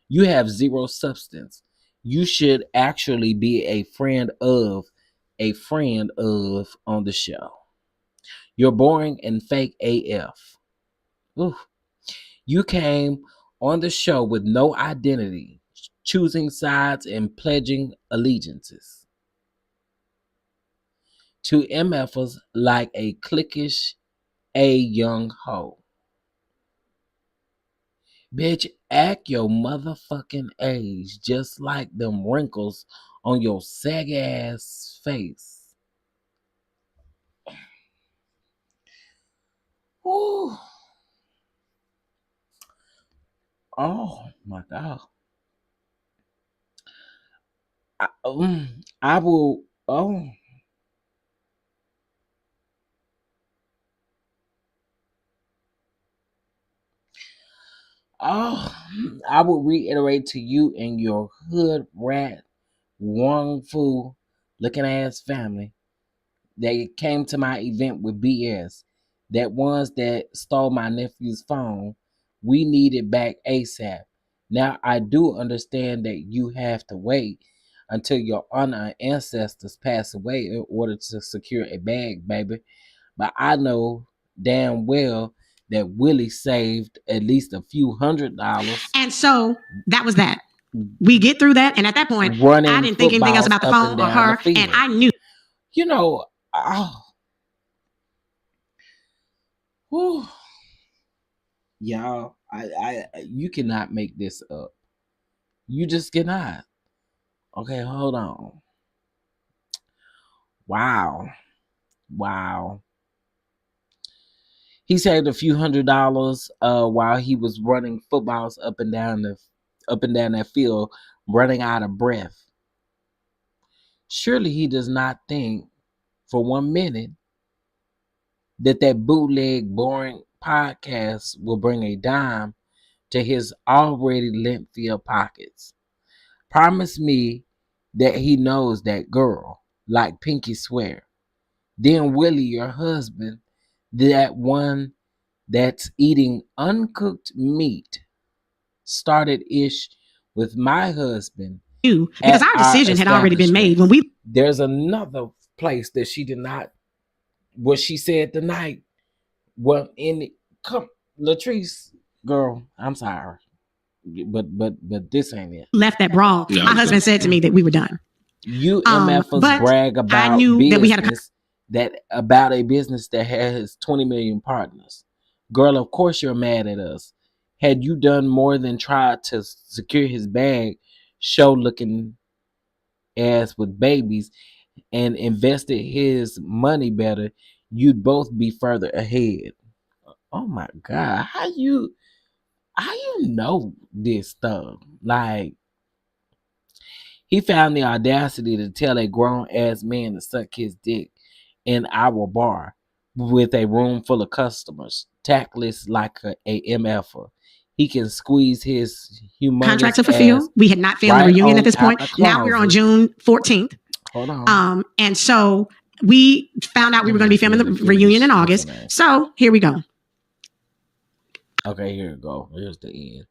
You have zero substance. You should actually be a friend of on the show. You're boring and fake AF. Ooh. You came on the show with no identity, choosing sides and pledging allegiances to MFers like a cliquish a young hoe. Bitch, act your motherfucking age, just like them wrinkles on your sag ass face. Ooh. Oh my God. I will. I will reiterate to you and your hood rat, Wong Fu looking ass family that came to my event with BS, that ones that stole my nephew's phone, we need it back ASAP. Now, I do understand that you have to wait until your honor ancestors pass away in order to secure a bag, baby. But I know damn well that Willie saved at least a few $100. And so that was that. We get through that. And at that point, Running I didn't think anything else about the footballs up phone and or down the her. field. And I knew. You know, whew. Y'all, you cannot make this up. You just cannot. Okay, hold on. Wow. He saved a few $100 while he was running footballs up and down that field, running out of breath. Surely he does not think for 1 minute that bootleg boring podcast will bring a dime to his already limp-filled pockets. Promise me that he knows that girl, like Pinky swear. Then Willie, your husband, that one that's eating uncooked meat, started ish with my husband You, because at our our decision had already been made when establishment. we There's another place that she did not, what she said tonight. Well, come, Latrice, girl, I'm sorry, but this ain't it. left that brawl. Yeah, My husband said to me that we were done. You MFers But brag I about knew that we had a business about a business that has 20 million partners. Girl, of course you're mad at us. Had you done more than try to secure his bag, show looking ass with babies, and invested his money better, you'd both be further ahead. Oh my God, how you know this stuff? Like, he found the audacity to tell a grown ass man to suck his dick in our bar with a room full of customers, tactless like a MFer. He can squeeze his humongous contract to ass fulfill. We had not filmed the right reunion on at this top point. of Now we're on closet. June 14th. Hold on. And so we found out we were going to be filming the reunion in August. So here we go. Okay, here we go. Here's the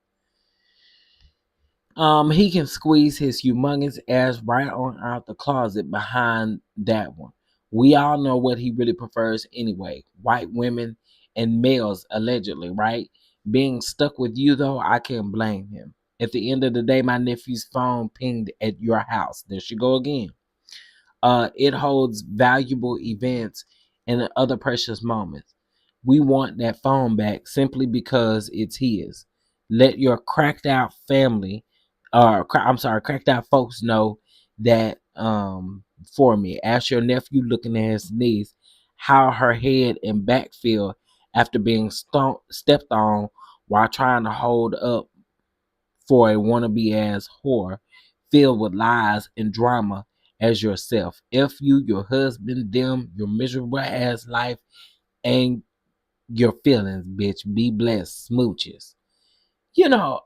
end. He can squeeze his humongous ass right on out the closet behind that one. We all know what he really prefers anyway. White women and males, allegedly, right? Being stuck with you, though, I can't blame him. At the end of the day, my nephew's phone pinged at your house. There she go again. It holds valuable events and other precious moments. We want that phone back simply because it's his. Let your cracked out family, cracked out folks know that for me. Ask your nephew looking at his niece how her head and back feel after being stepped on while trying to hold up for a wannabe ass whore filled with lies and drama as yourself. If you, your husband, them, your miserable ass life, and your feelings, bitch. Be blessed. Smooches. You know,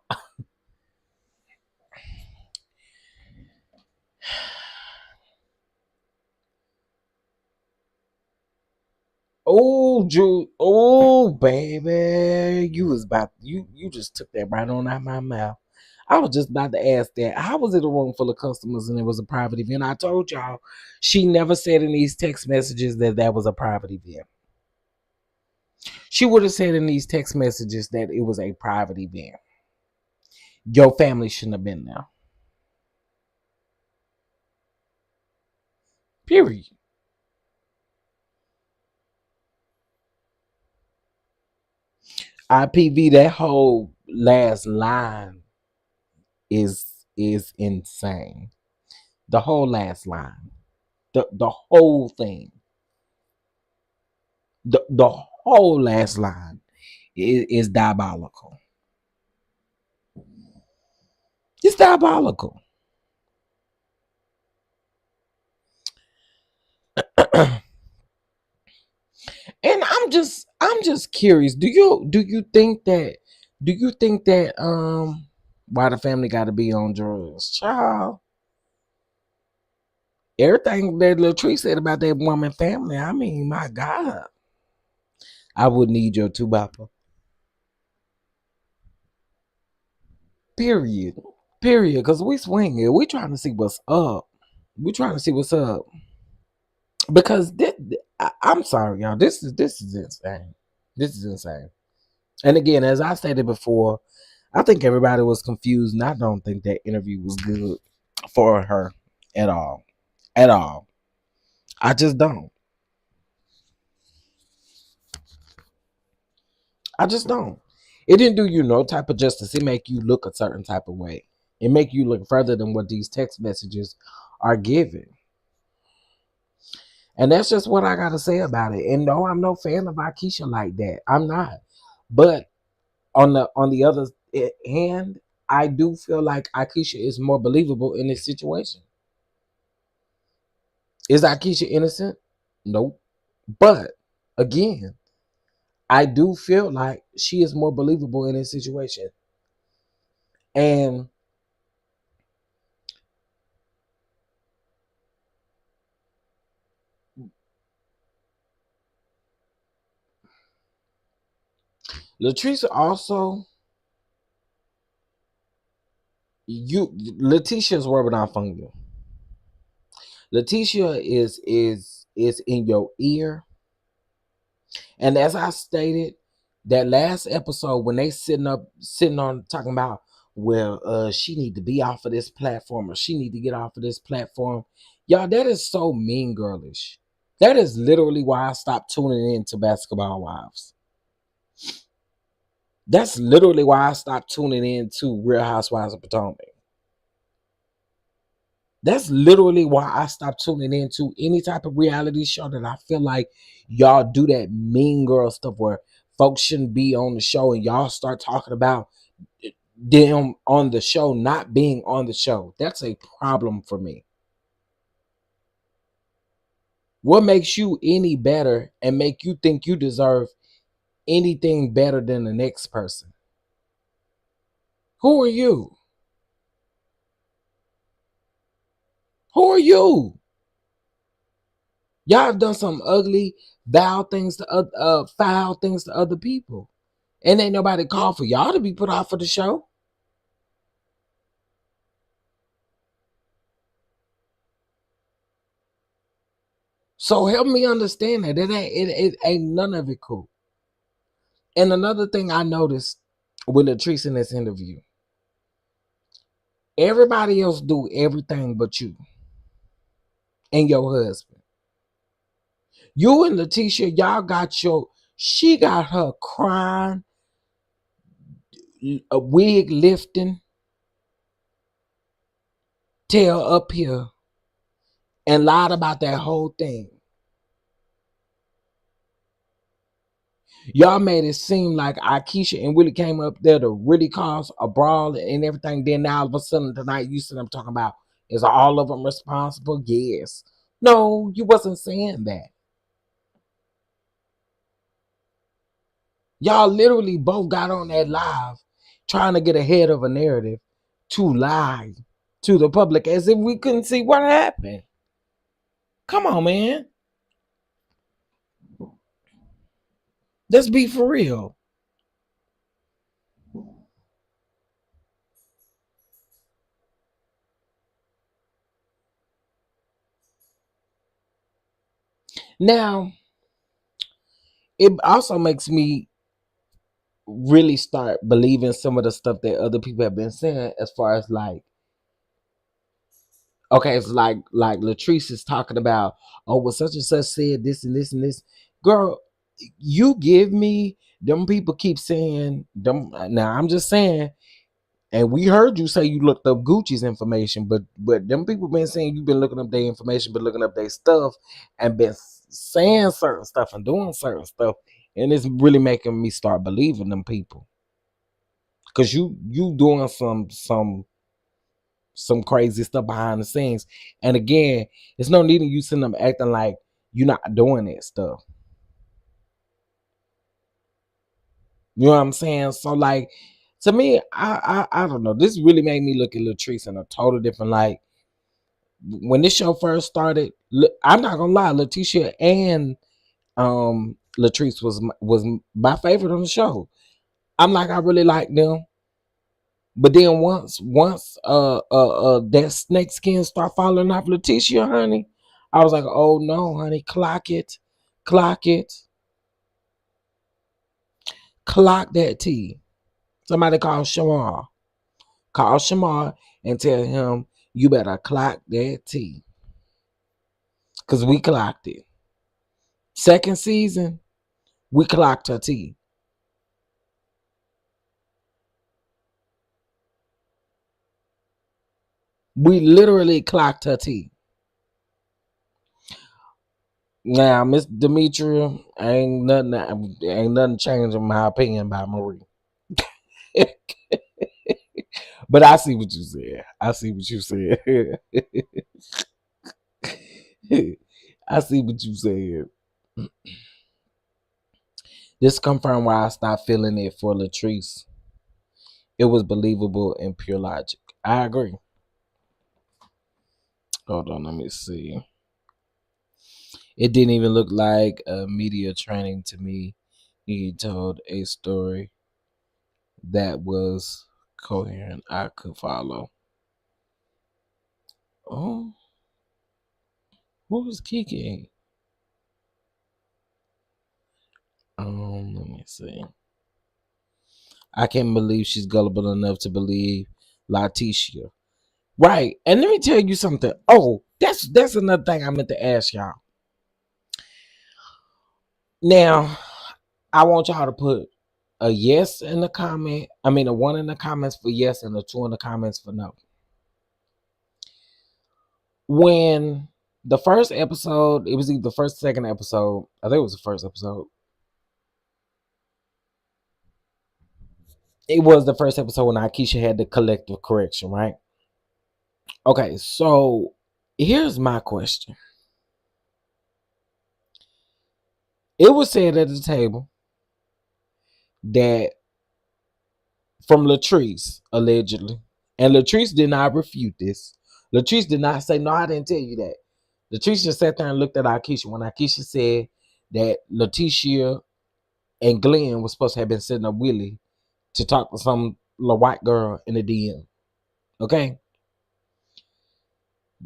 oh, Jude, oh, baby. You just took that right on out of my mouth. I was just about to ask that. How was it a room full of customers and it was a private event? I told y'all she never said in these text messages that was a private event. She would have said in these text messages that it was a private event. Your family shouldn't have been there. Period. IPV, that whole last line is insane. The whole last line. The whole thing. The whole last line is diabolical. It's diabolical. And I'm just curious. Do you think that why the family gotta be on drugs? Child. Everything that Latrice said about that woman family, I mean, my God. I would need your two bopper. Period. Period. Because we swinging. We trying to see what's up. We trying to see what's up. Because I'm sorry, y'all. This is insane. This is insane. And again, as I stated before, I think everybody was confused, and I don't think that interview was good for her at all. At all. I just don't. I just don't. It didn't do you no type of justice. It make you look a certain type of way. It make you look further than what these text messages are giving. And that's just what I gotta say about it. And no, I'm no fan of Akeisha like that. I'm not. But on the other hand, I do feel like Akeisha is more believable in this situation. Is Akeisha innocent? Nope. But again, I do feel like she is more believable in this situation. And Latrice also, Leticia's rubbing off on you. Laticia is in your ear. And as I stated, that last episode when they sitting on talking about, well, she need to be off of this platform or she need to get off of this platform. Y'all, that is so mean girlish. That is literally why I stopped tuning in to Basketball Wives. That's literally why I stopped tuning in to Real Housewives of Potomac. That's literally why I stopped tuning into any type of reality show that I feel like y'all do that mean girl stuff where folks shouldn't be on the show and y'all start talking about them on the show not being on the show. That's a problem for me. What makes you any better and make you think you deserve anything better than the next person? Who are you? Who are you? Y'all have done some ugly, foul things to other people, and ain't nobody called for y'all to be put off of the show. So help me understand that it ain't none of it cool. And another thing I noticed with Latrice in this interview, everybody else do everything but you and your husband. You and Laticia, y'all got she got her crying, a wig lifting, tail up here, and lied about that whole thing. Y'all made it seem like Akeisha and Willie came up there to really cause a brawl and everything. Then now all of a sudden tonight you see them talking about, is all of them responsible? Yes. No, you wasn't saying that. Y'all literally both got on that live trying to get ahead of a narrative to lie to the public as if we couldn't see what happened. Come on, man. Let's be for real. Now, it also makes me really start believing some of the stuff that other people have been saying as far as like, okay, it's like Latrice is talking about, oh, well, such and such said this and this and this. Girl, you give me, them people keep saying, them. Now I'm just saying, and we heard you say you looked up Gucci's information, but them people been saying you've been looking up their information, but looking up their stuff and been saying certain stuff and doing certain stuff. And it's really making me start believing them people. Cause you doing some crazy stuff behind the scenes. And again, it's no need in you sitting them acting like you're not doing that stuff. You know what I'm saying? So like, to me, I don't know. This really made me look at Latrice in a total different light. When this show first started, I'm not gonna lie, Laticia and Latrice was my favorite on the show. I'm like, I really like them. But then once that snake skin start falling off Laticia, honey, I was like, oh no, honey, clock it, clock that tea. Somebody call Shamar. Call Shamar and tell him you better clock that tea. Cause we clocked it. Second season, we clocked her tea. We literally clocked her tea. Now, Miss Demetria, ain't nothing changing my opinion about Marie. But I see what you said. I see what you said. I see what you said. This confirmed why I stopped feeling it for Latrice. It was believable and pure logic. I agree. Hold on, let me see. It didn't even look like a media training to me. He told a story that was coherent. I could follow. Oh, who was Kiki? Let me see. I can't believe she's gullible enough to believe Laticia. Right. And let me tell you something. Oh, that's another thing I meant to ask y'all. Now, I want y'all to put a yes in the comment. I mean, a 1 in the comments for yes and a 2 in the comments for no. When the first episode, it was either the first, second episode. I think it was the first episode. It was the first episode when Akeisha had the collective correction, right? Okay, so here's my question. It was said at the table that from Latrice, allegedly, and Latrice did not refute this. Latrice did not say, no, I didn't tell you that. Latrice just sat there and looked at Akeisha when Akeisha said that Laticia and Glenn was supposed to have been setting up Willie to talk to some little white girl in the DM. Okay?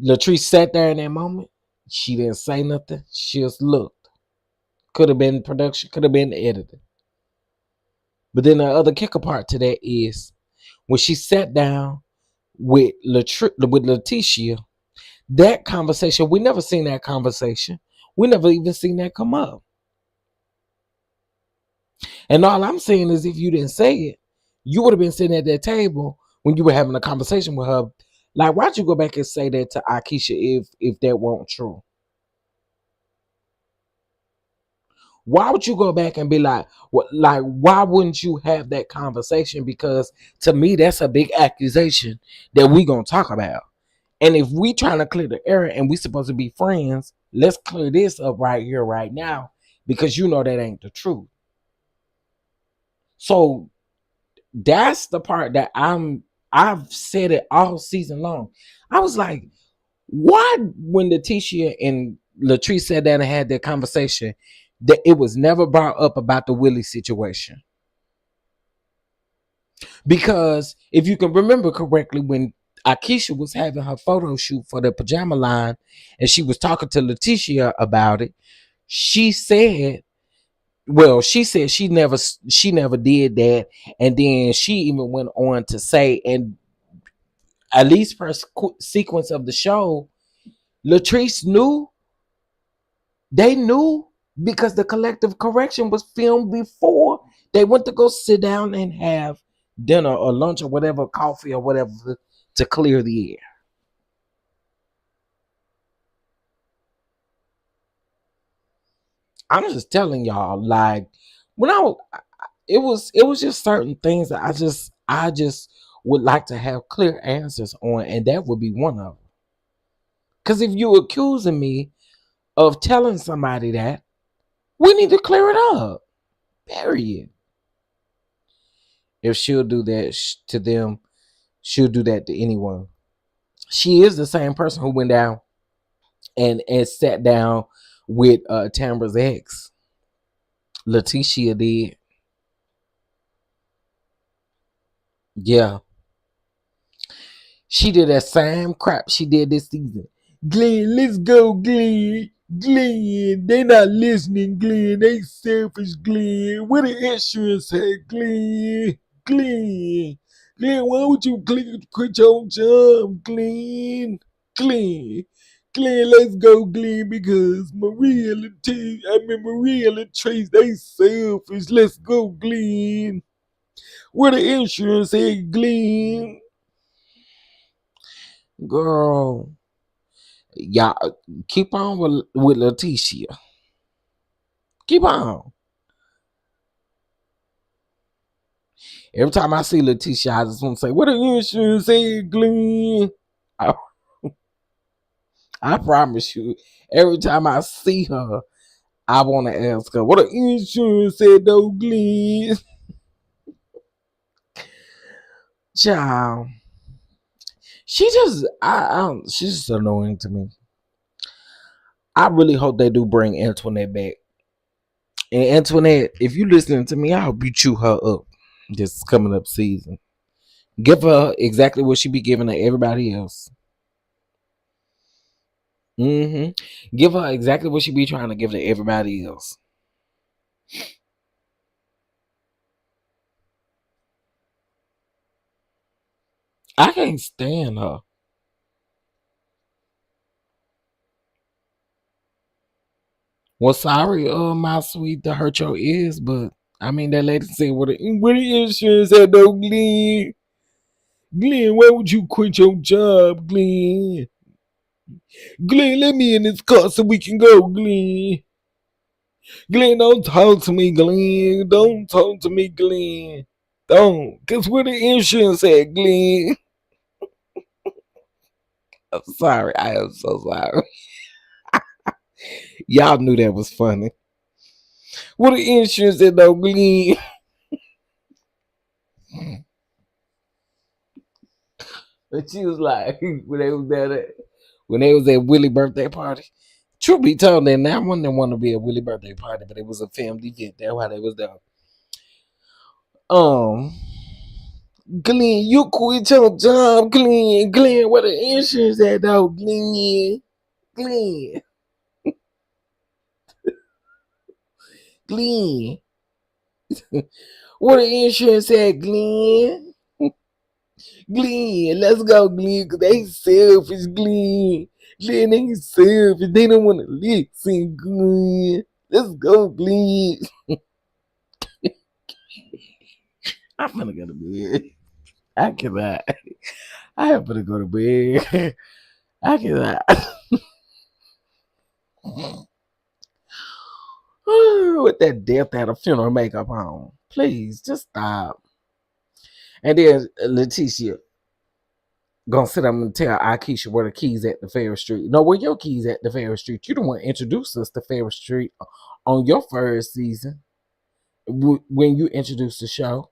Latrice sat there in that moment. She didn't say nothing. She just looked. Could have been production, could have been the editor. But then the other kicker part to that is when she sat down with Laticia, that conversation, we never seen that conversation. We never even seen that come up. And all I'm saying is if you didn't say it, you would have been sitting at that table when you were having a conversation with her. Like, why'd you go back and say that to Akeisha if that weren't true? Why would you go back and be like, what? Like, why wouldn't you have that conversation? Because to me, that's a big accusation that we gonna talk about. And if we trying to clear the air and we supposed to be friends, let's clear this up right here, right now, because you know that ain't the truth. So that's the part that I've said it all season long. I was like, why when Laticia and Latrice sat down and had that conversation, that it was never brought up about the Willie situation? Because if you can remember correctly, when Akeisha was having her photo shoot for the pajama line and she was talking to Laticia about it, she said, well, she said she never did that. And then she even went on to say, and at least per sequence of the show, Latrice knew. They knew because the collective correction was filmed before they went to go sit down and have dinner or lunch or whatever, coffee or whatever, to clear the air. I'm just telling y'all, like, when it was just certain things that I just would like to have clear answers on, and that would be one of them. Because if you're accusing me of telling somebody that, we need to clear it up. Period. If she'll do that to them, she'll do that to anyone. She is the same person who went down and sat down with Tambra's ex. Laticia did. Yeah. She did that same crap she did this season. Glenn, let's go, Glenn. Glenn, they not listening, Glenn. They selfish, Glenn. What the insurance had, Glenn? Glenn. Glenn, why would you quit your job, Glenn? Glenn. Glenn, let's go, Glenn, because Maria and Latrice, they selfish. Let's go, Glenn. Where the insurance at, Glenn? Girl, y'all keep on with Laticia. Keep on. Every time I see Laticia, I just want to say, what the insurance at, Glenn? I promise you, every time I see her, I want to ask her, what the insurance said though, Glenn? Child. She's just annoying to me. I really hope they do bring Antoinette back. And Antoinette, if you listening to me, I hope you chew her up this coming up season. Give her exactly what she be giving to everybody else. Give her exactly what she be trying to give to everybody else. I can't stand her. Well, sorry, my sweet, to hurt your ears, but I mean that lady said, "What the insurance had no Glenn? Glenn, why would you quit your job, Glenn? Glenn, let me in this car so we can go, Glenn. Glenn, don't talk to me, Glenn. Don't talk to me, Glenn. Don't, cause where the insurance at, Glenn?" I'm sorry, I am so sorry. Y'all knew that was funny. What the insurance at, though, Glenn? But she was like, when they was at Willie's birthday party. Truth be told, then that one didn't want to be a Willie birthday party, but it was a family event. That's why they was there. Um, Glenn, you quit your job, Glenn. Glenn, where the insurance at, though, Glenn? Glenn, Glenn, where the insurance at, Glenn? Glenn, let's go, Glenn, cause they selfish, Glenn. Glenn, they selfish. They don't want to listen, Glenn. Let's go, Glenn. I'm gonna go to bed. I cannot. I have to go to bed. I cannot. With that death at a funeral makeup on. Please, just stop. And then Laticia gonna sit up and tell Akeisha where the keys at the Ferris Street. No, where your keys at the Ferris Street? You the one introduced us to Ferris Street on your first season when you introduced the show.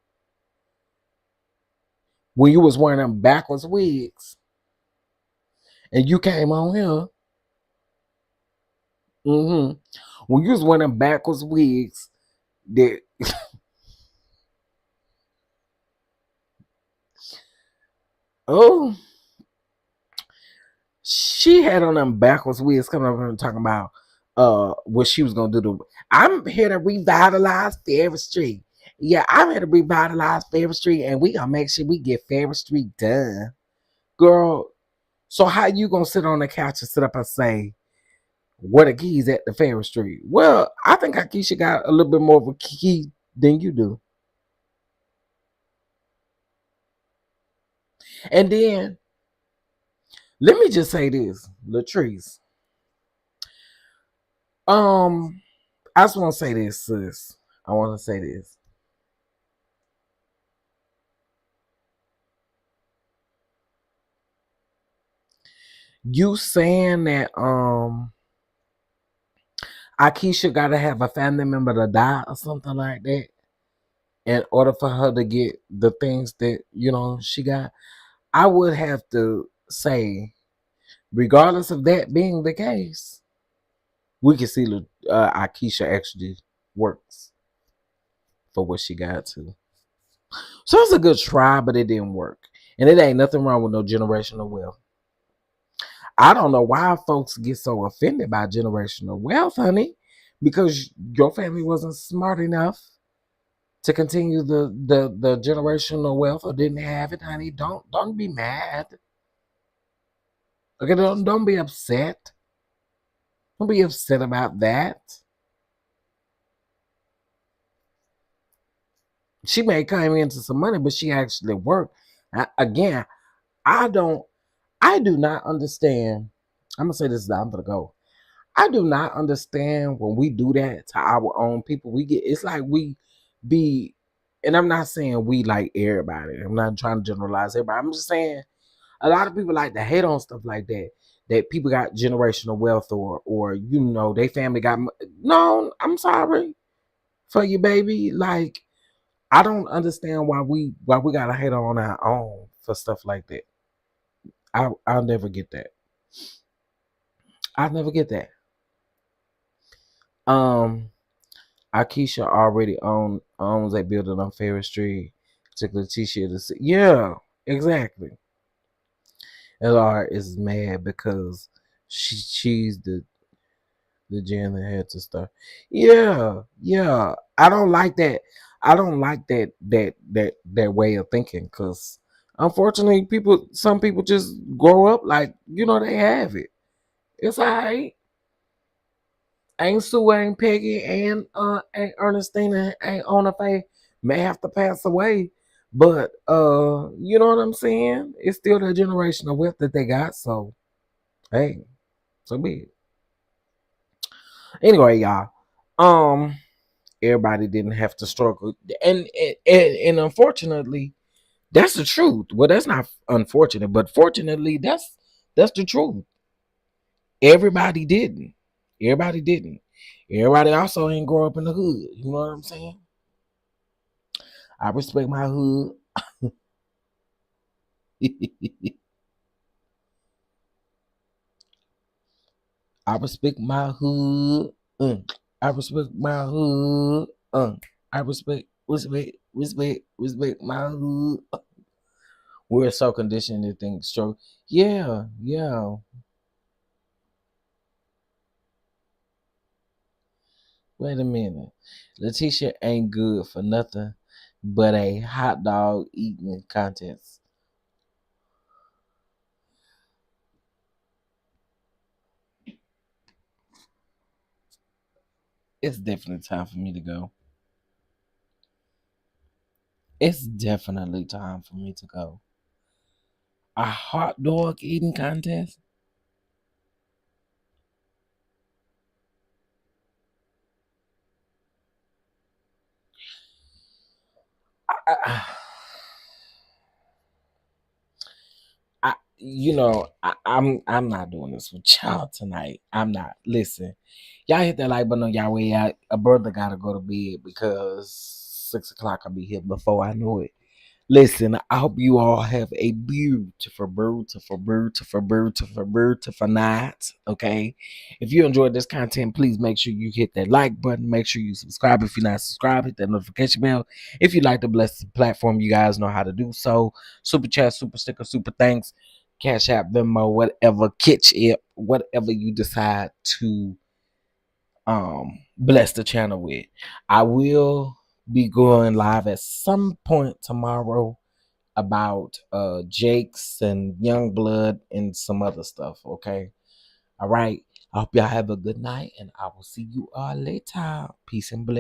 When you was wearing them backwards wigs. And you came on here. When you was wearing them backwards wigs, that oh, she had on them backwards wigs coming up and talking about what she was gonna do. I'm here to revitalize Ferris Street. Yeah, I'm here to revitalize Ferris Street, and we gonna make sure we get Ferris Street done, girl. So how you gonna sit on the couch and sit up and say where the keys at the Ferris Street? Well, I think Akeisha got a little bit more of a key than you do. And then let me just say this, Latrice. I just want to say this, sis. I want to say this. You saying that Akeisha gotta have a family member to die or something like that in order for her to get the things that she got. I would have to say, regardless of that being the case, we can see Akeisha actually works for what she got to. So it's a good try, but it didn't work. And it ain't nothing wrong with no generational wealth. I don't know why folks get so offended by generational wealth, honey, because your family wasn't smart enough to continue the generational wealth or didn't have it, honey. Don't be mad. Okay, don't be upset. Don't be upset about that. She may come into some money, but she actually worked. Again, I do not understand. I'm gonna say this. I'm gonna go. I do not understand when we do that to our own people. It's like we be, and I'm not saying we like everybody. I'm not trying to generalize everybody. I'm just saying a lot of people like to hate on stuff like that. That people got generational wealth or they family got. No, I'm sorry for you, baby. Like I don't understand why we gotta hate on our own for stuff like that. I'll never get that. I'll never get that. Akeisha already owns a building on Ferris Street. Took Laticia to see. Yeah, exactly. LR is mad because she's the gen that had to start. Yeah, yeah. I don't like that. I don't like that way of thinking because unfortunately some people just grow up like they have it. It's alright. Ain't Sue, ain't Peggy, ain't Ernestina, ain't Ona Faye may have to pass away. But you know what I'm saying? It's still the generational wealth that they got, so hey, so be it. Anyway, y'all. Everybody didn't have to struggle. And unfortunately, that's the truth. Well, that's not unfortunate, but fortunately, that's the truth. Everybody didn't. Everybody didn't. Everybody also ain't grow up in the hood. You know what I'm saying? I respect my hood. I respect my hood. I respect my hood. I respect my hood. We're so conditioned to think strong. Yeah, yeah. Wait a minute. Laticia ain't good for nothing but a hot dog eating contest. It's definitely time for me to go. It's definitely time for me to go. A hot dog eating contest? I'm not doing this with y'all tonight. I'm not. Listen, y'all hit that like button on y'all way out. A brother gotta go to bed because 6 o'clock I'll be here before I know it. Listen, I hope you all have a beautiful night. Okay. If you enjoyed this content, please make sure you hit that like button. Make sure you subscribe if you're not subscribed. Hit that notification bell. If you'd like to bless the platform, you guys know how to do so. Super chat, super sticker, super thanks, Cash App, Venmo, whatever, Kitch it, whatever you decide to bless the channel with. I will be going live at some point tomorrow about Jakes and Youngblood and some other stuff. Okay. All right. I hope y'all have a good night and I will see you all later. Peace and blessings.